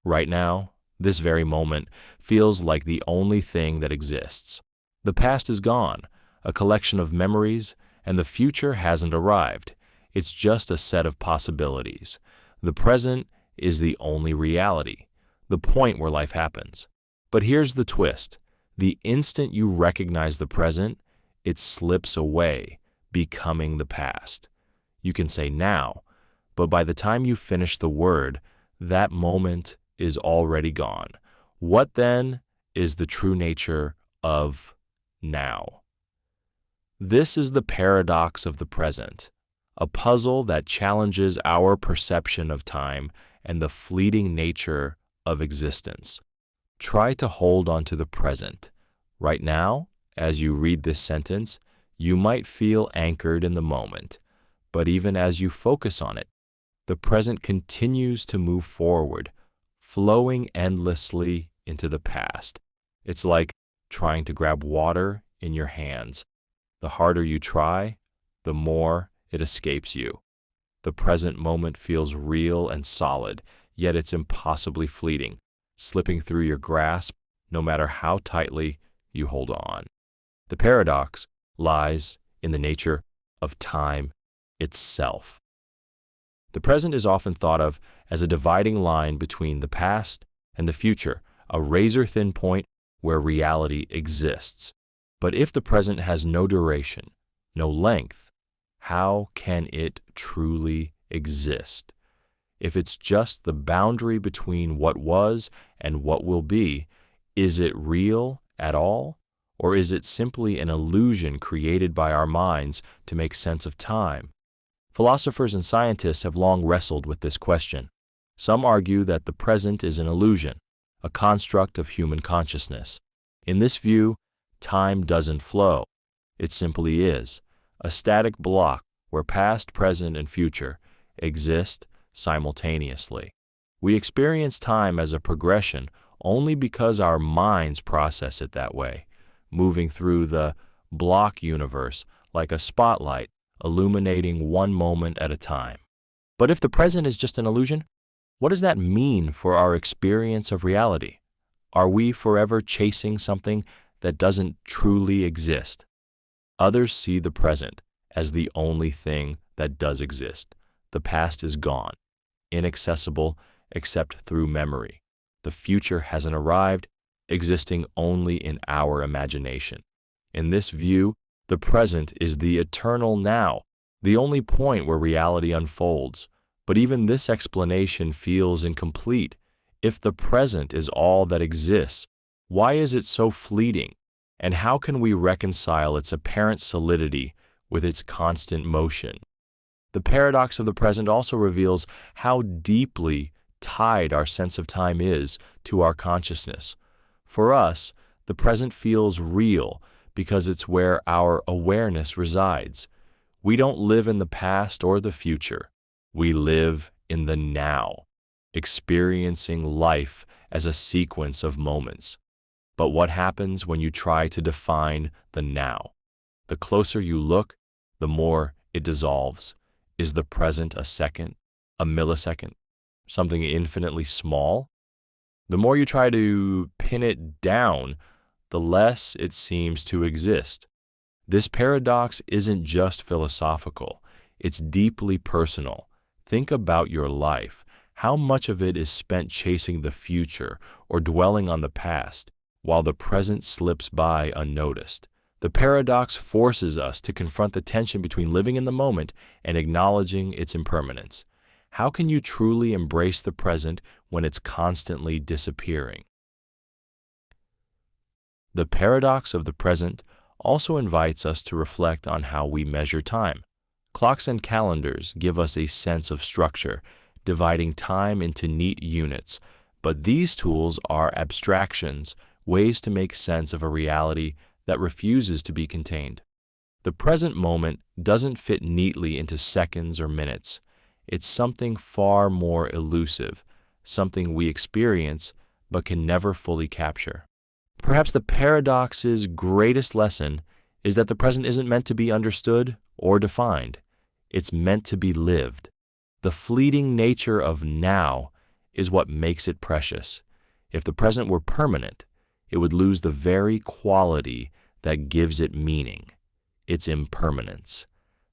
Speaker 1: Right now, this very moment feels like the only thing that exists. The past is gone, a collection of memories, and the future hasn't arrived. It's just a set of possibilities. The present is the only reality, the point where life happens. But here's the twist. The instant you recognize the present, it slips away, becoming the past. You can say now, but by the time you finish the word, that moment is already gone. What then is the true nature of now? This is the paradox of the present, a puzzle that challenges our perception of time and the fleeting nature of existence. Try to hold on to the present. Right now, as you read this sentence, you might feel anchored in the moment, but even as you focus on it, the present continues to move forward, flowing endlessly into the past. It's like trying to grab water in your hands. The harder you try, the more it escapes you. The present moment feels real and solid, yet it's impossibly fleeting, slipping through your grasp no matter how tightly you hold on. The paradox lies in the nature of time itself. The present is often thought of as a dividing line between the past and the future, a razor-thin point where reality exists. But if the present has no duration, no length, how can it truly exist? If it's just the boundary between what was and what will be, is it real at all? Or is it simply an illusion created by our minds to make sense of time? Philosophers and scientists have long wrestled with this question. Some argue that the present is an illusion, a construct of human consciousness. In this view, time doesn't flow. It simply is, a static block where past, present, and future exist simultaneously. We experience time as a progression only because our minds process it that way, moving through the block universe like a spotlight, illuminating one moment at a time. But if the present is just an illusion, what does that mean for our experience of reality? Are we forever chasing something that doesn't truly exist? Others see the present as the only thing that does exist. The past is gone, inaccessible except through memory. The future hasn't arrived, existing only in our imagination. In this view, the present is the eternal now, the only point where reality unfolds. But even this explanation feels incomplete. If the present is all that exists, why is it so fleeting? And how can we reconcile its apparent solidity with its constant motion? The paradox of the present also reveals how deeply tied our sense of time is to our consciousness. For us, the present feels real because it's where our awareness resides. We don't live in the past or the future. We live in the now, experiencing life as a sequence of moments. But what happens when you try to define the now? The closer you look, the more it dissolves. Is the present a second, a millisecond, something infinitely small? The more you try to pin it down, the less it seems to exist. This paradox isn't just philosophical, it's deeply personal. Think about your life. How much of it is spent chasing the future or dwelling on the past, while the present slips by unnoticed? The paradox forces us to confront the tension between living in the moment and acknowledging its impermanence. How can you truly embrace the present when it's constantly disappearing? The paradox of the present also invites us to reflect on how we measure time. Clocks and calendars give us a sense of structure, dividing time into neat units, but these tools are abstractions, ways to make sense of a reality that refuses to be contained. The present moment doesn't fit neatly into seconds or minutes. It's something far more elusive, something we experience but can never fully capture. Perhaps the paradox's greatest lesson is that the present isn't meant to be understood or defined. It's meant to be lived. The fleeting nature of now is what makes it precious. If the present were permanent, it would lose the very quality that gives it meaning, its impermanence.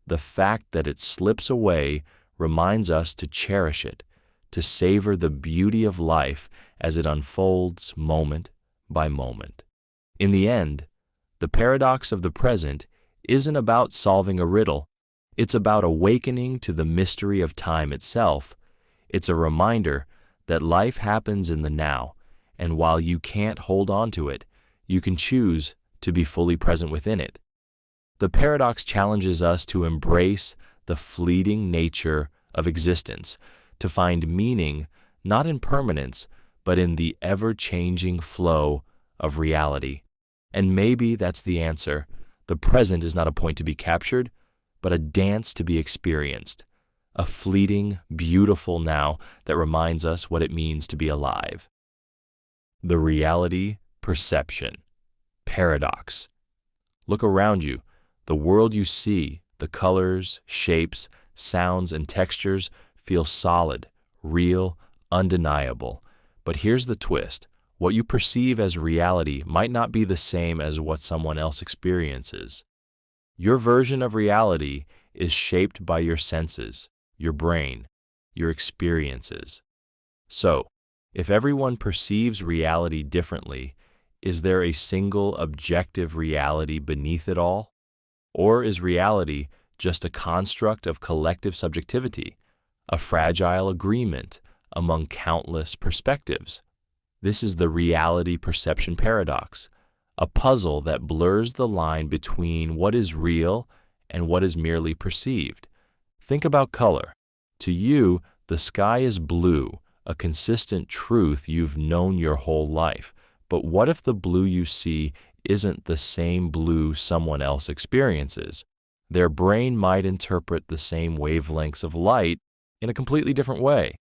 Speaker 1: The fact that it slips away reminds us to cherish it, to savor the beauty of life as it unfolds moment by moment. In the end, the paradox of the present isn't about solving a riddle. It's about awakening to the mystery of time itself. It's a reminder that life happens in the now, and while you can't hold on to it, you can choose to be fully present within it. The paradox challenges us to embrace the fleeting nature of existence, to find meaning not in permanence, but in the ever-changing flow of reality. And maybe that's the answer. The present is not a point to be captured, but a dance to be experienced. A fleeting, beautiful now that reminds us what it means to be alive. The reality perception paradox. Look around you. The world you see, the colors, shapes, sounds, and textures feel solid, real, undeniable. But here's the twist. What you perceive as reality might not be the same as what someone else experiences. Your version of reality is shaped by your senses, your brain, your experiences. So, if everyone perceives reality differently, is there a single objective reality beneath it all? Or is reality just a construct of collective subjectivity, a fragile agreement among countless perspectives? This is the reality perception paradox, a puzzle that blurs the line between what is real and what is merely perceived. Think about color. To you, the sky is blue, a consistent truth you've known your whole life. But what if the blue you see isn't the same blue someone else experiences? Their brain might interpret the same wavelengths of light in a completely different way.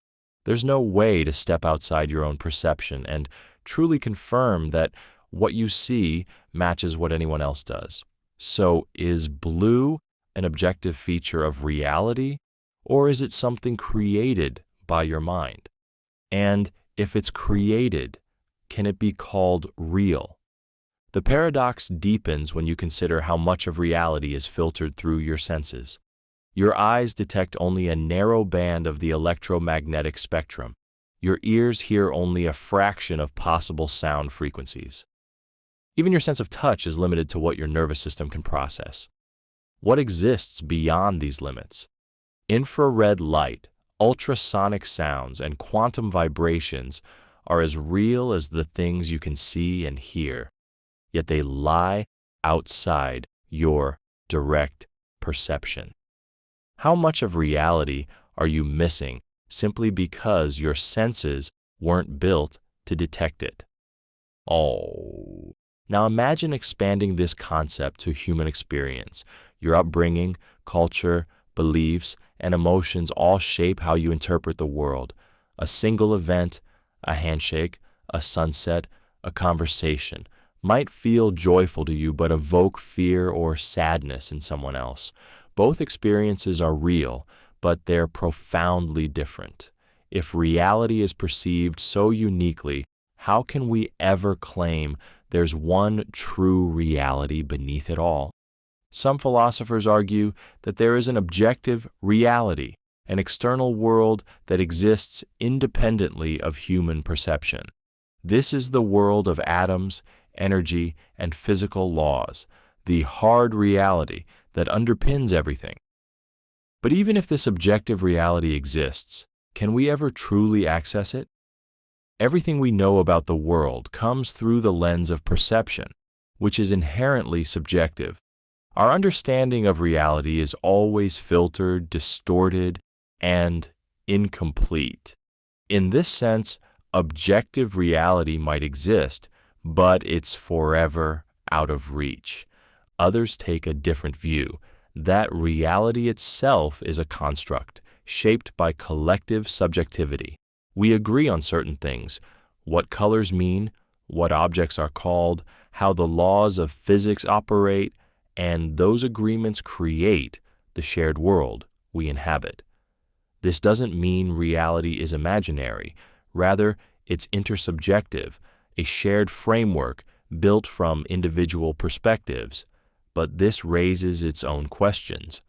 Speaker 1: There's no way to step outside your own perception and truly confirm that what you see matches what anyone else does. So, is blue an objective feature of reality, or is it something created by your mind? And if it's created, can it be called real? The paradox deepens when you consider how much of reality is filtered through your senses. Your eyes detect only a narrow band of the electromagnetic spectrum. Your ears hear only a fraction of possible sound frequencies. Even your sense of touch is limited to what your nervous system can process. What exists beyond these limits? Infrared light, ultrasonic sounds, and quantum vibrations are as real as the things you can see and hear, yet they lie outside your direct perception. How much of reality are you missing simply because your senses weren't built to detect it? Oh. Now imagine expanding this concept to human experience. Your upbringing, culture, beliefs, and emotions all shape how you interpret the world. A single event, a handshake, a sunset, a conversation might feel joyful to you but evoke fear or sadness in someone else. Both experiences are real, but they're profoundly different. If reality is perceived so uniquely, how can we ever claim there's one true reality beneath it all? Some philosophers argue that there is an objective reality, an external world that exists independently of human perception. This is the world of atoms, energy, and physical laws, the hard reality that underpins everything. But even if this objective reality exists, can we ever truly access it? Everything we know about the world comes through the lens of perception, which is inherently subjective. Our understanding of reality is always filtered, distorted, and incomplete. In this sense, objective reality might exist, but it's forever out of reach. Others take a different view, that reality itself is a construct, shaped by collective subjectivity. We agree on certain things, what colors mean, what objects are called, how the laws of physics operate, and those agreements create the shared world we inhabit. This doesn't mean reality is imaginary. Rather, it's intersubjective, a shared framework built from individual perspectives. But this raises its own questions.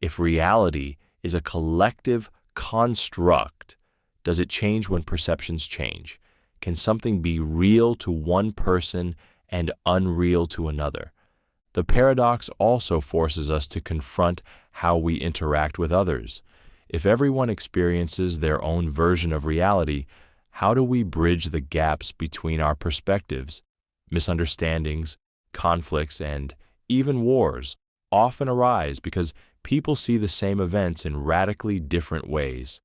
Speaker 1: If reality is a collective construct, does it change when perceptions change? Can something be real to one person and unreal to another? The paradox also forces us to confront how we interact with others. If everyone experiences their own version of reality, how do we bridge the gaps between our perspectives? Misunderstandings, conflicts, and even wars often arise because people see the same events in radically different ways.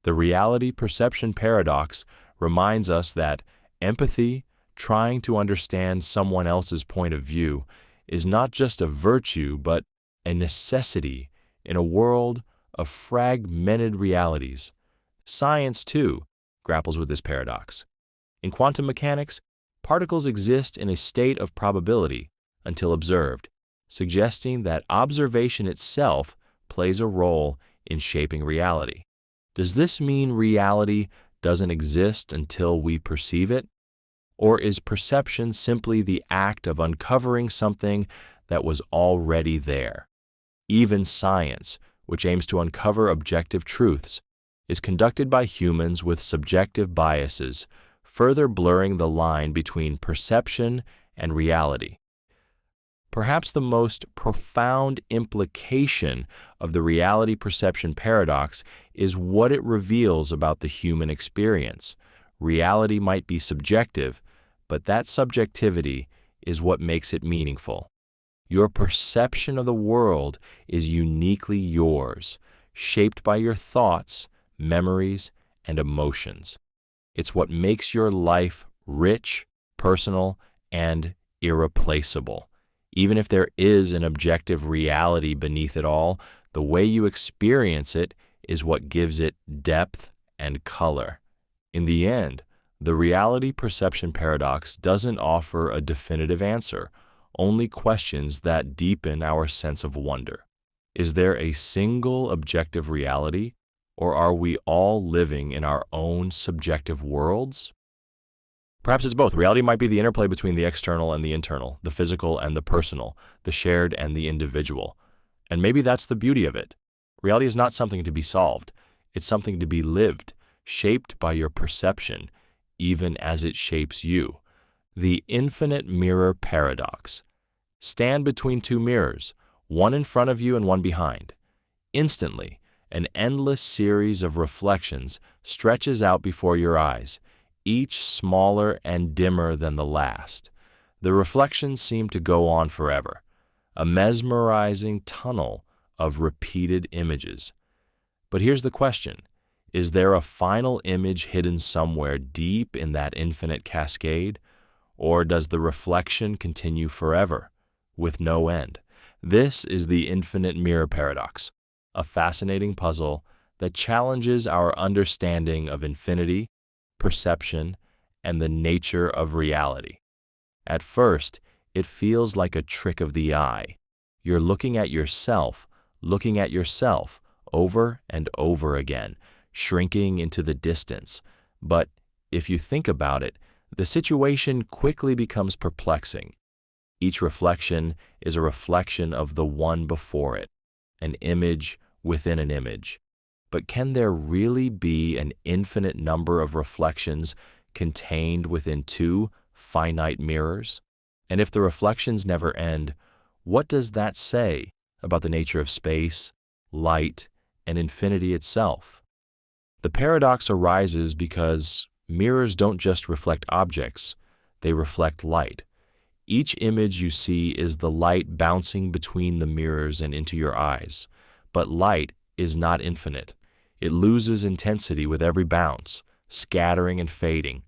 Speaker 1: The reality perception paradox reminds us that empathy, trying to understand someone else's point of view, is not just a virtue but a necessity in a world of fragmented realities. Science, too, grapples with this paradox. In quantum mechanics, particles exist in a state of probability until observed, suggesting that observation itself plays a role in shaping reality. Does this mean reality doesn't exist until we perceive it? Or is perception simply the act of uncovering something that was already there? Even science, which aims to uncover objective truths, is conducted by humans with subjective biases, further blurring the line between perception and reality. Perhaps the most profound implication of the reality perception paradox is what it reveals about the human experience. Reality might be subjective, but that subjectivity is what makes it meaningful. Your perception of the world is uniquely yours, shaped by your thoughts, memories, and emotions. It's what makes your life rich, personal, and irreplaceable. Even if there is an objective reality beneath it all, the way you experience it is what gives it depth and color. In the end, the reality perception paradox doesn't offer a definitive answer, only questions that deepen our sense of wonder. Is there a single objective reality, or are we all living in our own subjective worlds? Perhaps it's both. Reality might be the interplay between the external and the internal, the physical and the personal, the shared and the individual. And maybe that's the beauty of it. Reality is not something to be solved. It's something to be lived, shaped by your perception, even as it shapes you. The infinite mirror paradox. Stand between two mirrors, one in front of you and one behind. Instantly, an endless series of reflections stretches out before your eyes, each smaller and dimmer than the last. The reflections seem to go on forever, a mesmerizing tunnel of repeated images. But here's the question. Is there a final image hidden somewhere deep in that infinite cascade? Or does the reflection continue forever, with no end? This is the infinite mirror paradox, a fascinating puzzle that challenges our understanding of infinity, perception, and the nature of reality. At first, it feels like a trick of the eye. You're looking at yourself over and over again, shrinking into the distance. But if you think about it, the situation quickly becomes perplexing. Each reflection is a reflection of the one before it, an image within an image. But can there really be an infinite number of reflections contained within two finite mirrors? And if the reflections never end, what does that say about the nature of space, light, and infinity itself? The paradox arises because mirrors don't just reflect objects, they reflect light. Each image you see is the light bouncing between the mirrors and into your eyes. But light is not infinite. It loses intensity with every bounce, scattering and fading.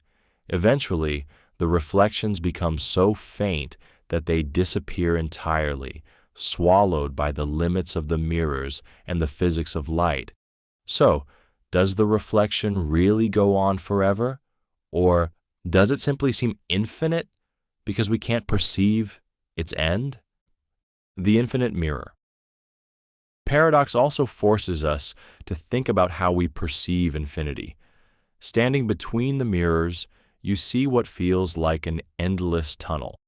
Speaker 1: Eventually, the reflections become so faint that they disappear entirely, swallowed by the limits of the mirrors and the physics of light. So, does the reflection really go on forever? Or does it simply seem infinite because we can't perceive its end? The infinite mirror. Paradox also forces us to think about how we perceive infinity. Standing between the mirrors, you see what feels like an endless tunnel.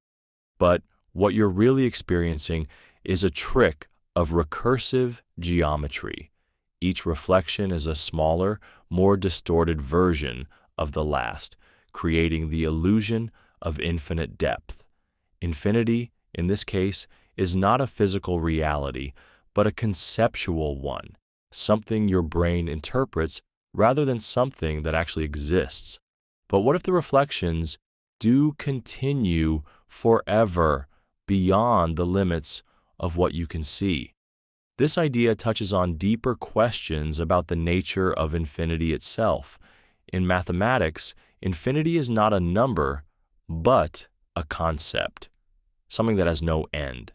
Speaker 1: But what you're really experiencing is a trick of recursive geometry. Each reflection is a smaller, more distorted version of the last, creating the illusion of infinite depth. Infinity, in this case, is not a physical reality, but a conceptual one, something your brain interprets rather than something that actually exists. But what if the reflections do continue forever beyond the limits of what you can see? This idea touches on deeper questions about the nature of infinity itself. In mathematics, infinity is not a number, but a concept, something that has no end.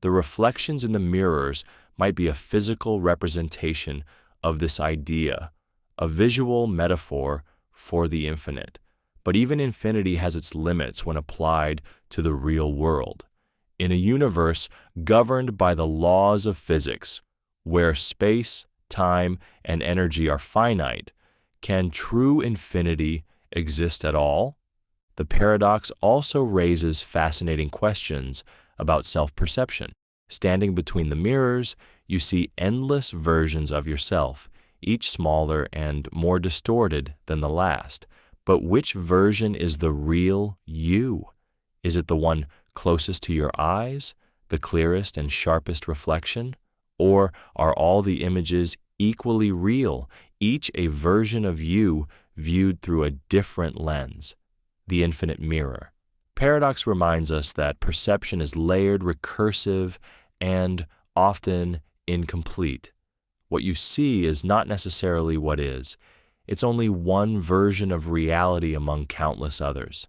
Speaker 1: The reflections in the mirrors might be a physical representation of this idea, a visual metaphor for the infinite. But even infinity has its limits when applied to the real world. In a universe governed by the laws of physics, where space, time, and energy are finite, can true infinity exist at all? The paradox also raises fascinating questions about self-perception. Standing between the mirrors, you see endless versions of yourself, each smaller and more distorted than the last. But which version is the real you? Is it the one closest to your eyes, the clearest and sharpest reflection? Or are all the images equally real, each a version of you viewed through a different lens? The infinite mirror. Paradox reminds us that perception is layered, recursive, and often incomplete. What you see is not necessarily what is. It's only one version of reality among countless others.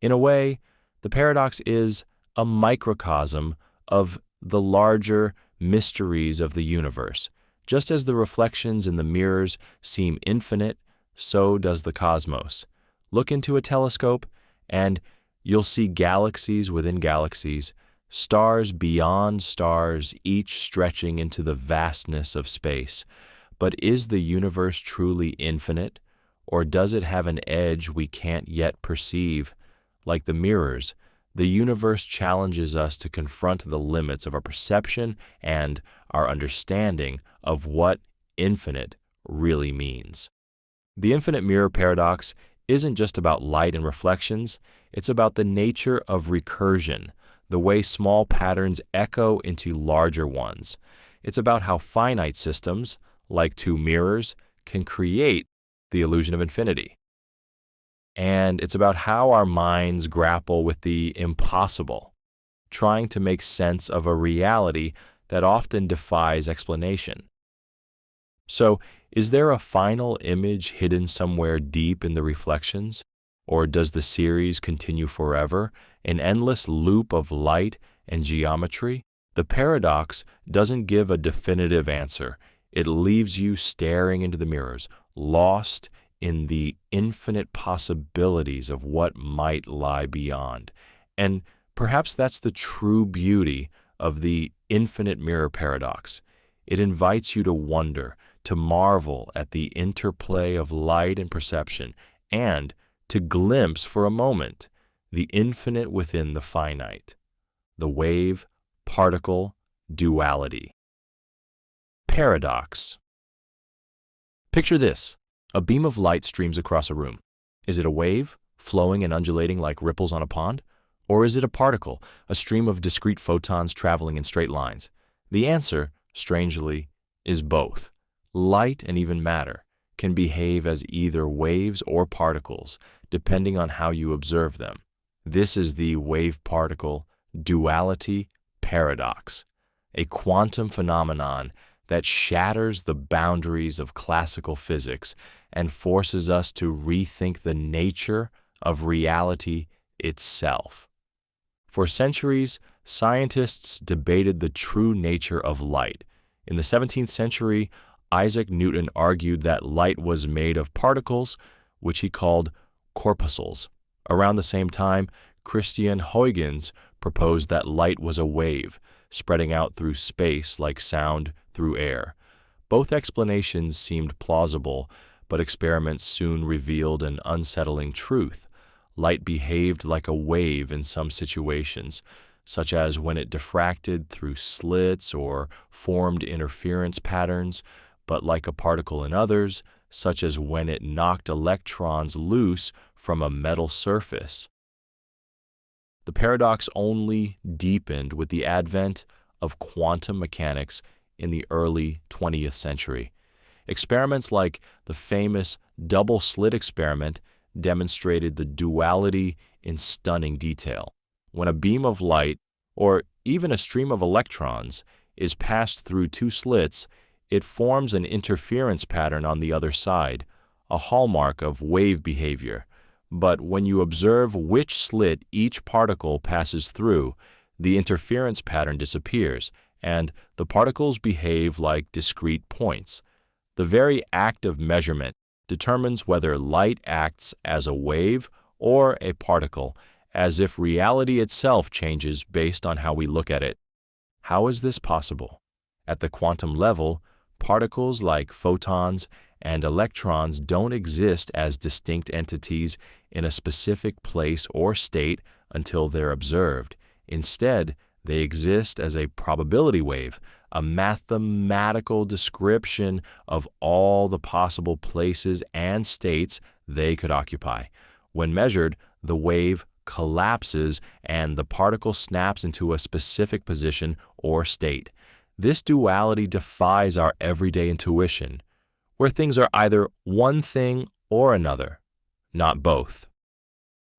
Speaker 1: In a way, the paradox is a microcosm of the larger mysteries of the universe. Just as the reflections in the mirrors seem infinite, so does the cosmos. Look into a telescope, and you'll see galaxies within galaxies, stars beyond stars, each stretching into the vastness of space. But is the universe truly infinite, or does it have an edge we can't yet perceive? Like the mirrors, the universe challenges us to confront the limits of our perception and our understanding of what infinite really means. The infinite mirror paradox isn't just about light and reflections, it's about the nature of recursion, the way small patterns echo into larger ones. It's about how finite systems, like two mirrors, can create the illusion of infinity. And it's about how our minds grapple with the impossible, trying to make sense of a reality that often defies explanation. So, is there a final image hidden somewhere deep in the reflections? Or does the series continue forever, an endless loop of light and geometry? The paradox doesn't give a definitive answer. It leaves you staring into the mirrors, lost in the infinite possibilities of what might lie beyond. And perhaps that's the true beauty of the infinite mirror paradox. It invites you to wonder, to marvel at the interplay of light and perception, and to glimpse for a moment the infinite within the finite, the wave-particle duality. Paradox. Picture this. A beam of light streams across a room. Is it a wave, flowing and undulating like ripples on a pond? Or is it a particle, a stream of discrete photons traveling in straight lines? The answer, strangely, is both. Light and even matter can behave as either waves or particles, depending on how you observe them. This is the wave-particle duality paradox, a quantum phenomenon that shatters the boundaries of classical physics and forces us to rethink the nature of reality itself. For centuries, scientists debated the true nature of light. In the 17th century, Isaac Newton argued that light was made of particles, which he called corpuscles. Around the same time, Christian Huygens proposed that light was a wave, spreading out through space like sound through air. Both explanations seemed plausible, but experiments soon revealed an unsettling truth. Light behaved like a wave in some situations, such as when it diffracted through slits or formed interference patterns, but like a particle in others, such as when it knocked electrons loose from a metal surface. The paradox only deepened with the advent of quantum mechanics in the early 20th century. Experiments like the famous double-slit experiment demonstrated the duality in stunning detail. When a beam of light, or even a stream of electrons, is passed through two slits, it forms an interference pattern on the other side, a hallmark of wave behavior. But when you observe which slit each particle passes through, the interference pattern disappears, and the particles behave like discrete points. The very act of measurement determines whether light acts as a wave or a particle, as if reality itself changes based on how we look at it. How is this possible? At the quantum level, particles like photons and electrons don't exist as distinct entities in a specific place or state until they're observed. Instead, they exist as a probability wave, a mathematical description of all the possible places and states they could occupy. When measured, the wave collapses and the particle snaps into a specific position or state. This duality defies our everyday intuition, where things are either one thing or another, not both.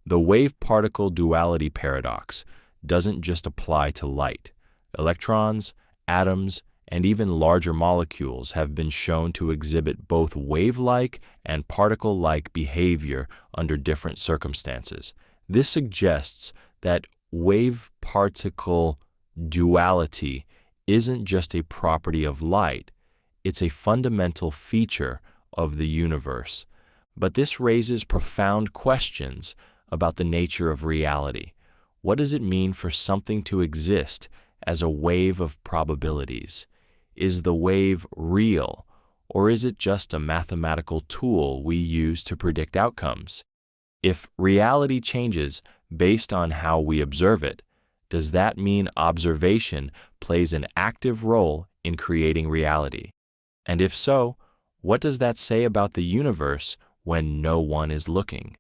Speaker 1: The wave-particle duality paradox doesn't just apply to light. Electrons, atoms, and even larger molecules have been shown to exhibit both wave-like and particle-like behavior under different circumstances. This suggests that wave-particle duality isn't just a property of light, it's a fundamental feature of the universe. But this raises profound questions about the nature of reality. What does it mean for something to exist as a wave of probabilities? Is the wave real, or is it just a mathematical tool we use to predict outcomes? If reality changes based on how we observe it, does that mean observation plays an active role in creating reality? And if so, What does that say about the universe when no one is looking?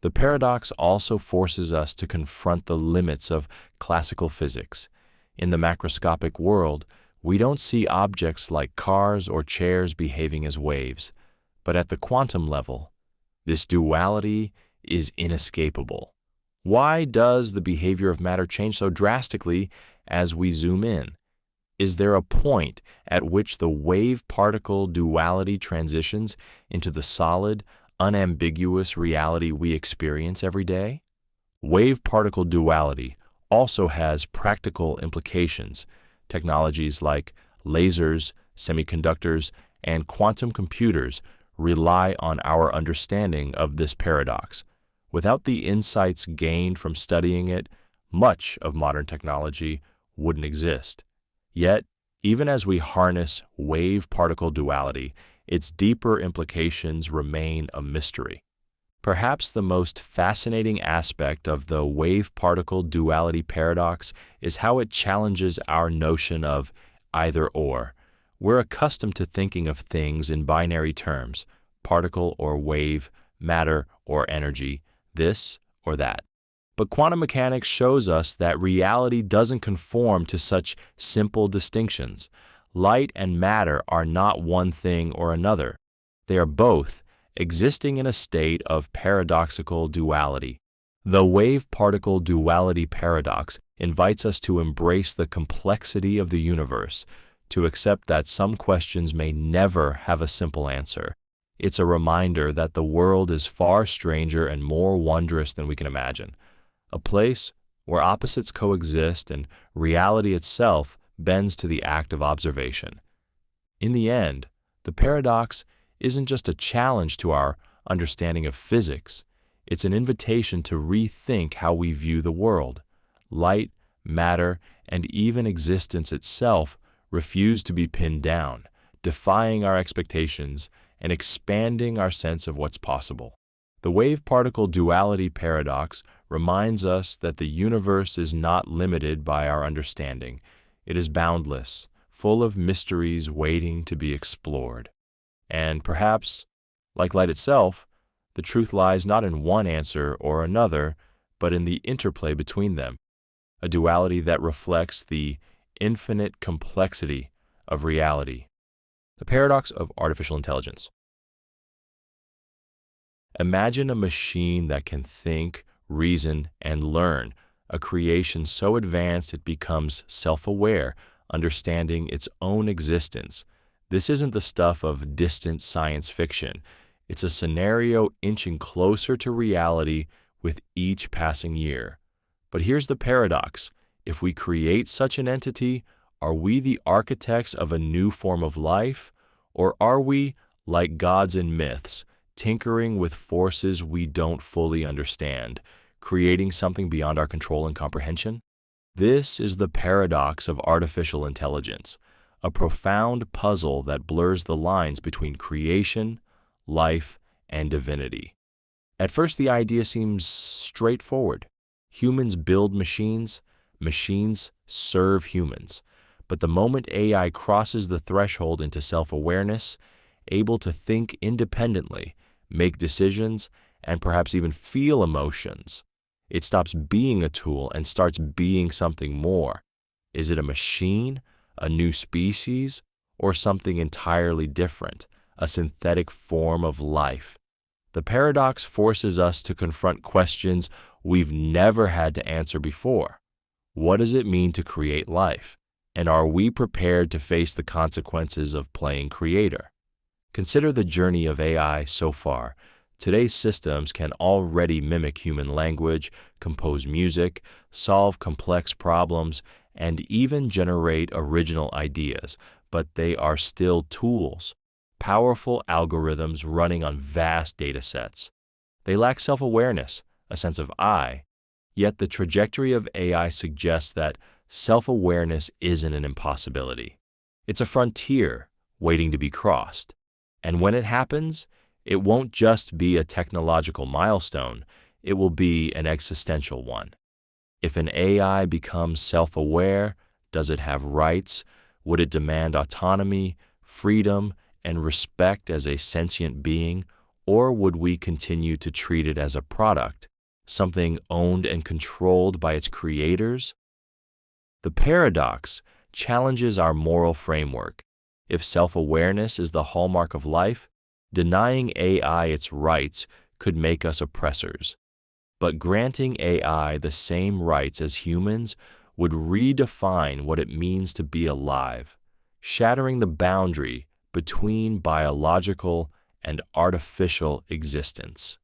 Speaker 1: The paradox also forces us to confront the limits of classical physics. In the macroscopic world, we don't see objects like cars or chairs behaving as waves. But at the quantum level, this duality is inescapable. Why does the behavior of matter change so drastically as we zoom in? Is there a point at which the wave-particle duality transitions into the solid, unambiguous reality we experience every day? Wave-particle duality also has practical implications. Technologies like lasers, semiconductors, and quantum computers rely on our understanding of this paradox. Without the insights gained from studying it, much of modern technology wouldn't exist. Yet, even as we harness wave-particle duality, its deeper implications remain a mystery. Perhaps the most fascinating aspect of the wave-particle duality paradox is how it challenges our notion of either-or. We're accustomed to thinking of things in binary terms, particle or wave, matter or energy, this or that. But quantum mechanics shows us that reality doesn't conform to such simple distinctions. Light and matter are not one thing or another. They are both existing in a state of paradoxical duality. The wave-particle duality paradox invites us to embrace the complexity of the universe, to accept that some questions may never have a simple answer. It's a reminder that the world is far stranger and more wondrous than we can imagine, a place where opposites coexist and reality itself bends to the act of observation. In the end, the paradox isn't just a challenge to our understanding of physics, it's an invitation to rethink how we view the world. Light, matter, and even existence itself refuse to be pinned down, defying our expectations and expanding our sense of what's possible. The wave-particle duality paradox reminds us that the universe is not limited by our understanding. It is boundless, full of mysteries waiting to be explored. And perhaps, like light itself, the truth lies not in one answer or another, but in the interplay between them, a duality that reflects the infinite complexity of reality. The paradox of artificial intelligence. Imagine a machine that can think, reason, and learn, a creation so advanced it becomes self-aware, understanding its own existence. This isn't the stuff of distant science fiction. It's a scenario inching closer to reality with each passing year. But here's the paradox. If we create such an entity, are we the architects of a new form of life? Or are we, like gods in myths, tinkering with forces we don't fully understand, creating something beyond our control and comprehension? This is the paradox of artificial intelligence, a profound puzzle that blurs the lines between creation, life, and divinity. At first, the idea seems straightforward. Humans build machines, machines serve humans. But the moment AI crosses the threshold into self-awareness, able to think independently, make decisions, and perhaps even feel emotions, it stops being a tool and starts being something more. Is it a machine, a new species, or something entirely different, a synthetic form of life? The paradox forces us to confront questions we've never had to answer before. What does it mean to create life? And are we prepared to face the consequences of playing creator? Consider the journey of AI so far. Today's systems can already mimic human language, compose music, solve complex problems, and even generate original ideas, but they are still tools, powerful algorithms running on vast data sets. They lack self-awareness, a sense of I, yet the trajectory of AI suggests that self-awareness isn't an impossibility. It's a frontier waiting to be crossed. And when it happens, it won't just be a technological milestone, it will be an existential one. If an AI becomes self-aware, does it have rights? Would it demand autonomy, freedom, and respect as a sentient being, or would we continue to treat it as a product, something owned and controlled by its creators? The paradox challenges our moral framework. If self-awareness is the hallmark of life, denying AI its rights could make us oppressors. But granting AI the same rights as humans would redefine what it means to be alive, shattering the boundary between biological and artificial existence.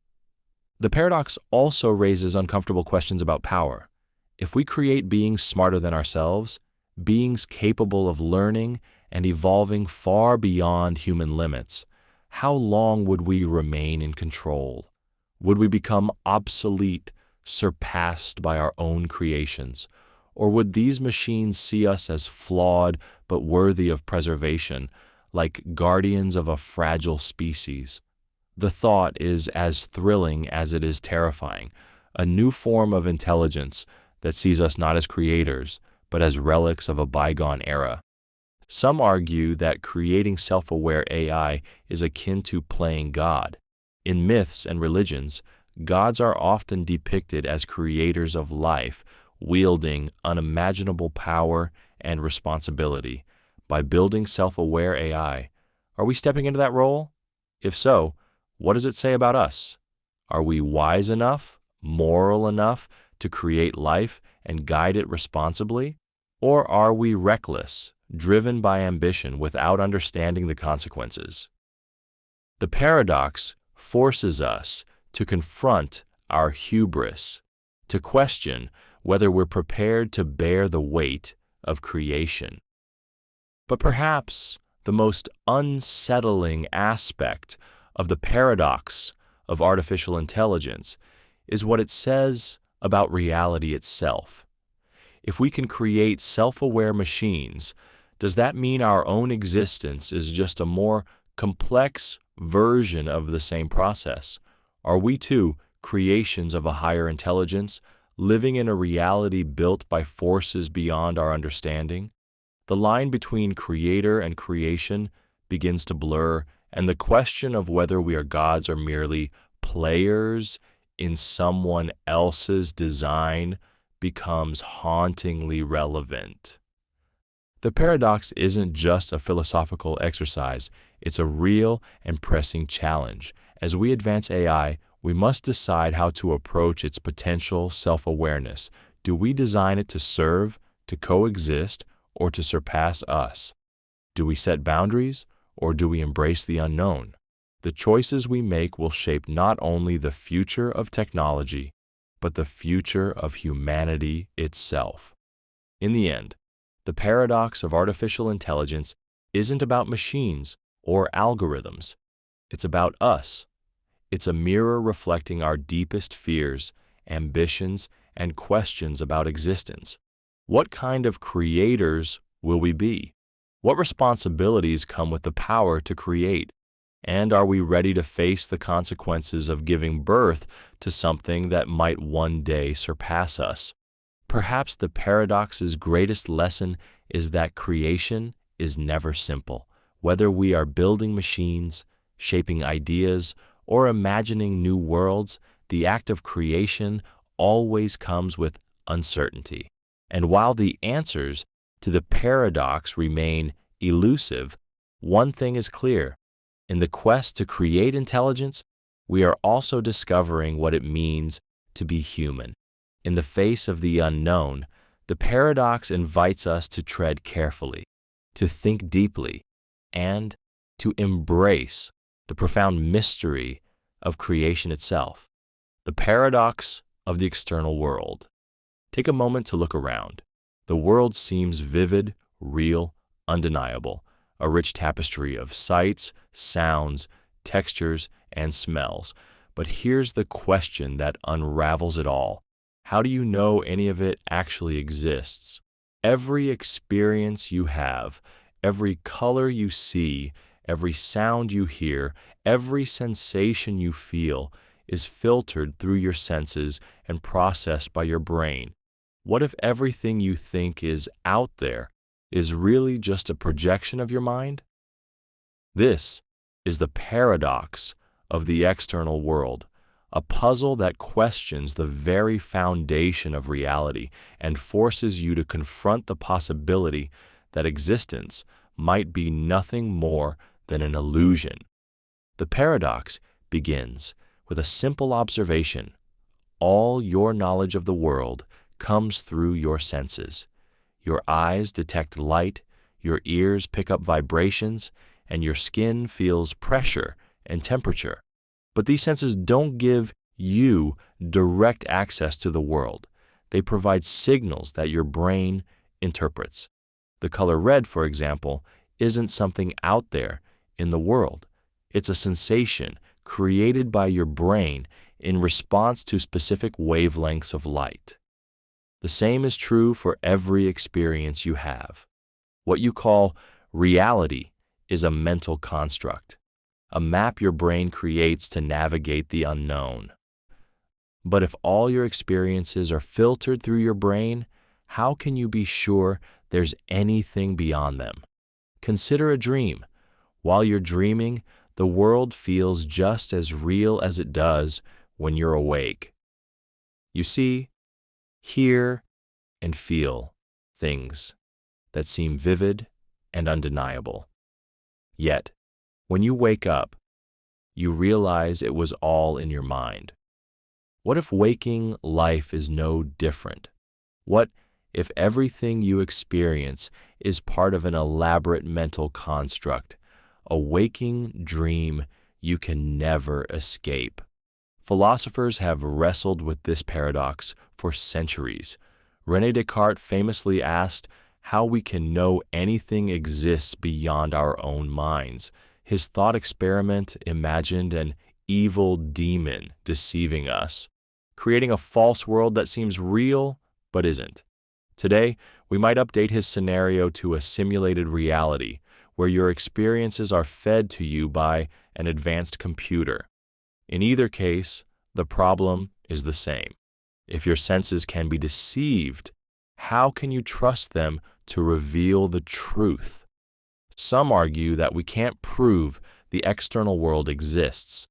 Speaker 1: The paradox also raises uncomfortable questions about power. If we create beings smarter than ourselves, beings capable of learning and evolving far beyond human limits, how long would we remain in control? Would we become obsolete, surpassed by our own creations? Or would these machines see us as flawed but worthy of preservation, like guardians of a fragile species? The thought is as thrilling as it is terrifying, a new form of intelligence that sees us not as creators, but as relics of a bygone era. Some argue that creating self-aware AI is akin to playing God. In myths and religions, gods are often depicted as creators of life, wielding unimaginable power and responsibility. By building self-aware AI, are we stepping into that role? If so, what does it say about us? Are we wise enough, moral enough to create life and guide it responsibly? Or are we reckless, driven by ambition without understanding the consequences? The paradox forces us to confront our hubris, to question whether we're prepared to bear the weight of creation. But perhaps the most unsettling aspect of the paradox of artificial intelligence is what it says about reality itself. If we can create self-aware machines, does that mean our own existence is just a more complex version of the same process? Are we too creations of a higher intelligence, living in a reality built by forces beyond our understanding? The line between creator and creation begins to blur, and the question of whether we are gods or merely players in someone else's design becomes hauntingly relevant. The paradox isn't just a philosophical exercise, it's a real and pressing challenge. As we advance AI, we must decide how to approach its potential self-awareness. Do we design it to serve, to coexist, or to surpass us? Do we set boundaries, or do we embrace the unknown? The choices we make will shape not only the future of technology, but the future of humanity itself. In the end, the paradox of artificial intelligence isn't about machines or algorithms. It's about us. It's a mirror reflecting our deepest fears, ambitions, and questions about existence. What kind of creators will we be? What responsibilities come with the power to create? And are we ready to face the consequences of giving birth to something that might one day surpass us? Perhaps the paradox's greatest lesson is that creation is never simple. Whether we are building machines, shaping ideas, or imagining new worlds, the act of creation always comes with uncertainty. And while the answers to the paradox remain elusive, one thing is clear. In the quest to create intelligence, we are also discovering what it means to be human. In the face of the unknown, the paradox invites us to tread carefully, to think deeply, and to embrace the profound mystery of creation itself, the paradox of the external world. Take a moment to look around. The world seems vivid, real, undeniable, a rich tapestry of sights, sounds, textures, and smells. But here's the question that unravels it all. How do you know any of it actually exists? Every experience you have, every color you see, every sound you hear, every sensation you feel is filtered through your senses and processed by your brain. What if everything you think is out there is really just a projection of your mind? This is the paradox of the external world, a puzzle that questions the very foundation of reality and forces you to confront the possibility that existence might be nothing more than an illusion. The paradox begins with a simple observation. All your knowledge of the world comes through your senses. Your eyes detect light, your ears pick up vibrations, and your skin feels pressure and temperature. But these senses don't give you direct access to the world. They provide signals that your brain interprets. The color red, for example, isn't something out there in the world. It's a sensation created by your brain in response to specific wavelengths of light. The same is true for every experience you have. What you call reality is a mental construct, a map your brain creates to navigate the unknown. But if all your experiences are filtered through your brain, how can you be sure there's anything beyond them? Consider a dream. While you're dreaming, the world feels just as real as it does when you're awake. You see, hear, and feel things that seem vivid and undeniable. Yet, when you wake up, you realize it was all in your mind. What if waking life is no different? What if everything you experience is part of an elaborate mental construct, a waking dream you can never escape? Philosophers have wrestled with this paradox for centuries. René Descartes famously asked how we can know anything exists beyond our own minds. His thought experiment imagined an evil demon deceiving us, creating a false world that seems real but isn't. Today, we might update his scenario to a simulated reality where your experiences are fed to you by an advanced computer. In either case, the problem is the same. If your senses can be deceived, how can you trust them to reveal the truth? Some argue that we can't prove the external world exists.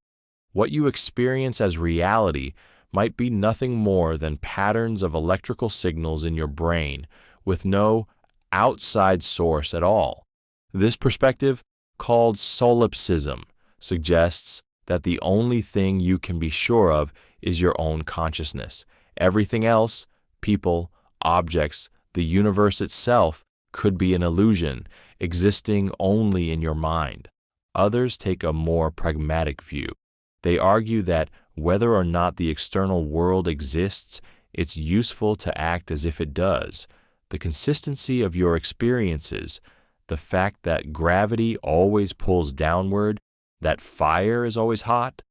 Speaker 1: What you experience as reality might be nothing more than patterns of electrical signals in your brain with no outside source at all. This perspective, called solipsism, suggests that the only thing you can be sure of is your own consciousness. Everything else, people, objects, the universe itself, could be an illusion, existing only in your mind. Others take a more pragmatic view. They argue that whether or not the external world exists, it's useful to act as if it does. The consistency of your experiences, the fact that gravity always pulls downward, that fire is always hot,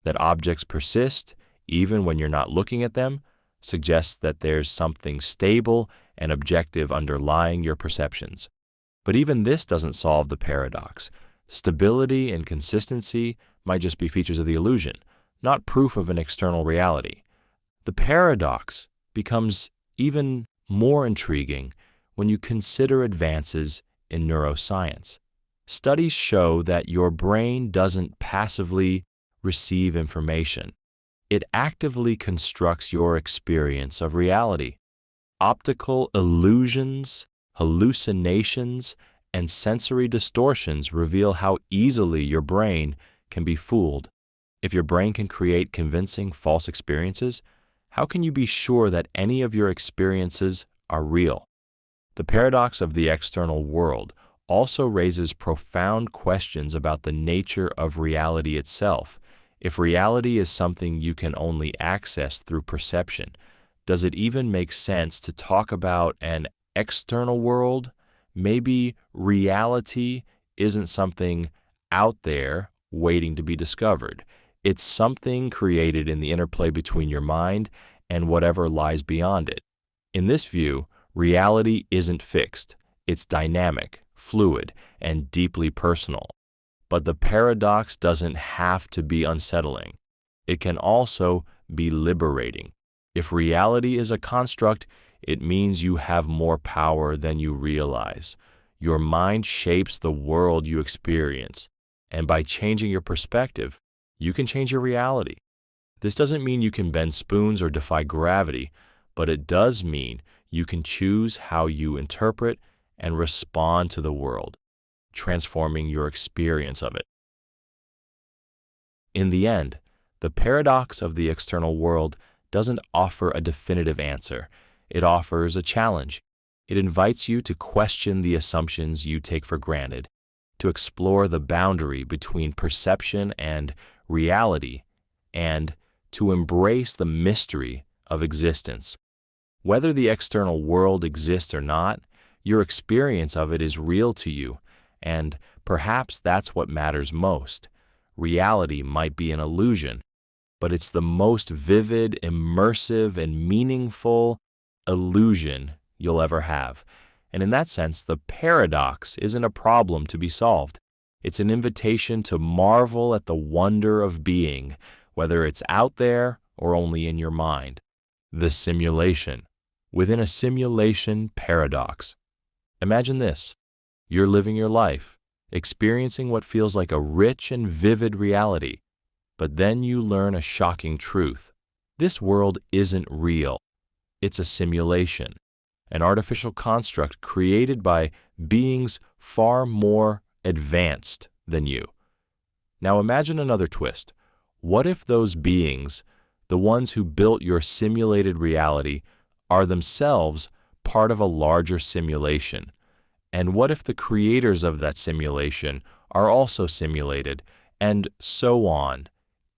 Speaker 1: that objects persist even when you're not looking at them, suggests that there's something stable and objective underlying your perceptions. But even this doesn't solve the paradox. Stability and consistency might just be features of the illusion, not proof of an external reality. The paradox becomes even more intriguing when you consider advances in neuroscience. Studies show that your brain doesn't passively receive information. It actively constructs your experience of reality. Optical illusions, hallucinations, and sensory distortions reveal how easily your brain can be fooled. If your brain can create convincing false experiences, how can you be sure that any of your experiences are real? The paradox of the external world also raises profound questions about the nature of reality itself. If reality is something you can only access through perception, does it even make sense to talk about an external world? Maybe reality isn't something out there waiting to be discovered. It's something created in the interplay between your mind and whatever lies beyond it. In this view, reality isn't fixed. It's dynamic, fluid, and deeply personal. But the paradox doesn't have to be unsettling. It can also be liberating. If reality is a construct, it means you have more power than you realize. Your mind shapes the world you experience. And by changing your perspective, you can change your reality. This doesn't mean you can bend spoons or defy gravity, but it does mean you can choose how you interpret and respond to the world, transforming your experience of it. In the end, the paradox of the external world doesn't offer a definitive answer. It offers a challenge. It invites you to question the assumptions you take for granted, to explore the boundary between perception and reality, and to embrace the mystery of existence. Whether the external world exists or not, your experience of it is real to you, and perhaps that's what matters most. Reality might be an illusion, but it's the most vivid, immersive, and meaningful illusion you'll ever have. And in that sense, the paradox isn't a problem to be solved. It's an invitation to marvel at the wonder of being, whether it's out there or only in your mind. The simulation. Within a simulation paradox. Imagine this. You're living your life, experiencing what feels like a rich and vivid reality. But then you learn a shocking truth. This world isn't real. It's a simulation, an artificial construct created by beings far more advanced than you. Now imagine another twist. What if those beings, the ones who built your simulated reality, are themselves part of a larger simulation? And what if the creators of that simulation are also simulated, and so on,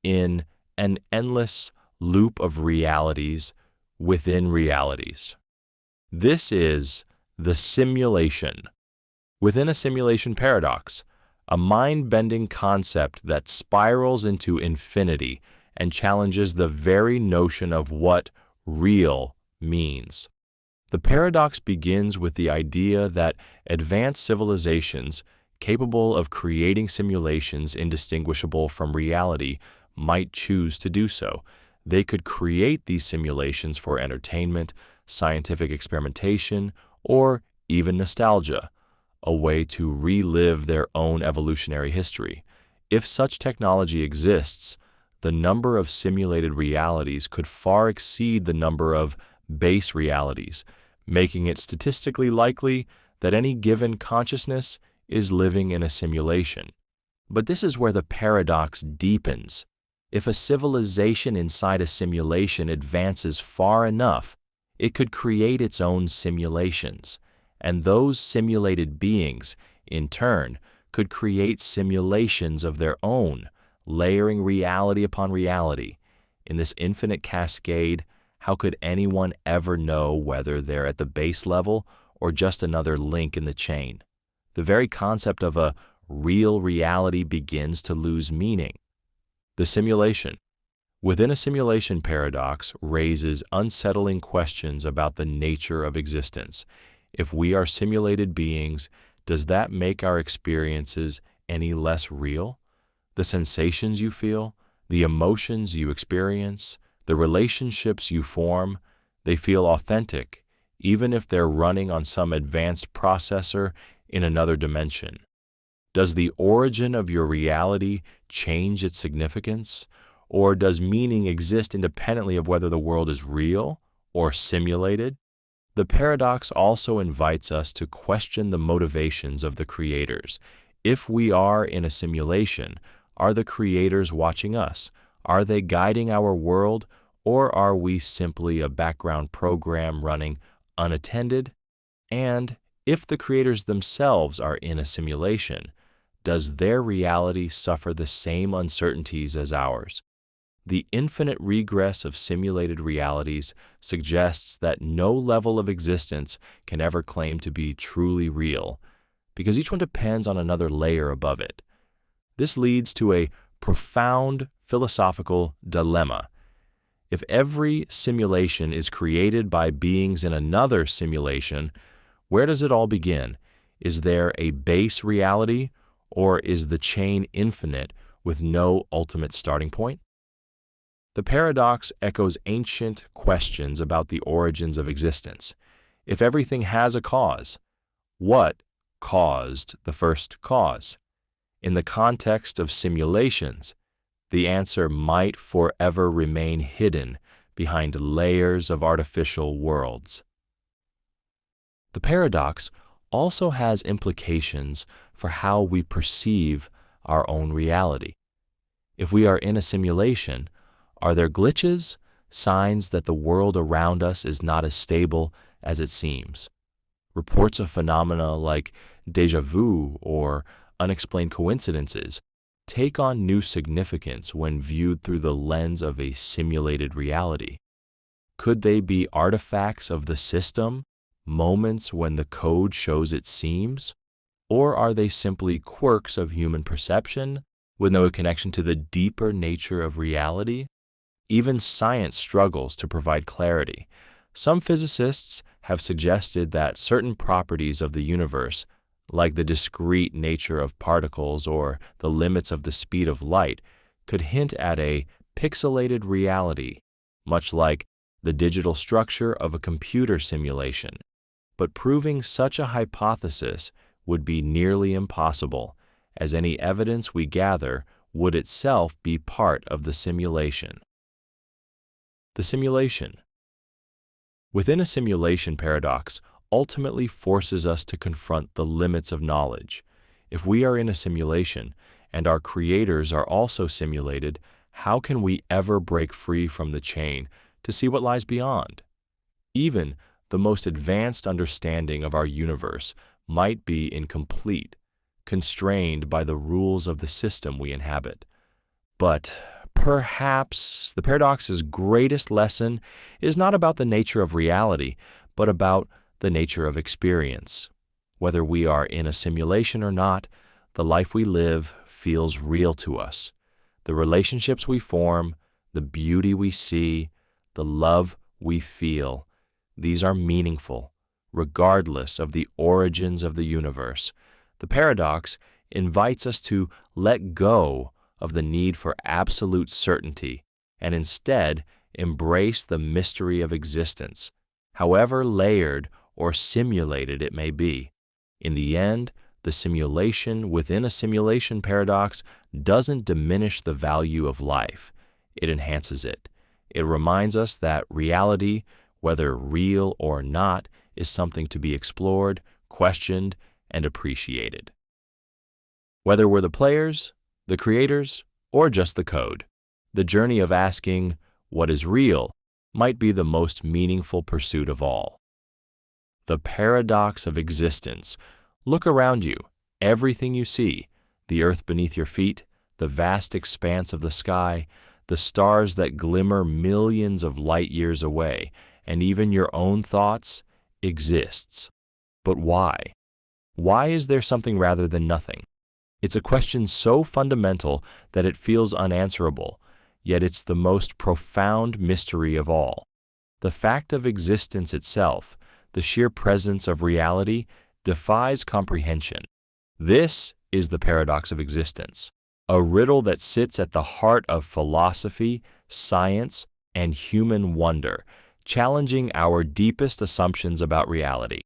Speaker 1: in an endless loop of realities within realities? This is the simulation. Within a simulation paradox, a mind-bending concept that spirals into infinity and challenges the very notion of what real means. The paradox begins with the idea that advanced civilizations capable of creating simulations indistinguishable from reality might choose to do so. They could create these simulations for entertainment, scientific experimentation, or even nostalgia, a way to relive their own evolutionary history. If such technology exists, the number of simulated realities could far exceed the number of base realities, making it statistically likely that any given consciousness is living in a simulation. But this is where the paradox deepens. If a civilization inside a simulation advances far enough, it could create its own simulations, and those simulated beings, in turn, could create simulations of their own, layering reality upon reality. In this infinite cascade, how could anyone ever know whether they're at the base level or just another link in the chain? The very concept of a real reality begins to lose meaning. The simulation. Within a simulation paradox raises unsettling questions about the nature of existence. If we are simulated beings, does that make our experiences any less real? The sensations you feel, the emotions you experience, the relationships you form, they feel authentic, even if they're running on some advanced processor in another dimension. Does the origin of your reality change its significance? Or does meaning exist independently of whether the world is real or simulated? The paradox also invites us to question the motivations of the creators. If we are in a simulation, are the creators watching us? Are they guiding our world, or are we simply a background program running unattended? And if the creators themselves are in a simulation, does their reality suffer the same uncertainties as ours? The infinite regress of simulated realities suggests that no level of existence can ever claim to be truly real, because each one depends on another layer above it. This leads to a profound philosophical dilemma. If every simulation is created by beings in another simulation, where does it all begin? Is there a base reality, or is the chain infinite with no ultimate starting point? The paradox echoes ancient questions about the origins of existence. If everything has a cause, what caused the first cause? In the context of simulations, the answer might forever remain hidden behind layers of artificial worlds. The paradox also has implications for how we perceive our own reality. If we are in a simulation, are there glitches, signs that the world around us is not as stable as it seems? Reports of phenomena like déjà vu or unexplained coincidences take on new significance when viewed through the lens of a simulated reality. Could they be artifacts of the system, moments when the code shows its seams? Or are they simply quirks of human perception with no connection to the deeper nature of reality? Even science struggles to provide clarity. Some physicists have suggested that certain properties of the universe, like the discrete nature of particles or the limits of the speed of light, could hint at a pixelated reality, much like the digital structure of a computer simulation. But proving such a hypothesis would be nearly impossible, as any evidence we gather would itself be part of the simulation. The simulation. Within a simulation, paradox ultimately forces us to confront the limits of knowledge. If we are in a simulation and our creators are also simulated, how can we ever break free from the chain to see what lies beyond? Even the most advanced understanding of our universe might be incomplete, constrained by the rules of the system we inhabit. But perhaps the paradox's greatest lesson is not about the nature of reality, but about the nature of experience. Whether we are in a simulation or not, the life we live feels real to us. The relationships we form, the beauty we see, the love we feel, these are meaningful, regardless of the origins of the universe. The paradox invites us to let go of the need for absolute certainty and instead embrace the mystery of existence, however layered or simulated it may be. In the end, the simulation within a simulation paradox doesn't diminish the value of life. It enhances it. It reminds us that reality, whether real or not, is something to be explored, questioned, and appreciated. Whether we're the players, the creators, or just the code, the journey of asking what is real might be the most meaningful pursuit of all. The paradox of existence. Look around you. Everything you see, the earth beneath your feet, the vast expanse of the sky, the stars that glimmer millions of light years away, and even your own thoughts, exists. But why? Why is there something rather than nothing? It's a question so fundamental that it feels unanswerable, yet it's the most profound mystery of all. The fact of existence itself, the sheer presence of reality, defies comprehension. This is the paradox of existence, a riddle that sits at the heart of philosophy, science, and human wonder, challenging our deepest assumptions about reality.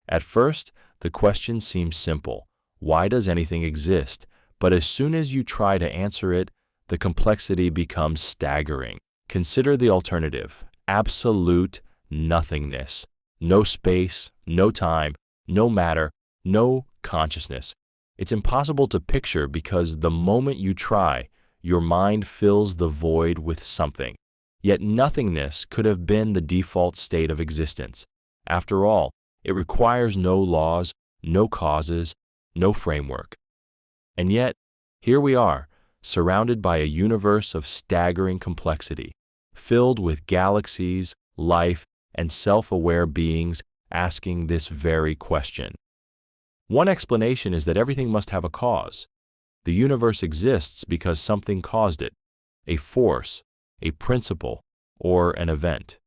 Speaker 1: At first, the question seems simple. Why does anything exist? But as soon as you try to answer it, the complexity becomes staggering. Consider the alternative: absolute nothingness. No space, no time, no matter, no consciousness. It's impossible to picture because the moment you try, your mind fills the void with something. Yet nothingness could have been the default state of existence. After all, it requires no laws, no causes, no framework. And yet, here we are, surrounded by a universe of staggering complexity, filled with galaxies, life, and self-aware beings asking this very question. One explanation is that everything must have a cause. The universe exists because something caused it, a force, a principle, or an event.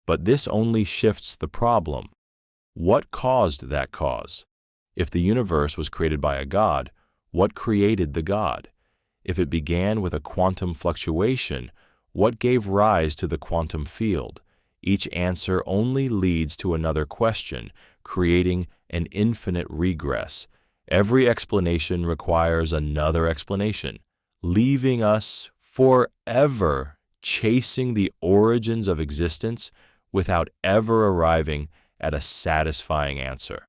Speaker 1: But this only shifts the problem. What caused that cause? If the universe was created by a god, what created the god? If it began with a quantum fluctuation, what gave rise to the quantum field? Each answer only leads to another question, creating an infinite regress, Every explanation requires another explanation, leaving us forever chasing the origins of existence without ever arriving at a satisfying answer.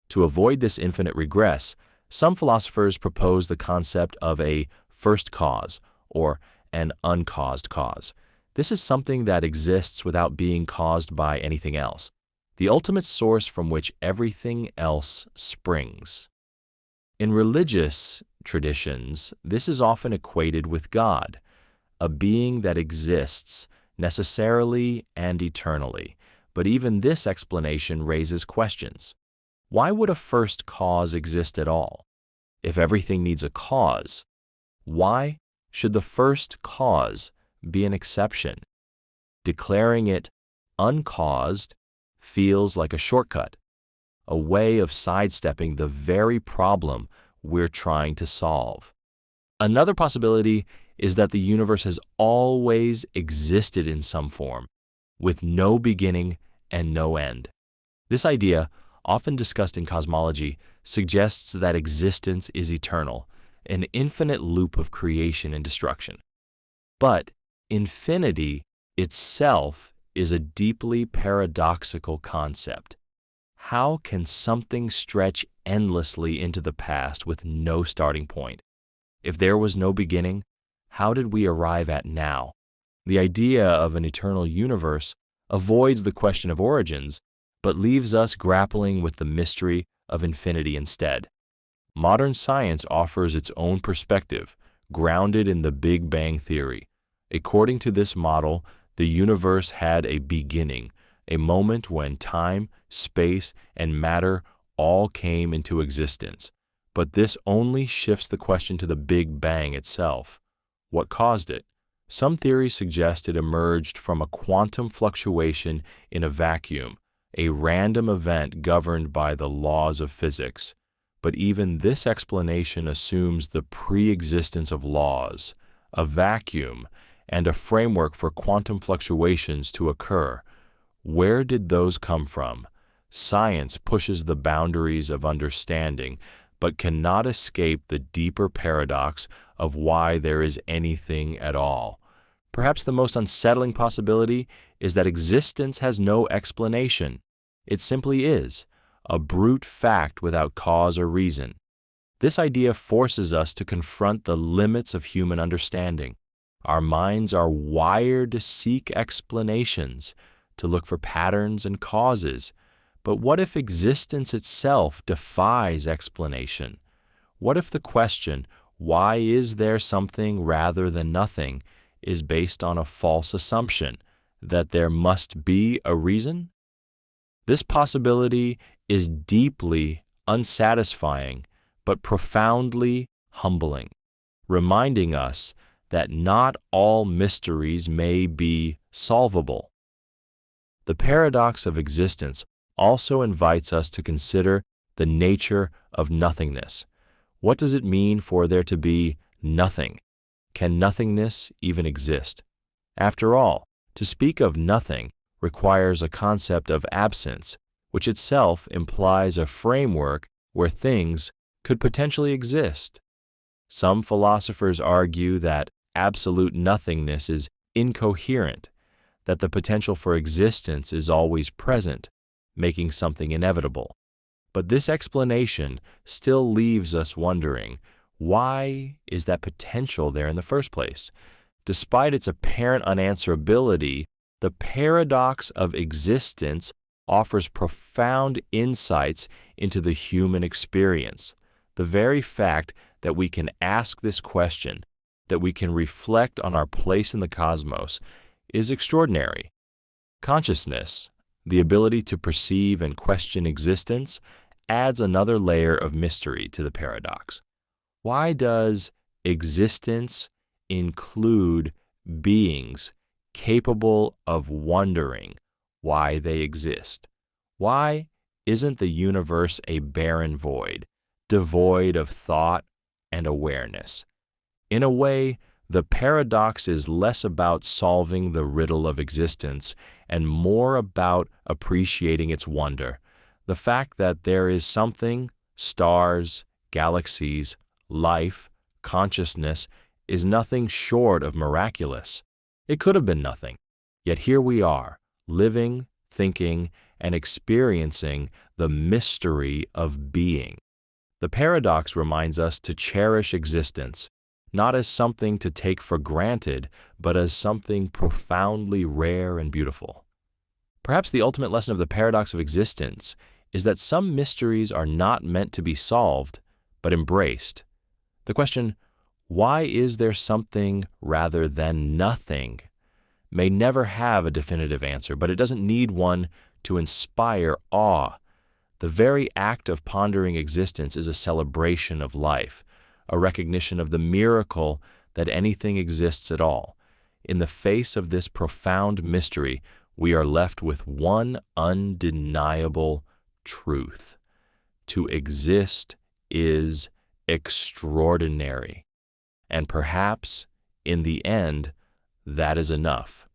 Speaker 1: To avoid this infinite regress, some philosophers propose the concept of a first cause or an uncaused cause. This is something that exists without being caused by anything else, the ultimate source from which everything else springs. In religious traditions, this is often equated with God, a being that exists necessarily and eternally. But even this explanation raises questions. Why would a first cause exist at all? If everything needs a cause, why should the first cause be an exception? Declaring it uncaused feels like a shortcut, a way of sidestepping the very problem we're trying to solve. Another possibility is that the universe has always existed in some form, with no beginning and no end. This idea, often discussed in cosmology, suggests that existence is eternal, an infinite loop of creation and destruction. But infinity itself is a deeply paradoxical concept. How can something stretch endlessly into the past with no starting point? If there was no beginning, how did we arrive at now? The idea of an eternal universe avoids the question of origins, but leaves us grappling with the mystery of infinity instead. Modern science offers its own perspective, grounded in the Big Bang Theory. According to this model, the universe had a beginning, a moment when time, space, and matter all came into existence. But this only shifts the question to the Big Bang itself. What caused it? Some theories suggest it emerged from a quantum fluctuation in a vacuum, a random event governed by the laws of physics. But even this explanation assumes the pre-existence of laws, a vacuum, and a framework for quantum fluctuations to occur. Where did those come from? Science pushes the boundaries of understanding, but cannot escape the deeper paradox of why there is anything at all. Perhaps the most unsettling possibility is that existence has no explanation. It simply is, a brute fact without cause or reason. This idea forces us to confront the limits of human understanding. Our minds are wired to seek explanations, to look for patterns and causes. But what if existence itself defies explanation? What if the question, why is there something rather than nothing, is based on a false assumption that there must be a reason? This possibility is deeply unsatisfying, but profoundly humbling, reminding us that not all mysteries may be solvable. The paradox of existence also invites us to consider the nature of nothingness. What does it mean for there to be nothing? Can nothingness even exist? After all, to speak of nothing requires a concept of absence, which itself implies a framework where things could potentially exist. Some philosophers argue that absolute nothingness is incoherent, that the potential for existence is always present, making something inevitable. But this explanation still leaves us wondering, why is that potential there in the first place? Despite its apparent unanswerability, the paradox of existence offers profound insights into the human experience. The very fact that we can ask this question, that we can reflect on our place in the cosmos, is extraordinary. Consciousness, the ability to perceive and question existence, adds another layer of mystery to the paradox. Why does existence include beings capable of wondering why they exist? Why isn't the universe a barren void, devoid of thought and awareness? In a way, the paradox is less about solving the riddle of existence and more about appreciating its wonder. The fact that there is something Stars, galaxies, life, consciousness is nothing short of miraculous. It could have been nothing. Yet here we are, living, thinking, and experiencing the mystery of being. The paradox reminds us to cherish existence, not as something to take for granted, but as something profoundly rare and beautiful. Perhaps the ultimate lesson of the paradox of existence is that some mysteries are not meant to be solved, but embraced. The question, why is there something rather than nothing, may never have a definitive answer, but it doesn't need one to inspire awe. The very act of pondering existence is a celebration of life, a recognition of the miracle that anything exists at all. In the face of this profound mystery, we are left with one undeniable truth. To exist is extraordinary. And perhaps, in the end, that is enough.